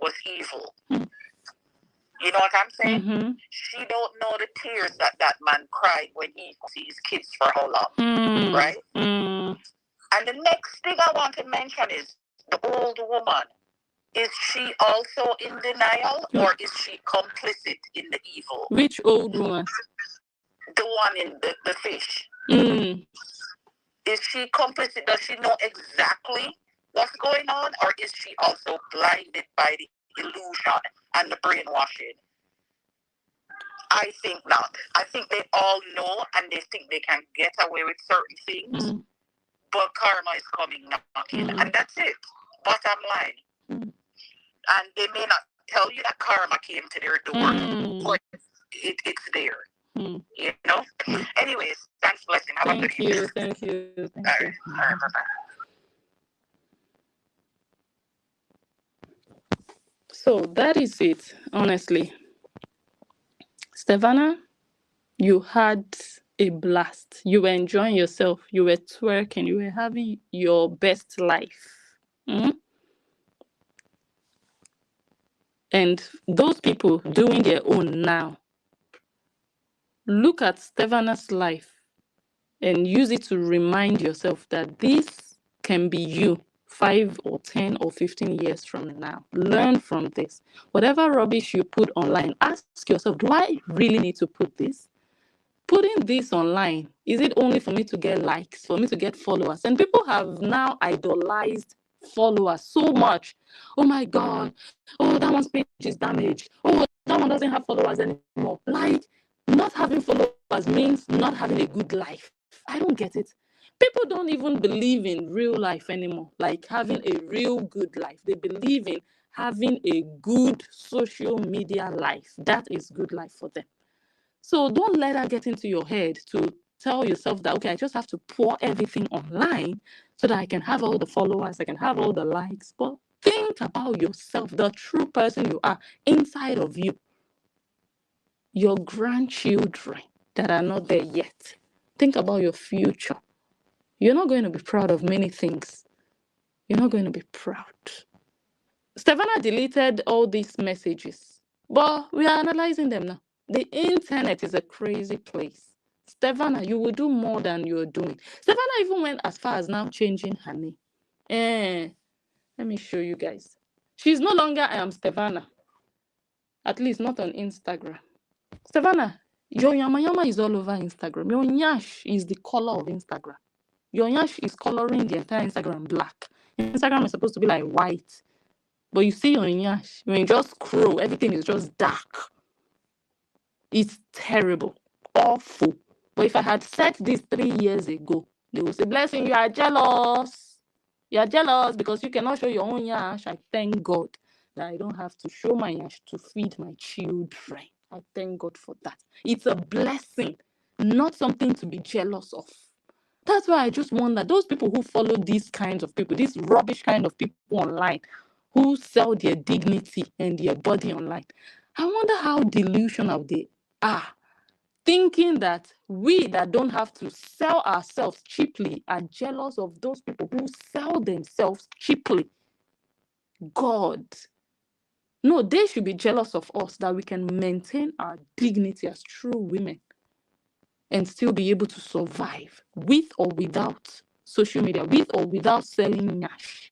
was evil. You know what I'm saying? She don't know the tears that man cried when he sees his kids for how long, right? And the next thing I want to mention is the old woman. Is she also in denial, or is she complicit in the evil? Which old woman? The one in the fish. Is she complicit? Does she know exactly what's going on, or is she also blinded by the illusion and the brainwashing? I think not. I think they all know and they think they can get away with certain things, but karma is coming knocking, and that's it. Bottom line. And they may not tell you that karma came to their door, but it's there. You know? Anyways, thanks, blessing. Have a good evening. Thank you. All right, bye-bye. So that is it, honestly. Stevana, you had a blast. You were enjoying yourself. You were twerking. You were having your best life. And those people doing their own now, look at Stevana's life and use it to remind yourself that this can be you 5 or 10 or 15 years from now. Learn from this. Whatever rubbish you put online, ask yourself, do I really need to put this? Putting this online, is it only for me to get likes, for me to get followers? And people have now idolized followers so much. Oh my God, oh, that one's page is damaged. Oh, that one doesn't have followers anymore. Like, not having followers means not having a good life. I don't get it. People don't even believe in real life anymore, like having a real good life. They believe in having a good social media life. That is good life for them. So don't let that get into your head to tell yourself that, okay, I just have to pour everything online so that I can have all the followers, I can have all the likes. But think about yourself, the true person you are inside of you, your grandchildren that are not there yet. Think about your future. You're not going to be proud of many things. You're not going to be proud. Stevana deleted all these messages, but we are analyzing them now. The internet is a crazy place. Stevana, you will do more than you're doing. Stevana even went as far as now changing her name. Let me show you guys. She's no longer I am Stevana. At least not on Instagram. Stevana, your yama is all over Instagram. Your nyash is the color of Instagram. Your nyash is coloring the entire Instagram black. Instagram is supposed to be like white. But you see your nyash, when you just scroll, everything is just dark. It's terrible, awful. But if I had said this 3 years ago, they would say, Blessing, you are jealous. You are jealous because you cannot show your own yash. I thank God that I don't have to show my yash to feed my children. I thank God for that. It's a blessing, not something to be jealous of. That's why I just wonder, those people who follow these kinds of people, these rubbish kind of people online, who sell their dignity and their body online, I wonder how delusional they are, thinking that we that don't have to sell ourselves cheaply are jealous of those people who sell themselves cheaply. God. No, they should be jealous of us that we can maintain our dignity as true women and still be able to survive with or without social media, with or without selling Nash.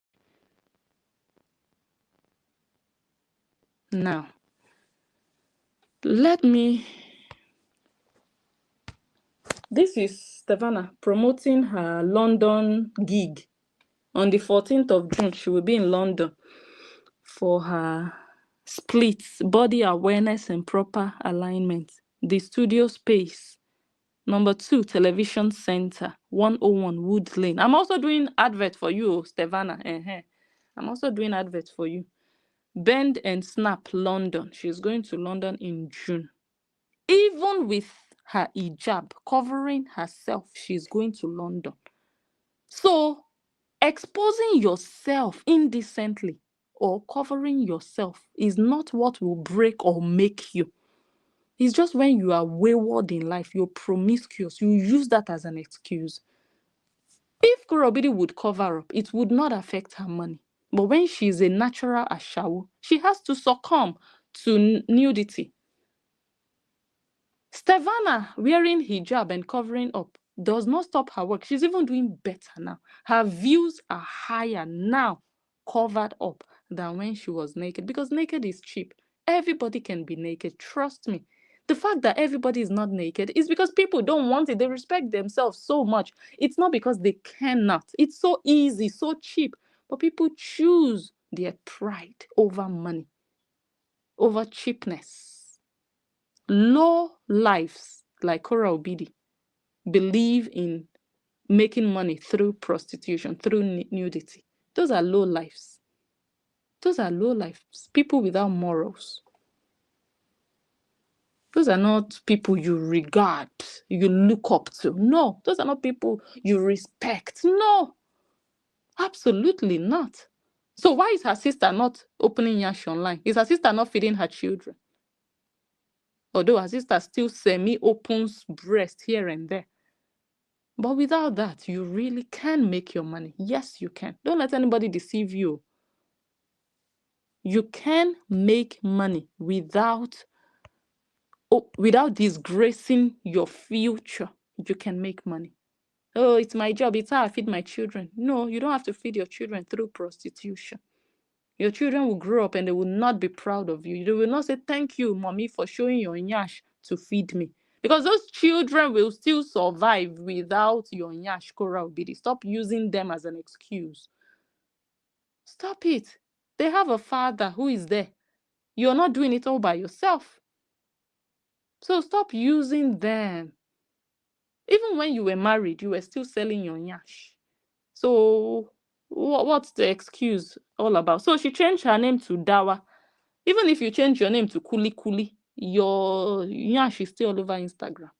Now, this is Stevana promoting her London gig. On the 14th of June, she will be in London for her splits, body awareness and proper alignment. The studio space. Number 2, Television Center, 101 Wood Lane. I'm also doing advert for you, Stevana. I'm also doing advert for you. Bend and Snap, London. She's going to London in June. Even with her hijab covering herself, she's going to London. So, exposing yourself indecently or covering yourself is not what will break or make you. It's just when you are wayward in life, you're promiscuous, you use that as an excuse. If Korra OBIDI would cover up, it would not affect her money. But when she's a natural ashawo, she has to succumb to nudity. Stevana wearing hijab and covering up does not stop her work. She's even doing better now. Her views are higher now, covered up, than when she was naked, because naked is cheap. Everybody can be naked, trust me. The fact that everybody is not naked is because people don't want it. They respect themselves so much. It's not because they cannot. It's so easy, so cheap. But people choose their pride over money, over cheapness. Low lives like Korra OBIDI believe in making money through prostitution, through nudity. Those are low lives. Those are low lives. People without morals. Those are not people you regard, you look up to. No, those are not people you respect. No, absolutely not. So why is her sister not opening Yash online? Is her sister not feeding her children? Although her sister still semi-opens breast here and there. But without that, you really can make your money. Yes, you can. Don't let anybody deceive you. You can make money without disgracing your future. You can make money. Oh, it's my job. It's how I feed my children. No, you don't have to feed your children through prostitution. Your children will grow up and they will not be proud of you. They will not say, thank you, mommy, for showing your nyash to feed me. Because those children will still survive without your nyash, Korra OBIDI. Stop using them as an excuse. Stop it. They have a father who is there. You're not doing it all by yourself. So stop using them. Even when you were married, you were still selling your nyash. So what's the excuse all about? So she changed her name to Dawa. Even if you change your name to Kuli Kuli, your nyash is still all over Instagram.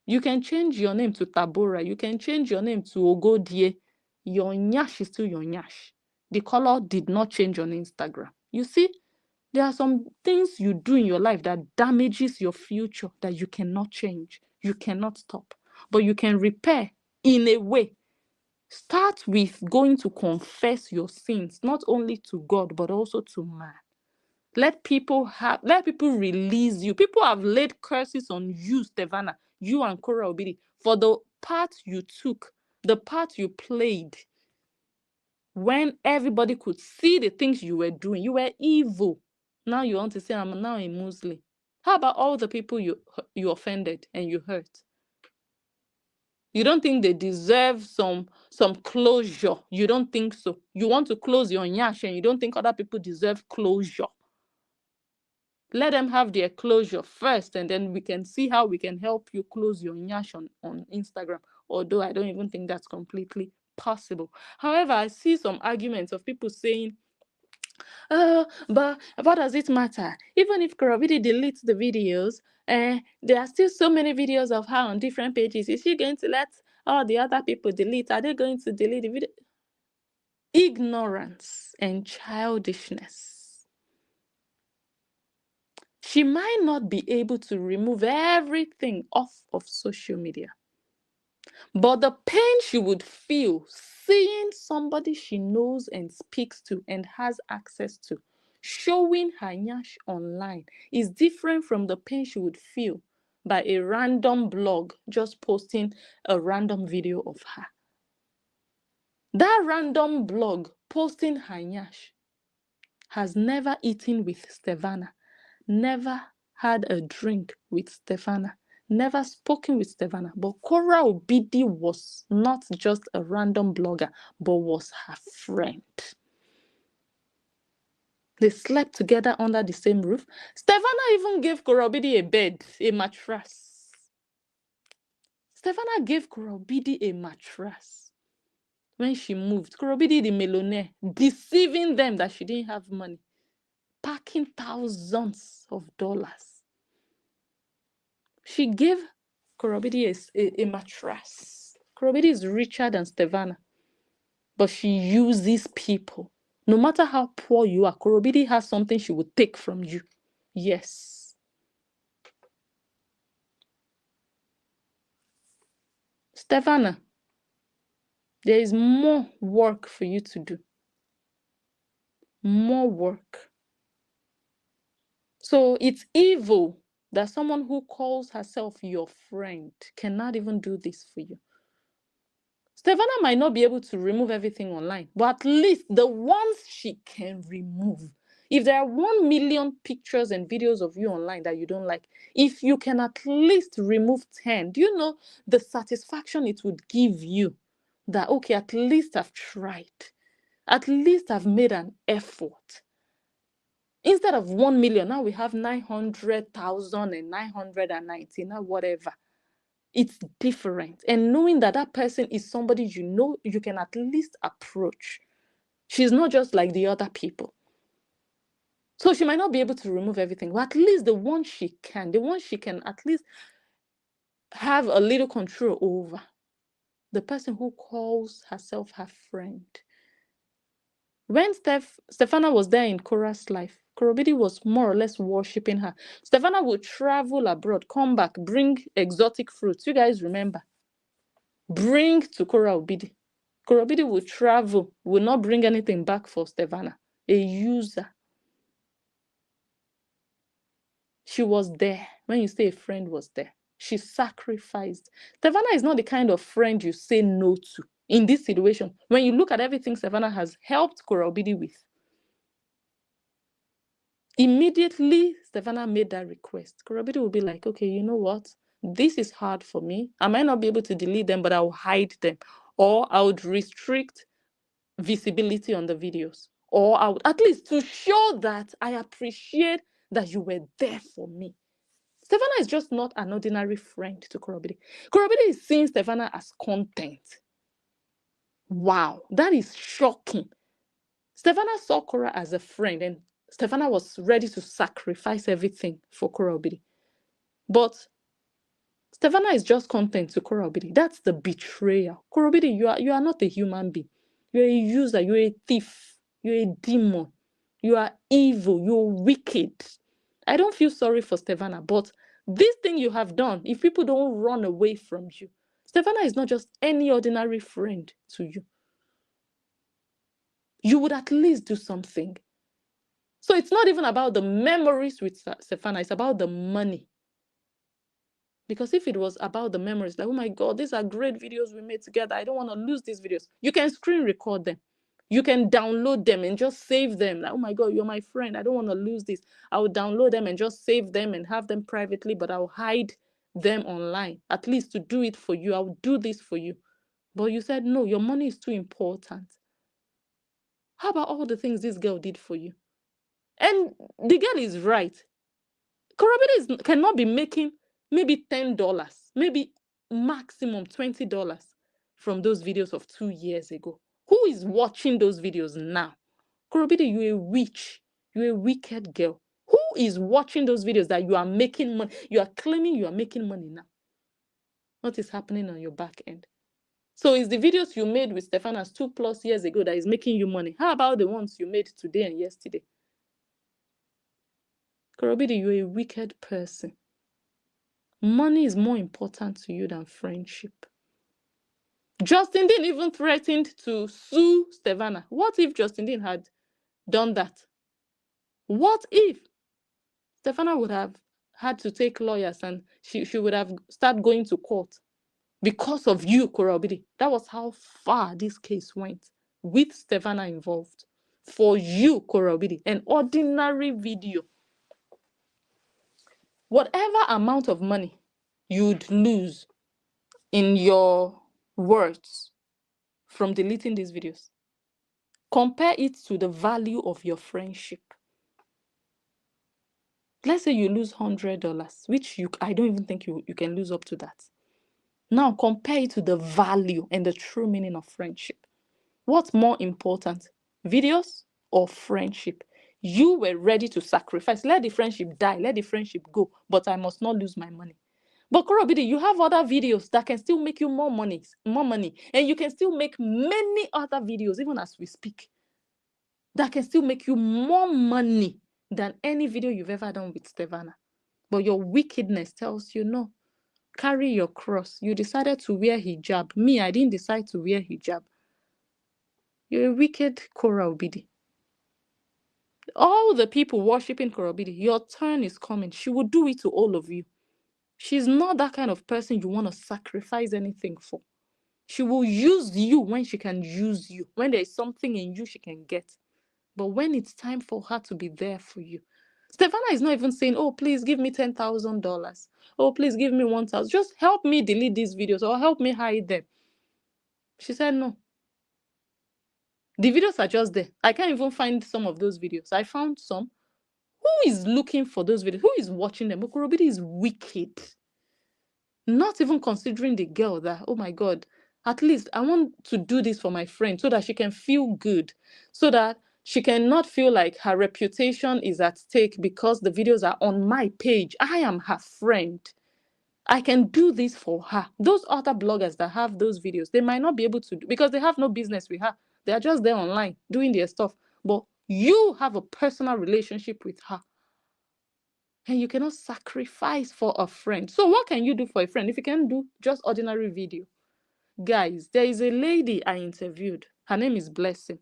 You can change your name to Tabora. You can change your name to Ogodie. Your nyash is still your nyash. The color did not change on Instagram. You see, there are some things you do in your life that damages your future that you cannot change. You cannot stop. But you can repair in a way. Start with going to confess your sins, not only to God, but also to man. Let people release you. People have laid curses on you, Stevana, you and Korra OBIDI, for the part you took, the part you played when everybody could see the things you were doing. You were evil. Now you want to say, I'm now a Muslim. How about all the people you offended and you hurt? You don't think they deserve some closure? You don't think so? You want to close your nyash and you don't think other people deserve closure? Let them have their closure first, and then we can see how we can help you close your nyash on Instagram. Although I don't even think that's completely possible. However, I see some arguments of people saying, but what does it matter? Even if Korra OBIDI deletes the videos, there are still so many videos of her on different pages. Is she going to let all the other people delete? Are they going to delete the video? Ignorance and childishness. She might not be able to remove everything off of social media, but the pain she would feel seeing somebody she knows and speaks to and has access to showing her nyash online is different from the pain she would feel by a random blog just posting a random video of her. That random blog posting her nyash has never eaten with Stevana, never had a drink with Stevana, never spoken with Stevana. But Korra OBIDI was not just a random blogger, but was her friend. They slept together under the same roof. Stevana even gave Korra OBIDI a bed, a mattress. Stevana gave Korra OBIDI a mattress when she moved. Korra OBIDI, the millionaire, deceiving them that she didn't have money, packing thousands of dollars. She gave Korra OBIDI a mattress. Korra OBIDI is richer than Stevana, but she uses people. No matter how poor you are, Korra OBIDI has something she would take from you. Yes. Stevana, there is more work for you to do. More work. So it's evil that someone who calls herself your friend cannot even do this for you. Stevana might not be able to remove everything online, but at least the ones she can remove. If there are 1 million pictures and videos of you online that you don't like, if you can at least remove 10, do you know the satisfaction it would give you that, okay, at least I've tried. At least I've made an effort. Instead of 1 million, now we have 900,000 and 990, now whatever. It's different. And knowing that that person is somebody you know you can at least approach. She's not just like the other people. So she might not be able to remove everything, but at least the one she can at least have a little control over. The person who calls herself her friend. When Stevana was there in Korra's life, Korra OBIDI was more or less worshipping her. Stevana would travel abroad, come back, bring exotic fruits. You guys remember? Bring to Korra OBIDI. Korra OBIDI will travel, will not bring anything back for Stevana. A user. She was there. When you say a friend was there. She sacrificed. Stevana is not the kind of friend you say no to in this situation. When you look at everything Stevana has helped Korra OBIDI with, immediately Stevana made that request, Korra OBIDI will be like, okay, you know what? This is hard for me. I might not be able to delete them, but I'll hide them. Or I would restrict visibility on the videos. Or I would, at least to show that I appreciate that you were there for me. Stevana is just not an ordinary friend to Korra OBIDI. Korra OBIDI is seeing Stevana as content. Wow, that is shocking. Stevana saw Korra as a friend, and Stevana was ready to sacrifice everything for Korra OBIDI. But Stevana is just content to Korra OBIDI. That's the betrayal. Korra OBIDI, you are not a human being. You're a user, you're a thief, you're a demon, you are evil, you're wicked. I don't feel sorry for Stevana, but this thing you have done, if people don't run away from you, Stevana is not just any ordinary friend to you. You would at least do something. So it's not even about the memories with Stevana, it's about the money. Because if it was about the memories, like, oh my God, these are great videos we made together, I don't want to lose these videos. You can screen record them. You can download them and just save them. Like, oh my God, you're my friend, I don't want to lose this. I will download them and just save them and have them privately, but I'll hide them online, at least to do it for you. I'll do this for you. But you said, no, your money is too important. How about all the things this girl did for you? And the girl is right. Korra OBIDI cannot be making maybe $10, maybe maximum $20 from those videos of 2 years ago. Who is watching those videos now? Korra OBIDI, you're a witch. You're a wicked girl. Who is watching those videos that you are making money? You are claiming you are making money now. What is happening on your back end? So it's the videos you made with Stevana's 2+ years ago that is making you money. How about the ones you made today and yesterday? Korra OBIDI, you're a wicked person. Money is more important to you than friendship. Justin Dean even threatened to sue Stevana. What if Justin Dean had done that? What if Stevana would have had to take lawyers and she would have started going to court because of you, Korra OBIDI? That was how far this case went with Stevana involved. For you, Korra OBIDI, an ordinary video. Whatever amount of money you'd lose in your words from deleting these videos, compare it to the value of your friendship. Let's say you lose $100, which I don't even think you can lose up to that. Now compare it to the value and the true meaning of friendship. What's more important, videos or friendship? You were ready to sacrifice. Let the friendship die, let the friendship go, but I must not lose my money. But Korra OBIDI, you have other videos that can still make you more money, and you can still make many other videos, even as we speak, that can still make you more money than any video you've ever done with Stevana. But your wickedness tells you no. Carry your cross. You decided to wear hijab. Me, I didn't decide to wear hijab. You're a wicked Korra OBIDI. All the people worshiping Korra OBIDI, your turn is coming. She will do it to all of you. She's not that kind of person you want to sacrifice anything for. She will use you when she can use you. When there is something in you she can get. But when it's time for her to be there for you, Stevana is not even saying, oh, please give me $10,000. Oh, please give me $1,000. Just help me delete these videos or help me hide them. She said no. The videos are just there. I can't even find some of those videos. I found some. Who is looking for those videos? Who is watching them? Korra OBIDI is wicked. Not even considering the girl that, oh my God, at least I want to do this for my friend so that she can feel good, so that she cannot feel like her reputation is at stake because the videos are on my page. I am her friend. I can do this for her. Those other bloggers that have those videos, they might not be able to do because they have no business with her. They are just there online doing their stuff. But you have a personal relationship with her. And you cannot sacrifice for a friend. So what can you do for a friend if you can do just ordinary video? Guys, there is a lady I interviewed. Her name is Blessing.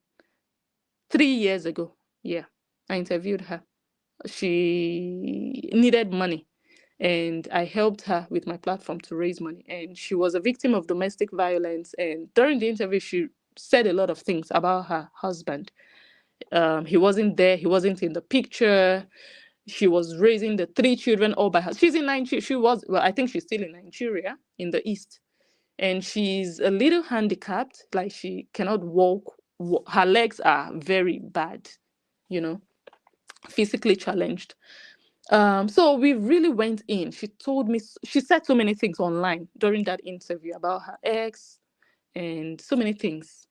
3 years ago. Yeah, I interviewed her. She needed money. and I helped her with my platform to raise money. And she was a victim of domestic violence. And during the interview, she said a lot of things about her husband. He wasn't there. He wasn't in the picture. She was raising the 3 children all by herself. She's in Nigeria. I think she's still in Nigeria, in the East. And she's a little handicapped, like she cannot walk. Her legs are very bad, physically challenged. So we really went in. She said so many things online during that interview about her ex and so many things.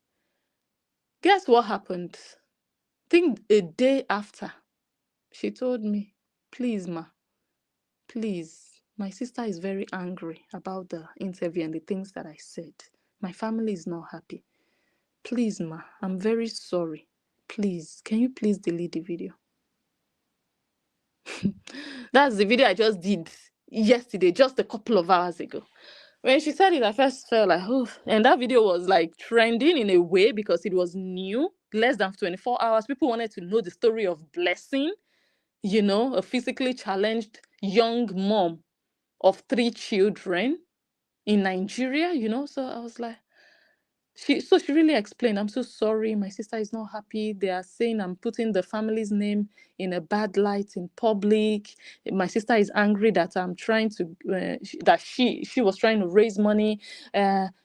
Guess what happened? I think a day after, she told me, please, ma, please, my sister is very angry about the interview and the things that I said. My family is not happy. Please, ma, I'm very sorry. Please, can you please delete the video? That's the video I just did yesterday, just a couple of hours ago. When she said it, I first felt like, oh, and that video was like trending in a way because it was new, less than 24 hours. People wanted to know the story of Blessing, a physically challenged young mom of 3 children in Nigeria, So I was like, she really explained, I'm so sorry, my sister is not happy. They are saying I'm putting the family's name in a bad light in public. My sister is angry that I'm trying to, that she was trying to raise money.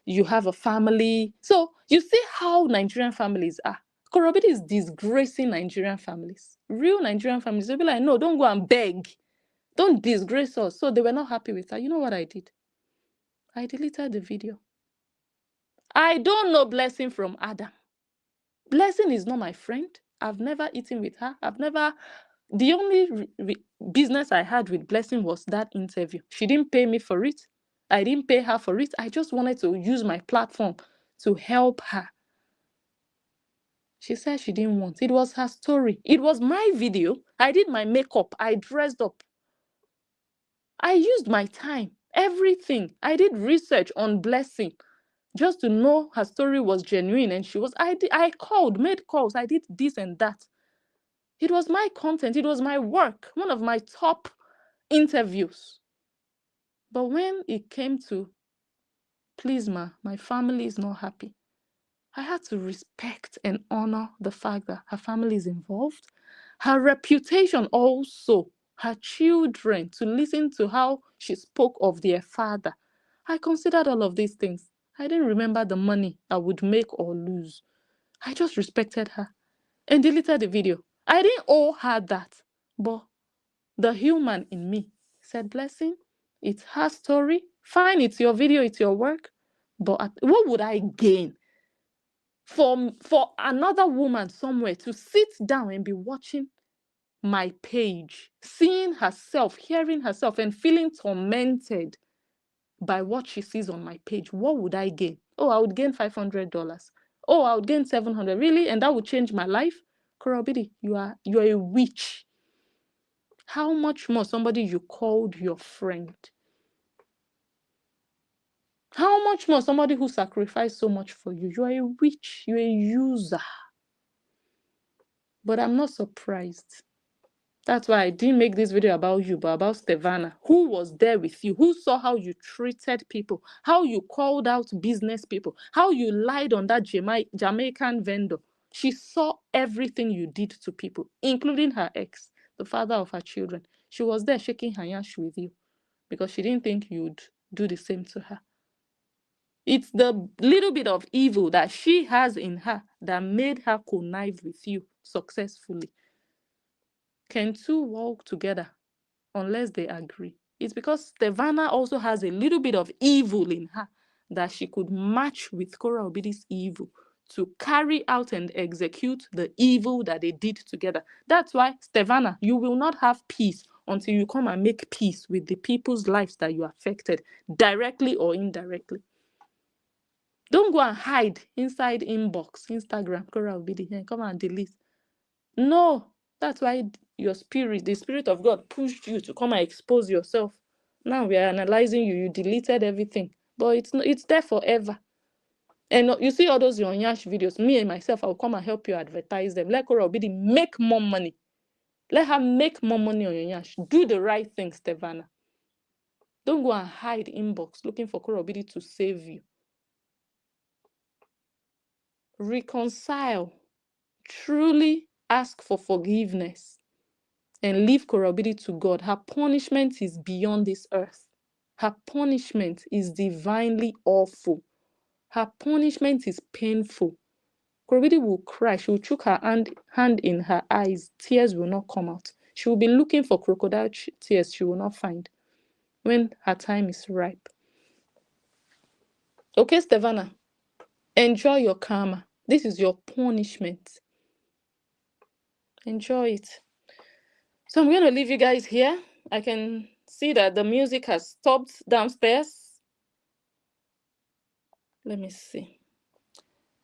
You have a family. So you see how Nigerian families are. Korra OBIDI is disgracing Nigerian families. Real Nigerian families. They'll be like, no, don't go and beg. Don't disgrace us. So they were not happy with her. You know what I did? I deleted the video. I don't know Blessing from Adam. Blessing is not my friend. I've never eaten with her. The only business I had with Blessing was that interview. She didn't pay me for it. I didn't pay her for it. I just wanted to use my platform to help her. She said she didn't want. It was her story. It was my video. I did my makeup. I dressed up. I used my time. Everything. I did research on Blessing, just to know her story was genuine. And I called, made calls, I did this and that. It was my content, it was my work, one of my top interviews. But when it came to, please, ma, my family is not happy, I had to respect and honor the fact that her family is involved, her reputation also, her children, to listen to how she spoke of their father. I considered all of these things. I didn't remember the money I would make or lose. I just respected her and deleted the video. I didn't owe her that, but the human in me said, Blessing, it's her story. Fine, it's your video, it's your work. But what would I gain for another woman somewhere to sit down and be watching my page, seeing herself, hearing herself, and feeling tormented by what she sees on my page? What would I gain? Oh, I would gain $500. Oh, I would gain $700. Really? And that would change my life? Korra OBIDI, you are a witch. How much more somebody you called your friend? How much more somebody who sacrificed so much for you? You are a witch. You're a user. But I'm not surprised. That's why I didn't make this video about you, but about Stevana, who was there with you, who saw how you treated people, how you called out business people, how you lied on that Jamaican vendor. She saw everything you did to people, including her ex, the father of her children. She was there shaking her yash with you because she didn't think you'd do the same to her. It's the little bit of evil that she has in her that made her connive with you successfully. Can two walk together unless they agree? It's because Stevana also has a little bit of evil in her that she could match with Korra OBIDI's evil to carry out and execute the evil that they did together. That's why, Stevana, you will not have peace until you come and make peace with the people's lives that you affected, directly or indirectly. Don't go and hide inside inbox, Instagram, Korra OBIDI, and come and delete. No, that's why your spirit, the Spirit of God, pushed you to come and expose yourself. Now we are analyzing you. You deleted everything, but it's there forever. And you see all those your Nyash videos. Me and myself, I'll come and help you advertise them. Let Korra OBIDI make more money. Let her make more money on your Nyash. Do the right thing, Stevana. Don't go and hide inbox looking for Korra OBIDI to save you. Reconcile. Truly ask for forgiveness and leave Korra OBIDI to God. Her punishment is beyond this earth. Her punishment is divinely awful. Her punishment is painful. Korra OBIDI will cry. She will choke her hand in her eyes. Tears will not come out. She will be looking for crocodile tears she will not find when her time is ripe. Okay, Stevana, enjoy your karma. This is your punishment. Enjoy it. So I'm going to leave you guys here. I can see that the music has stopped downstairs. Let me see.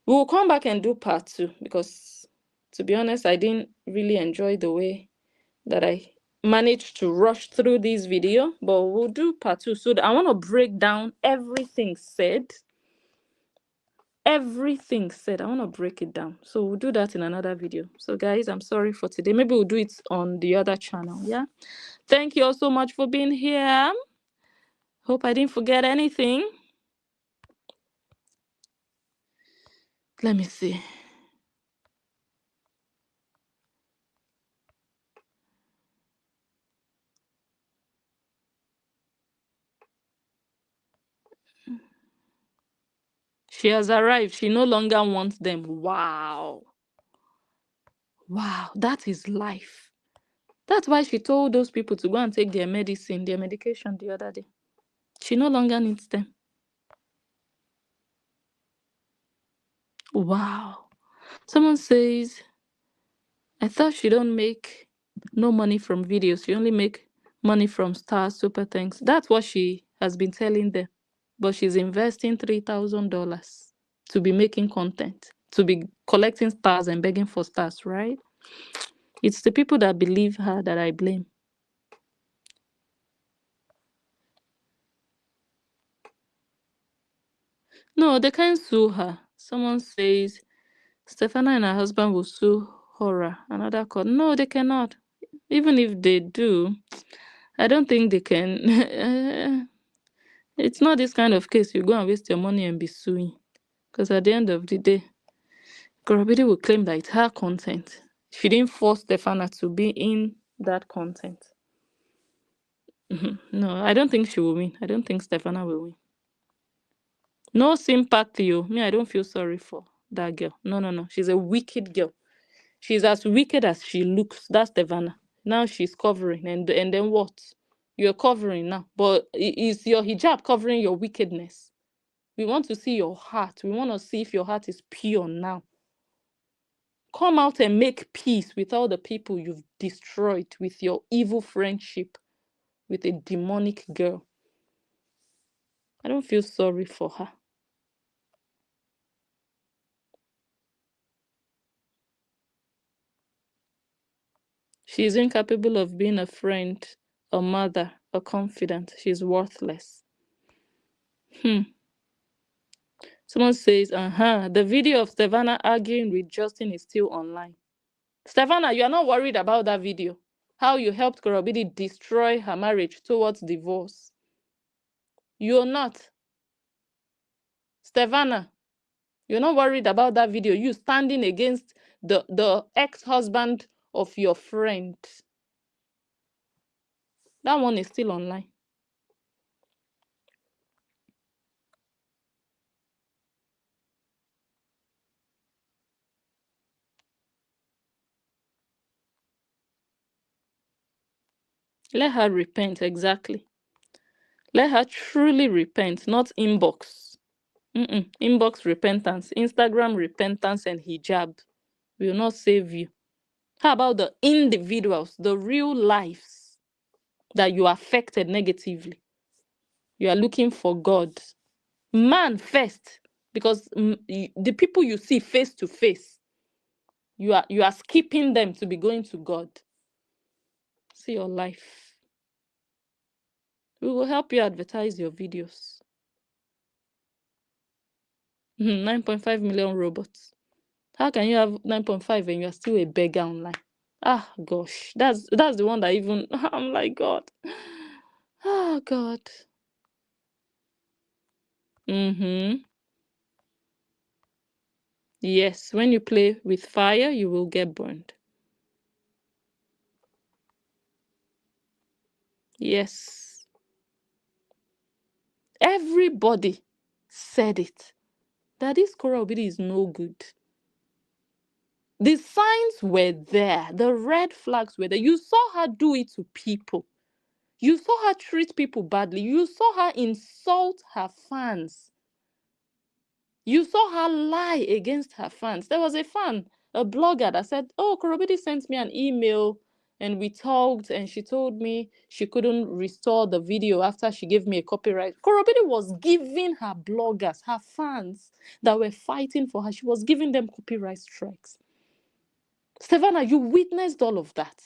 We will come back and do part 2 because, to be honest, I didn't really enjoy the way that I managed to rush through this video, but we'll do part 2. So I want to break down everything said. Everything said. I want to break it down. So we'll do that in another video. So guys, I'm sorry for today. Maybe we'll do it on the other channel. Yeah. Thank you all so much for being here. Hope I didn't forget anything. Let me see. She has arrived. She no longer wants them. Wow. Wow, that is life. That's why she told those people to go and take their medicine, their medication the other day. She no longer needs them. Wow. Someone says, I thought she don't make no money from videos. She only make money from stars, super thanks. That's what she has been telling them. But she's investing $3,000 to be making content, to be collecting stars and begging for stars, right? It's the people that believe her that I blame. No, they can't sue her. Someone says Stevana and her husband will sue Korra. Another court. No, they cannot. Even if they do, I don't think they can. It's not this kind of case. You go and waste your money and be suing. Because at the end of the day, Korra OBIDI will claim that it's her content. She didn't force Stevana to be in that content. No, I don't think she will win. I don't think Stevana will win. No sympathy. Me, I don't feel sorry for that girl. No. She's a wicked girl. She's as wicked as she looks. That's Stevana. Now she's covering. And then what? You're covering now. But is your hijab covering your wickedness? We want to see your heart. We want to see if your heart is pure now. Come out and make peace with all the people you've destroyed with your evil friendship with a demonic girl. I don't feel sorry for her. She is incapable of being a friend, a mother, a confidant. She's worthless. Someone says, the video of Stevana arguing with Justin is still online. Stevana, you are not worried about that video? How you helped Korra OBIDI destroy her marriage towards divorce? You're not. Stevana, you're not worried about that video? You standing against the ex-husband of your friend. That one is still online. Let her repent, exactly. Let her truly repent, not inbox. Inbox repentance, Instagram repentance and hijab will not save you. How about the individuals, the real lives that you affected negatively? You are looking for God. Man first, because the people you see face to face, you are skipping them to be going to God. See your life. We will help you advertise your videos. 9.5 million robots. How can you have 9.5 and you are still a beggar online? Ah, gosh, that's the one that even I'm like, God. Oh, God. Mm-hmm. Yes, when you play with fire, you will get burned. Yes. Everybody said it. That this Korra OBIDI is no good. The signs were there. The red flags were there. You saw her do it to people. You saw her treat people badly. You saw her insult her fans. You saw her lie against her fans. There was a fan, a blogger, that said, oh, Korra OBIDI sent me an email and we talked and she told me she couldn't restore the video after she gave me a copyright. Korra OBIDI was giving her bloggers, her fans that were fighting for her, she was giving them copyright strikes. Stevana, you witnessed all of that.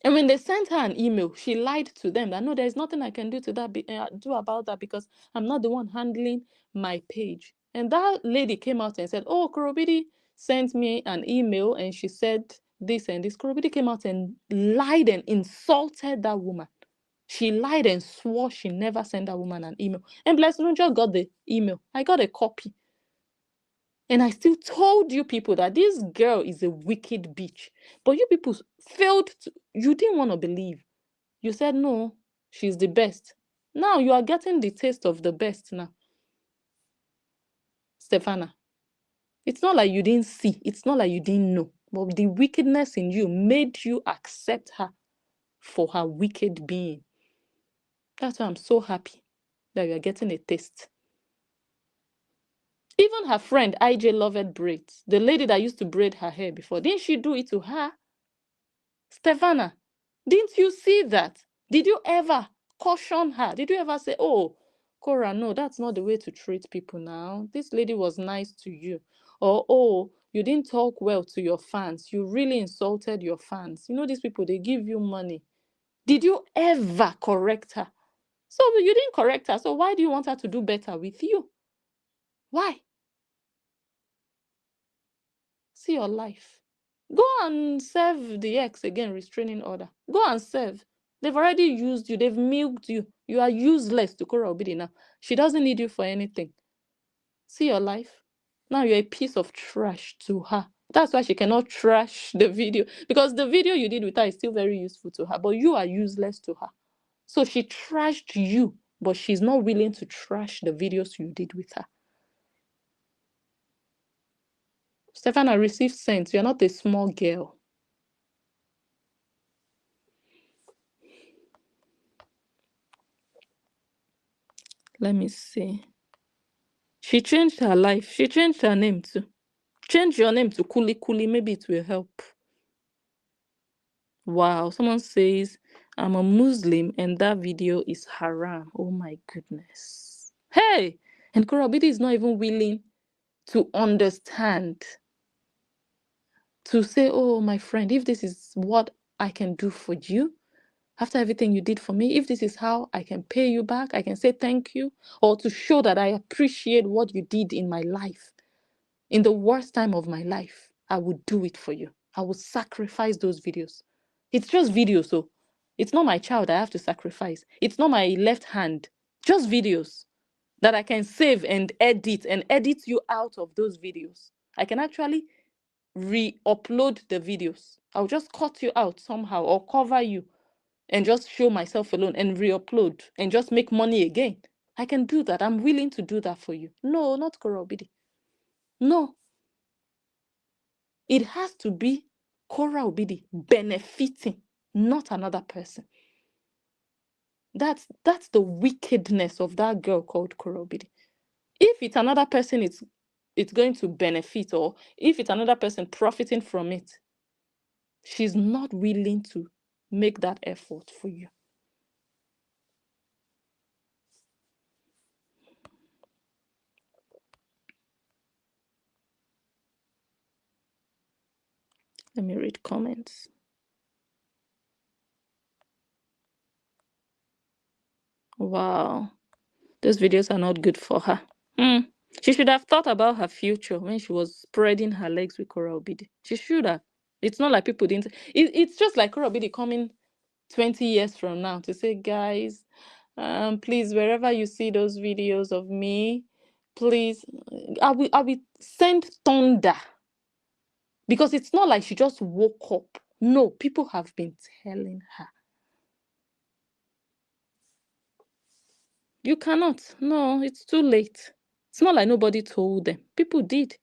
And when they sent her an email, she lied to them that no, there's nothing I can do about that because I'm not the one handling my page. And that lady came out and said, oh, Korra OBIDI sent me an email and she said this and this. Korra OBIDI came out and lied and insulted that woman. She lied and swore she never sent that woman an email. And Blessed Nunja got the email. I got a copy. And I still told you people that this girl is a wicked bitch. But you people failed to, you didn't want to believe. You said, no, she's the best. Now you are getting the taste of the best now. Stevana, it's not like you didn't see. It's not like you didn't know. But the wickedness in you made you accept her for her wicked being. That's why I'm so happy that you are getting a taste. Even her friend, IJ Lovett Braids, the lady that used to braid her hair before, didn't she do it to her? Stevana, didn't you see that? Did you ever caution her? Did you ever say, oh, Korra, no, that's not the way to treat people now. This lady was nice to you. Or, oh, you didn't talk well to your fans. You really insulted your fans. You know, these people, they give you money. Did you ever correct her? So you didn't correct her. So why do you want her to do better with you? Why? See your life. Go and serve the ex again, restraining order. Go and serve. They've already used you. They've milked you. You are useless to Korra OBIDI now. She doesn't need you for anything. See your life. Now you're a piece of trash to her. That's why she cannot trash the video. Because the video you did with her is still very useful to her. But you are useless to her. So she trashed you. But she's not willing to trash the videos you did with her. Stevana, receive sense. You're not a small girl. Let me see. She changed her life. She changed her name too. Change your name to Kuli Kuli. Maybe it will help. Wow. Someone says, I'm a Muslim and that video is haram. Oh my goodness. Hey! And Korra OBIDI is not even willing to understand. To say, oh, my friend, if this is what I can do for you, after everything you did for me, if this is how I can pay you back, I can say thank you, or to show that I appreciate what you did in my life. In the worst time of my life, I would do it for you. I would sacrifice those videos. It's just videos, so it's not my child I have to sacrifice. It's not my left hand, just videos that I can save and edit you out of those videos. I can actually re-upload the videos. I'll just cut you out somehow or cover you and just show myself alone and re-upload and just make money again. I can do that. I'm willing to do that for you. No, not Korra OBIDI. No. It has to be Korra OBIDI benefiting, not another person. That's the wickedness of that girl called Korra OBIDI. If it's another person, it's going to benefit, or if it's another person profiting from it, she's not willing to make that effort for you. Let me read comments. Wow. Those videos are not good for her. She should have thought about her future when she was spreading her legs with Korra OBIDI. She should have. It's not like people didn't. It's just like Korra OBIDI coming 20 years from now to say, guys, Please, wherever you see those videos of me, please, I will send thunder. Because it's not like she just woke up. No, people have been telling her. You cannot. No, it's too late. It's not like nobody told them. People did.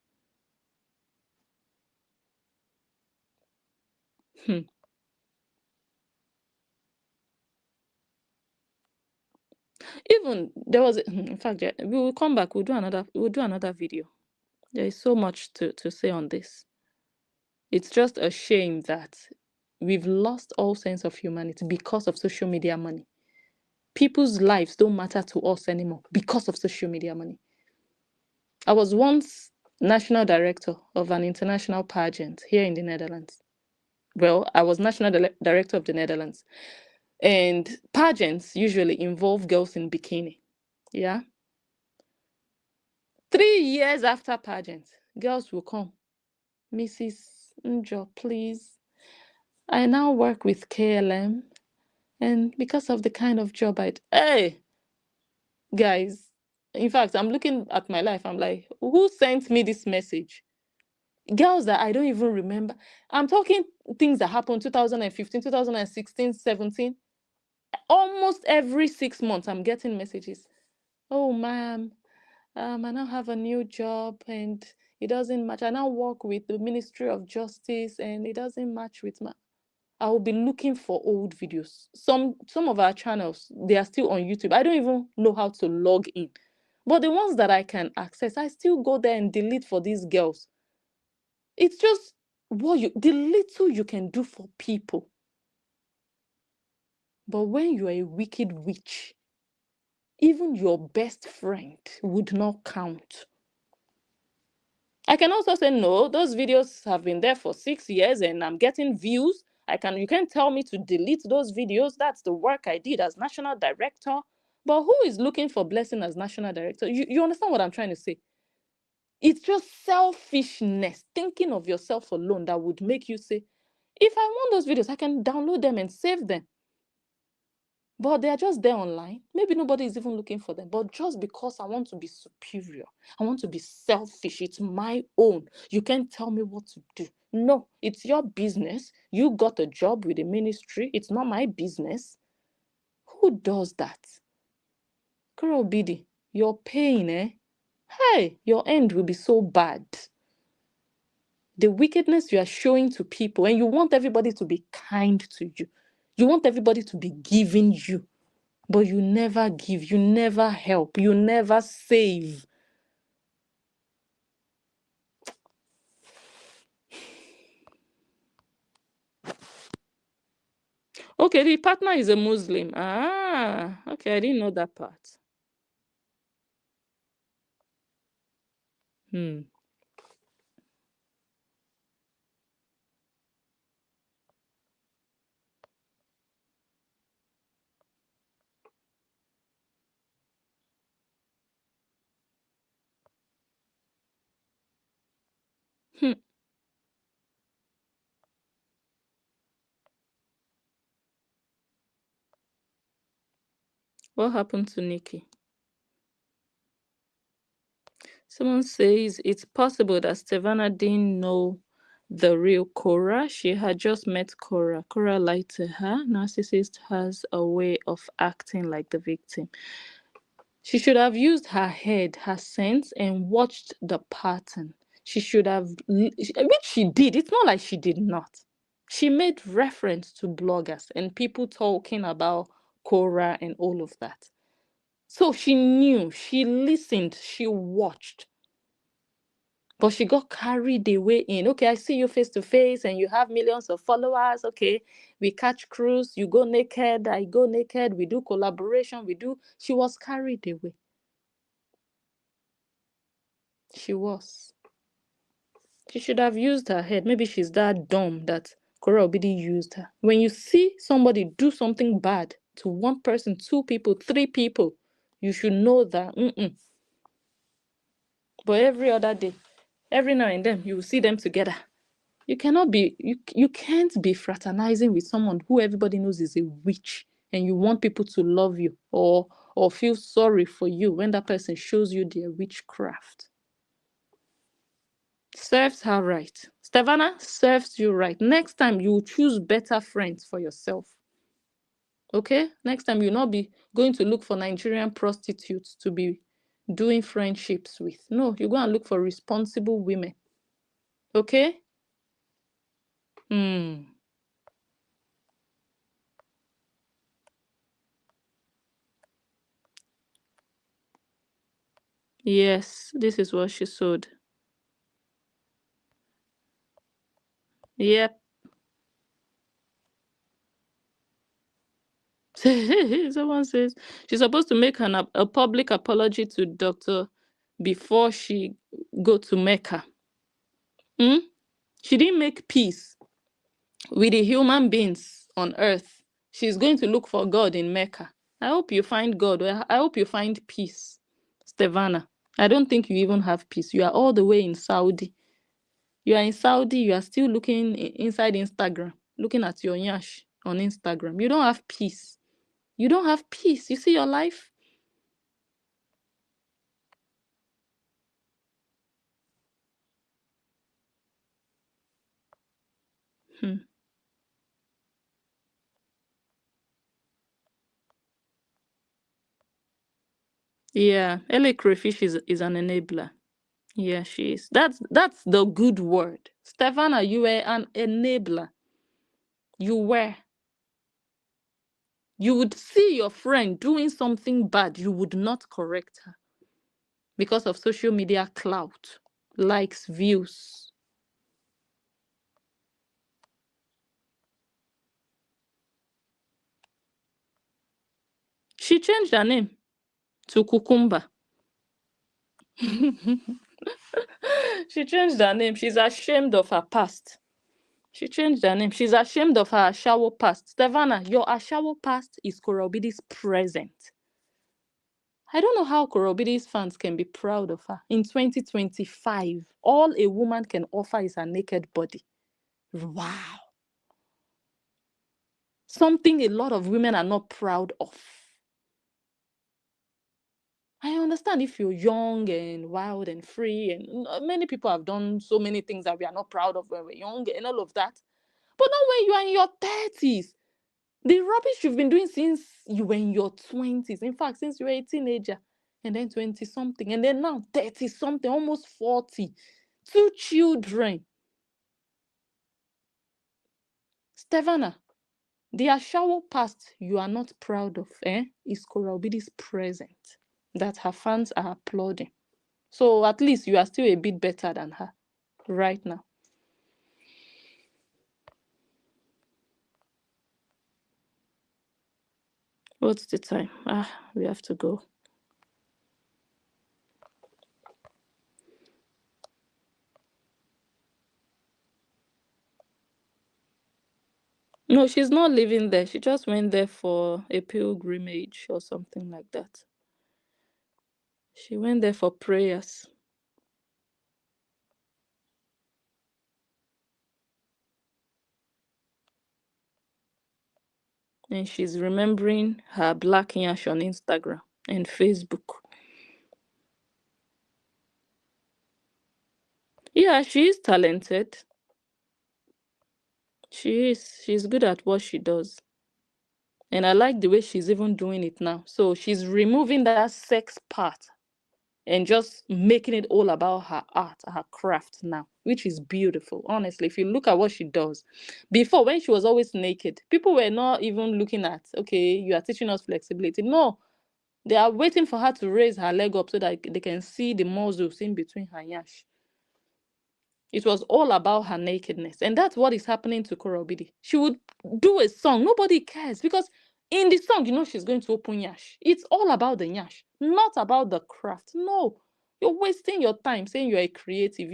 Even there was, in fact, we will come back. We'll do another video. There is so much to say on this. It's just a shame that we've lost all sense of humanity because of social media money. People's lives don't matter to us anymore because of social media money. I was once national director of an international pageant here in the Netherlands. Well, I was national director of the Netherlands. And pageants usually involve girls in bikini. Yeah. 3 years after pageant, girls will come. Mrs. Njo, please. I now work with KLM. And because of the kind of job hey, guys, in fact, I'm looking at my life. I'm like, who sent me this message? Girls that I don't even remember. I'm talking things that happened 2015, 2016, 17. Almost every 6 months, I'm getting messages. Oh, ma'am, I now have a new job and it doesn't match. I now work with the Ministry of Justice and it doesn't match with my... I will be looking for old videos. Some of our channels, they are still on YouTube. I don't even know how to log in. But the ones that I can access, I still go there and delete for these girls. It's just the little you can do for people. But when you are a wicked witch, even your best friend would not count. I can also say, no, those videos have been there for 6 years and I'm getting views. You can't tell me to delete those videos. That's the work I did as national director. But who is looking for blessing as national director? You understand what I'm trying to say? It's just selfishness, thinking of yourself alone, that would make you say, if I want those videos, I can download them and save them. But they are just there online. Maybe nobody is even looking for them. But just because I want to be superior, I want to be selfish, it's my own. You can't tell me what to do. No, it's your business. You got a job with the ministry. It's not my business. Who does that? Korra OBIDI, your pain, hey, your end will be so bad. The wickedness you are showing to people, and you want everybody to be kind to you. You want everybody to be giving you. But you never give, you never help, you never save. Okay, the partner is a Muslim. Ah, okay, I didn't know that part. What happened to Nikki? Someone says it's possible that Stevana didn't know the real Korra. She had just met Korra. Korra lied to her. Narcissist has a way of acting like the victim. She should have used her head, her sense, and watched the pattern. She should have, which she did. It's not like she did not. She made reference to bloggers and people talking about Korra and all of that. So she knew, she listened, she watched. But she got carried away in, okay, I see you face to face and you have millions of followers. Okay, we catch cruise, you go naked, I go naked, we do collaboration, She was carried away. She was. She should have used her head. Maybe she's that dumb that Korra OBIDI used her. When you see somebody do something bad to one person, 2 people, 3 people, you should know that. But every other day, every now and then, you will see them together. You can't be fraternizing with someone who everybody knows is a witch. and you want people to love you or feel sorry for you when that person shows you their witchcraft. Serves her right. Stevana, serves you right. Next time, you will choose better friends for yourself. Okay? Next time, you'll not be going to look for Nigerian prostitutes to be doing friendships with. No, you go and look for responsible women. Okay? Yes, this is what she sewed. Yep. Someone says she's supposed to make a public apology to doctor before she go to Mecca. She didn't make peace with the human beings on earth. She's going to look for God in Mecca. I hope you find God. I hope you find peace, Stevana. I don't think you even have peace. You are all the way in Saudi. You are in Saudi. You are still looking inside Instagram, looking at your nyash on Instagram. You don't have peace. You don't have peace. You see your life? Yeah, LA Crayfish is an enabler. Yeah, she is. That's the good word. Stevana, you were an enabler. You were. You would see your friend doing something bad, you would not correct her because of social media clout, likes, views. She changed her name to Cucumber. She changed her name. She's ashamed of her past. She changed her name. She's ashamed of her Ashawo past. Stevana, your Ashawo past is Korra OBIDI's present. I don't know how Korra OBIDI's fans can be proud of her. In 2025, all a woman can offer is her naked body. Wow. Something a lot of women are not proud of. I understand if you're young and wild and free, and many people have done so many things that we are not proud of when we're young and all of that. But not when you are in your 30s. The rubbish you've been doing since you were in your 20s. In fact, since you were a teenager, and then 20-something, and then now 30-something, almost 40. 2 children. Stevana, the Ashawo past you are not proud of is Korra OBIDI's present that her fans are applauding. So at least you are still a bit better than her right now. What's the time? We have to go. No, she's not living there. She just went there for a pilgrimage or something like that. She went there for prayers. And she's remembering her black yash on Instagram and Facebook. Yeah, she is talented. She is. She's good at what she does. And I like the way she's even doing it now. So she's removing that sex part and just making it all about her art, her craft now, which is beautiful. Honestly, if you look at what she does. Before, when she was always naked, people were not even looking at, okay, you are teaching us flexibility. No, they are waiting for her to raise her leg up so that they can see the muscles in between her yash. It was all about her nakedness. And that's what is happening to Korra OBIDI. She would do a song. Nobody cares because in the song, she's going to open yash. It's all about the yash, not about the craft. No, you're wasting your time saying you're a creative.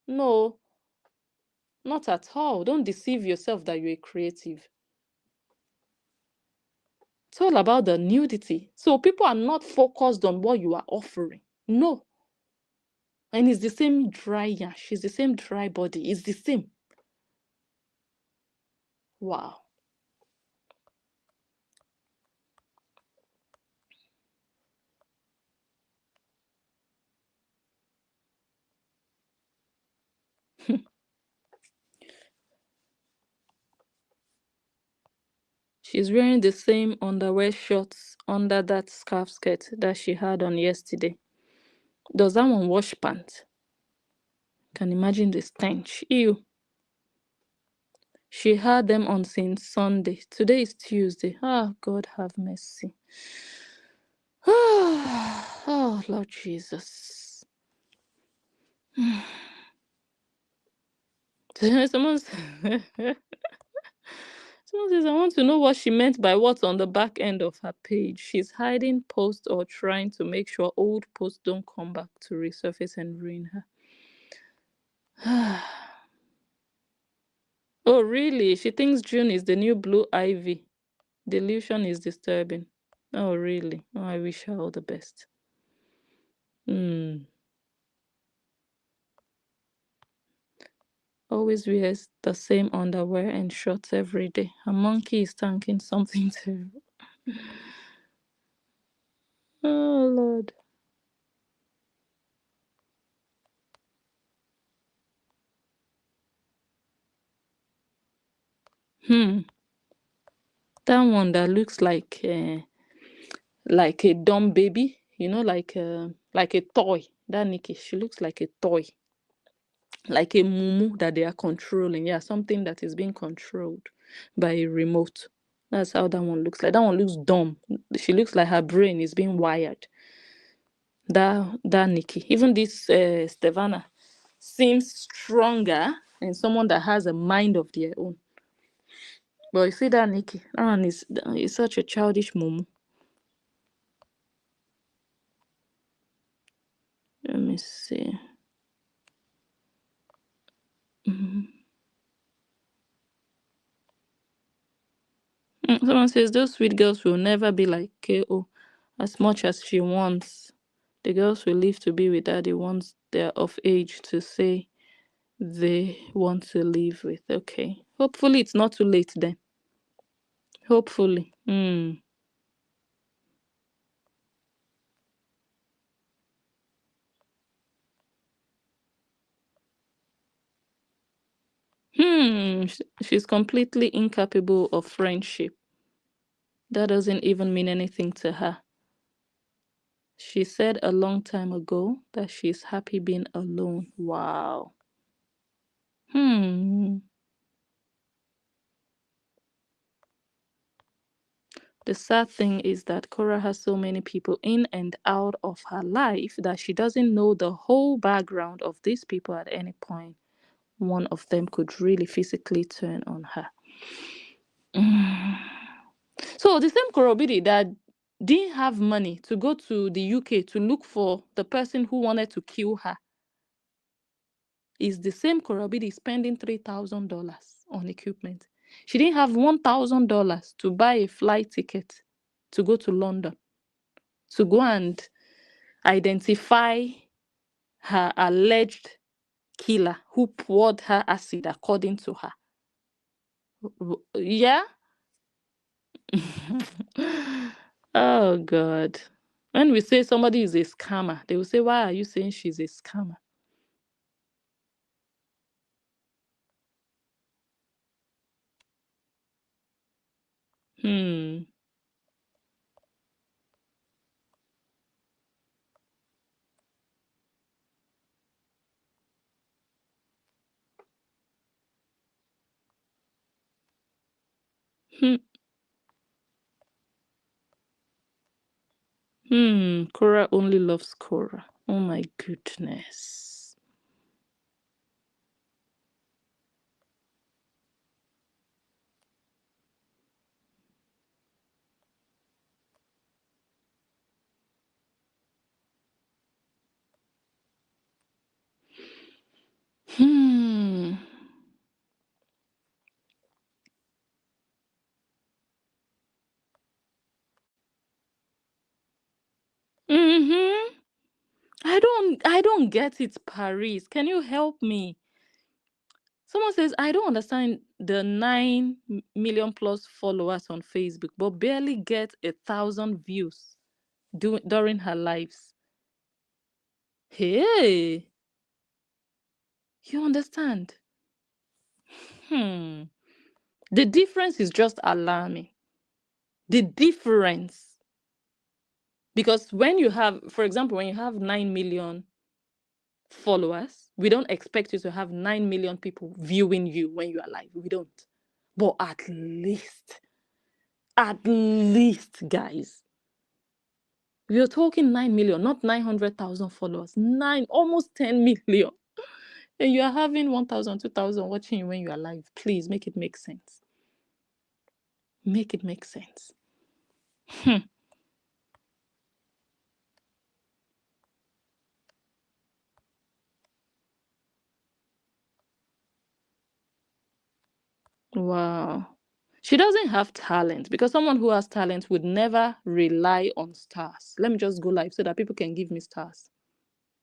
No, not at all. Don't deceive yourself that you're a creative. It's all about the nudity. So people are not focused on what you are offering. No. And it's the same dry yash. It's the same dry body. It's the same. Wow. She's wearing the same underwear shorts under that scarf skirt that she had on yesterday. Does that one wash pants? Can imagine the stench. Ew. She had them on since Sunday. Today is Tuesday. Ah, God have mercy. Oh, Lord Jesus. Someone says, I want to know what she meant by what's on the back end of her page. She's hiding posts or trying to make sure old posts don't come back to resurface and ruin her. Oh, really? She thinks June is the new Blue Ivy. Delusion is disturbing. Oh, really? Oh, I wish her all the best. Always wears the same underwear and shorts every day. A monkey is thanking something terrible. Oh, Lord. That one that looks like a dumb baby, you know, like a toy. That Nikki, she looks like a toy, like a mumu that they are controlling. Yeah, something that is being controlled by a remote. That's how that one looks like. That one looks dumb. She looks like her brain is being wired. That Nikki. Even this Stevana seems stronger and someone that has a mind of their own. But you see that Nikki, that one is such a childish mumu. Let me see. Someone says those sweet girls will never be like KO as much as she wants. The girls will live to be with daddy once they're of age to say they want to live with. Okay. Hopefully it's not too late then. Hopefully. She's completely incapable of friendship. That doesn't even mean anything to her. She said a long time ago that she's happy being alone. Wow. The sad thing is that Korra has so many people in and out of her life that she doesn't know the whole background of these people at any point. One of them could really physically turn on her. So the same Korra OBIDI that didn't have money to go to the UK to look for the person who wanted to kill her is the same Korra OBIDI spending $3,000 on equipment. She didn't have $1,000 to buy a flight ticket to go to London to go and identify her alleged killer who poured her acid, according to her. Yeah? Oh, God. When we say somebody is a scammer, they will say, why are you saying she's a scammer? Korra only loves Korra. Oh my goodness. I don't get it, Paris. Can you help me? Someone says, I don't understand the 9 million plus followers on Facebook, but barely get 1,000 views during her lives. Hey, you understand? The difference is just alarming. The difference. Because when you have, for example, when you have 9 million followers, we don't expect you to have 9 million people viewing you when you are live. We don't. But at least, guys, we're talking 9 million, not 900,000 followers. Almost 10 million. And you are having 1,000, 2,000 watching you when you are live. Please make it make sense. Make it make sense. Wow. She doesn't have talent, because someone who has talent would never rely on stars. Let me just go live so that people can give me stars.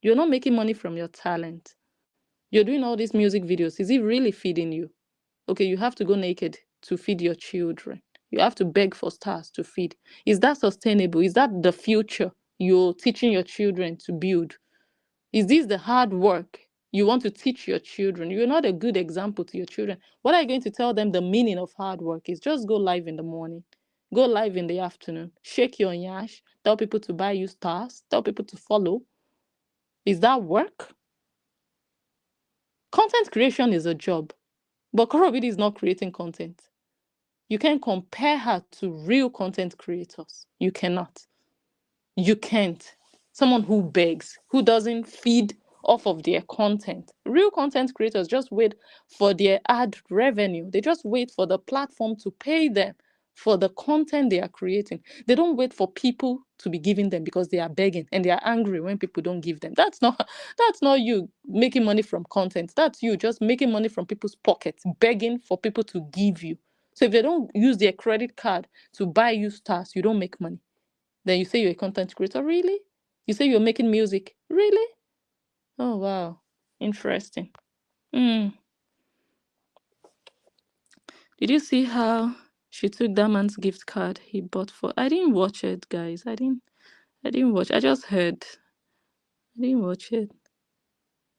You're not making money from your talent. You're doing all these music videos. Is it really feeding you? Okay, you have to go naked to feed your children. You have to beg for stars to feed. Is that sustainable? Is that the future you're teaching your children to build? Is this the hard work you want to teach your children? You're not a good example to your children. What are you going to tell them the meaning of hard work is? Just go live in the morning, go live in the afternoon, shake your nyash, tell people to buy you stars, tell people to follow. Is that work? Content creation is a job, but Korra OBIDI is not creating content. You can't compare her to real content creators. You cannot. You can't. Someone who begs, who doesn't feed off of their content. Real content creators just wait for their ad revenue. They just wait for the platform to pay them for the content they are creating. They don't wait for people to be giving them because they are begging and they are angry when people don't give them. That's not you making money from content. That's you just making money from people's pockets, begging for people to give you. So if they don't use their credit card to buy you stars, you don't make money. Then you say you're a content creator? Really? You say you're making music? Really? Oh, wow. Interesting. Did you see how she took that man's gift card he bought for? I didn't watch it, guys. I didn't watch. I just heard. I didn't watch it.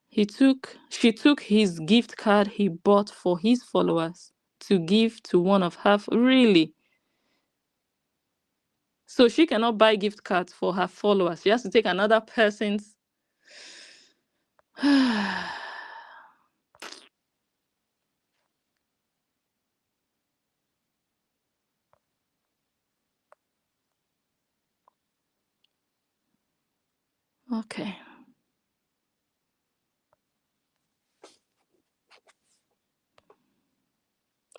She took his gift card he bought for his followers to give to one of her. Really? So she cannot buy gift cards for her followers. She has to take another person's. Okay.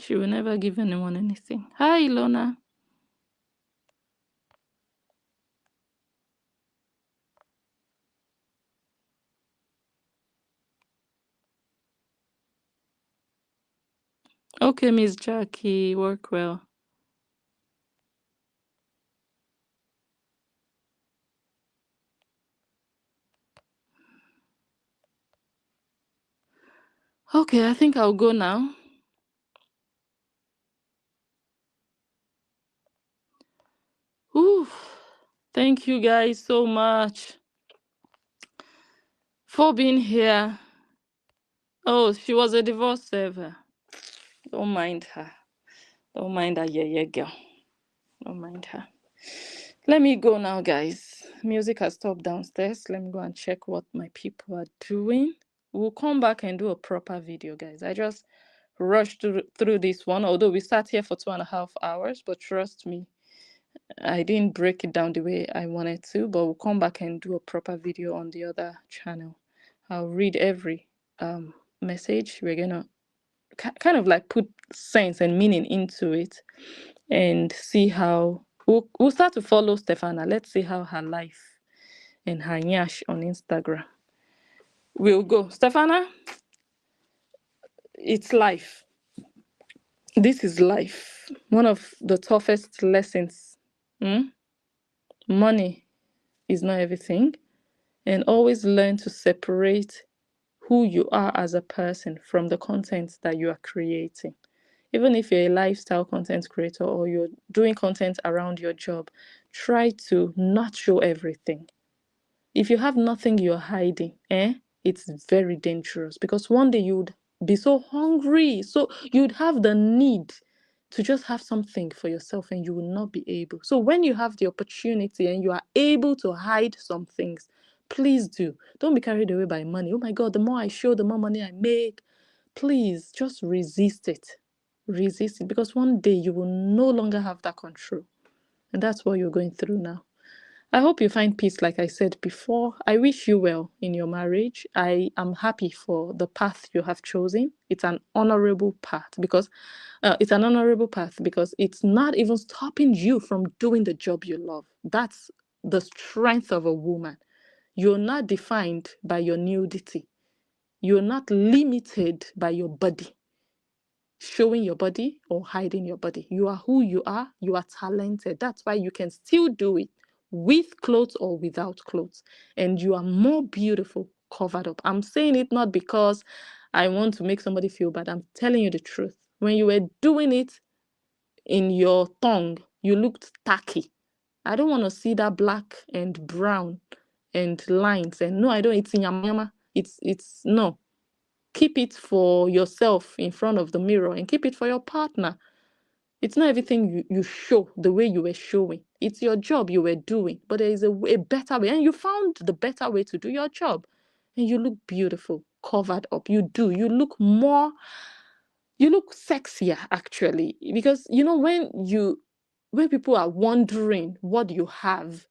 She will never give anyone anything. Hi, Ilona. Okay, Miss Jackie, work well. Okay, I think I'll go now. Ooh, thank you guys so much for being here. Oh, she was a divorce server. Don't mind her. Don't mind her, yeah, girl. Don't mind her. Let me go now, guys. Music has stopped downstairs. Let me go and check what my people are doing. We'll come back and do a proper video, guys. I just rushed through this one, although we sat here for 2.5 hours, but trust me, I didn't break it down the way I wanted to, but we'll come back and do a proper video on the other channel. I'll read every message. We're gonna kind of like put sense and meaning into it and see how we'll start to follow Stevana. Let's see how her life and her nyash on Instagram will go. Stevana, it's life. This is life. One of the toughest lessons. Money is not everything. And always learn to separate who you are as a person from the content that you are creating. Even if you're a lifestyle content creator or you're doing content around your job, try to not show everything. If you have nothing you're hiding, it's very dangerous, because one day you'd be so hungry, so you'd have the need to just have something for yourself and you will not be able. So when you have the opportunity and you are able to hide some things, please do. Don't be carried away by money. Oh my God, the more I show, the more money I make. Please just resist it. Resist it, because one day you will no longer have that control. And that's what you're going through now. I hope you find peace, like I said before. I wish you well in your marriage. I am happy for the path you have chosen. It's an honorable path because it's not even stopping you from doing the job you love. That's the strength of a woman. You're not defined by your nudity. You're not limited by your body, showing your body or hiding your body. You are who you are. You are talented. That's why you can still do it with clothes or without clothes. And you are more beautiful covered up. I'm saying it not because I want to make somebody feel bad. I'm telling you the truth. When you were doing it in your tongue, you looked tacky. I don't want to see that black and brown and lines. And no, I don't. It's in yama. It's no. Keep it for yourself in front of the mirror and keep it for your partner. It's not everything you show the way you were showing. It's your job you were doing, but there is a better way. And you found the better way to do your job. And you look beautiful, covered up. You do. You look sexier, actually. Because, when people are wondering what you have,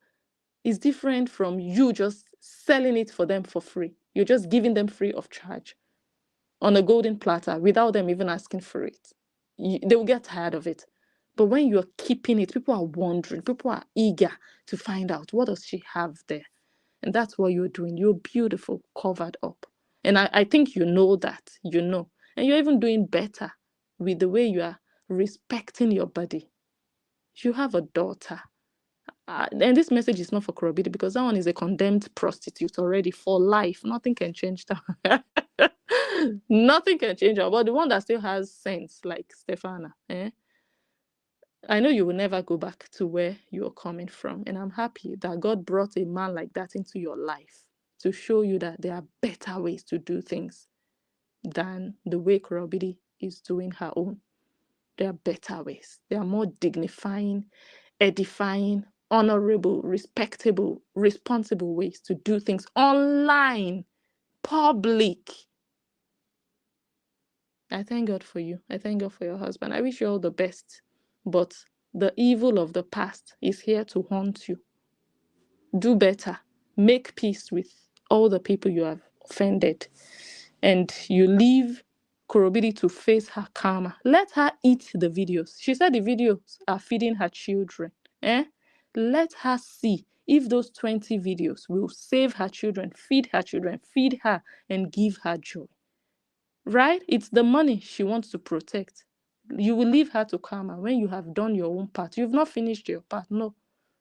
is different from you just selling it for them for free. You're just giving them free of charge on a golden platter without them even asking for it. They will get tired of it. But when you're keeping it, people are wondering, people are eager to find out, what does she have there? And that's what you're doing. You're beautiful, covered up. And I think you know that, And you're even doing better with the way you are respecting your body. You have a daughter. And this message is not for Korra OBIDI, because that one is a condemned prostitute already for life. Nothing can change that. Nothing can change her. But the one that still has sense, like Stevana, I know you will never go back to where you're coming from. And I'm happy that God brought a man like that into your life to show you that there are better ways to do things than the way Korra OBIDI is doing her own. There are better ways. There are more dignifying, edifying, honorable, respectable, responsible ways to do things online, public. I thank God for you. I thank God for your husband. I wish you all the best. But the evil of the past is here to haunt you. Do better. Make peace with all the people you have offended. And you leave Korra OBIDI to face her karma. Let her eat the videos. She said the videos are feeding her children. Let her see if those 20 videos will save her children, feed her, and give her joy. Right? It's the money she wants to protect. You will leave her to karma when you have done your own part. You've not finished your part. No,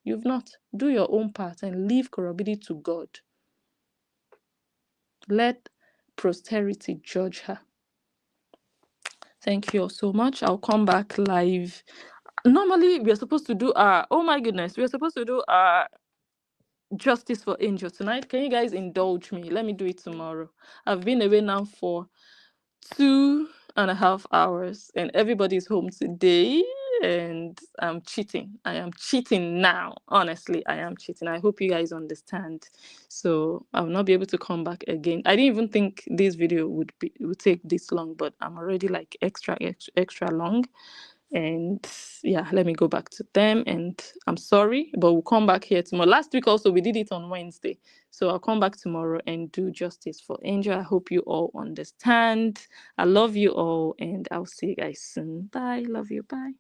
you've not. Do your own part and leave Korra OBIDI to God. Let posterity judge her. Thank you all so much. I'll come back live. Normally, we're supposed to do we're supposed to do Justice for Angel tonight. Can you guys indulge me? Let me do it tomorrow. I've been away now for 2.5 hours and everybody's home today, and I'm cheating. I am cheating now. Honestly, I am cheating. I hope you guys understand. So I will not be able to come back again. I didn't even think this video would take this long, but I'm already like extra long. And yeah, let me go back to them. And I'm sorry, but we'll come back here tomorrow. Last week also, we did it on Wednesday. So I'll come back tomorrow and do Justice for Angel. I hope you all understand. I love you all, and I'll see you guys soon. Bye. Love you. Bye.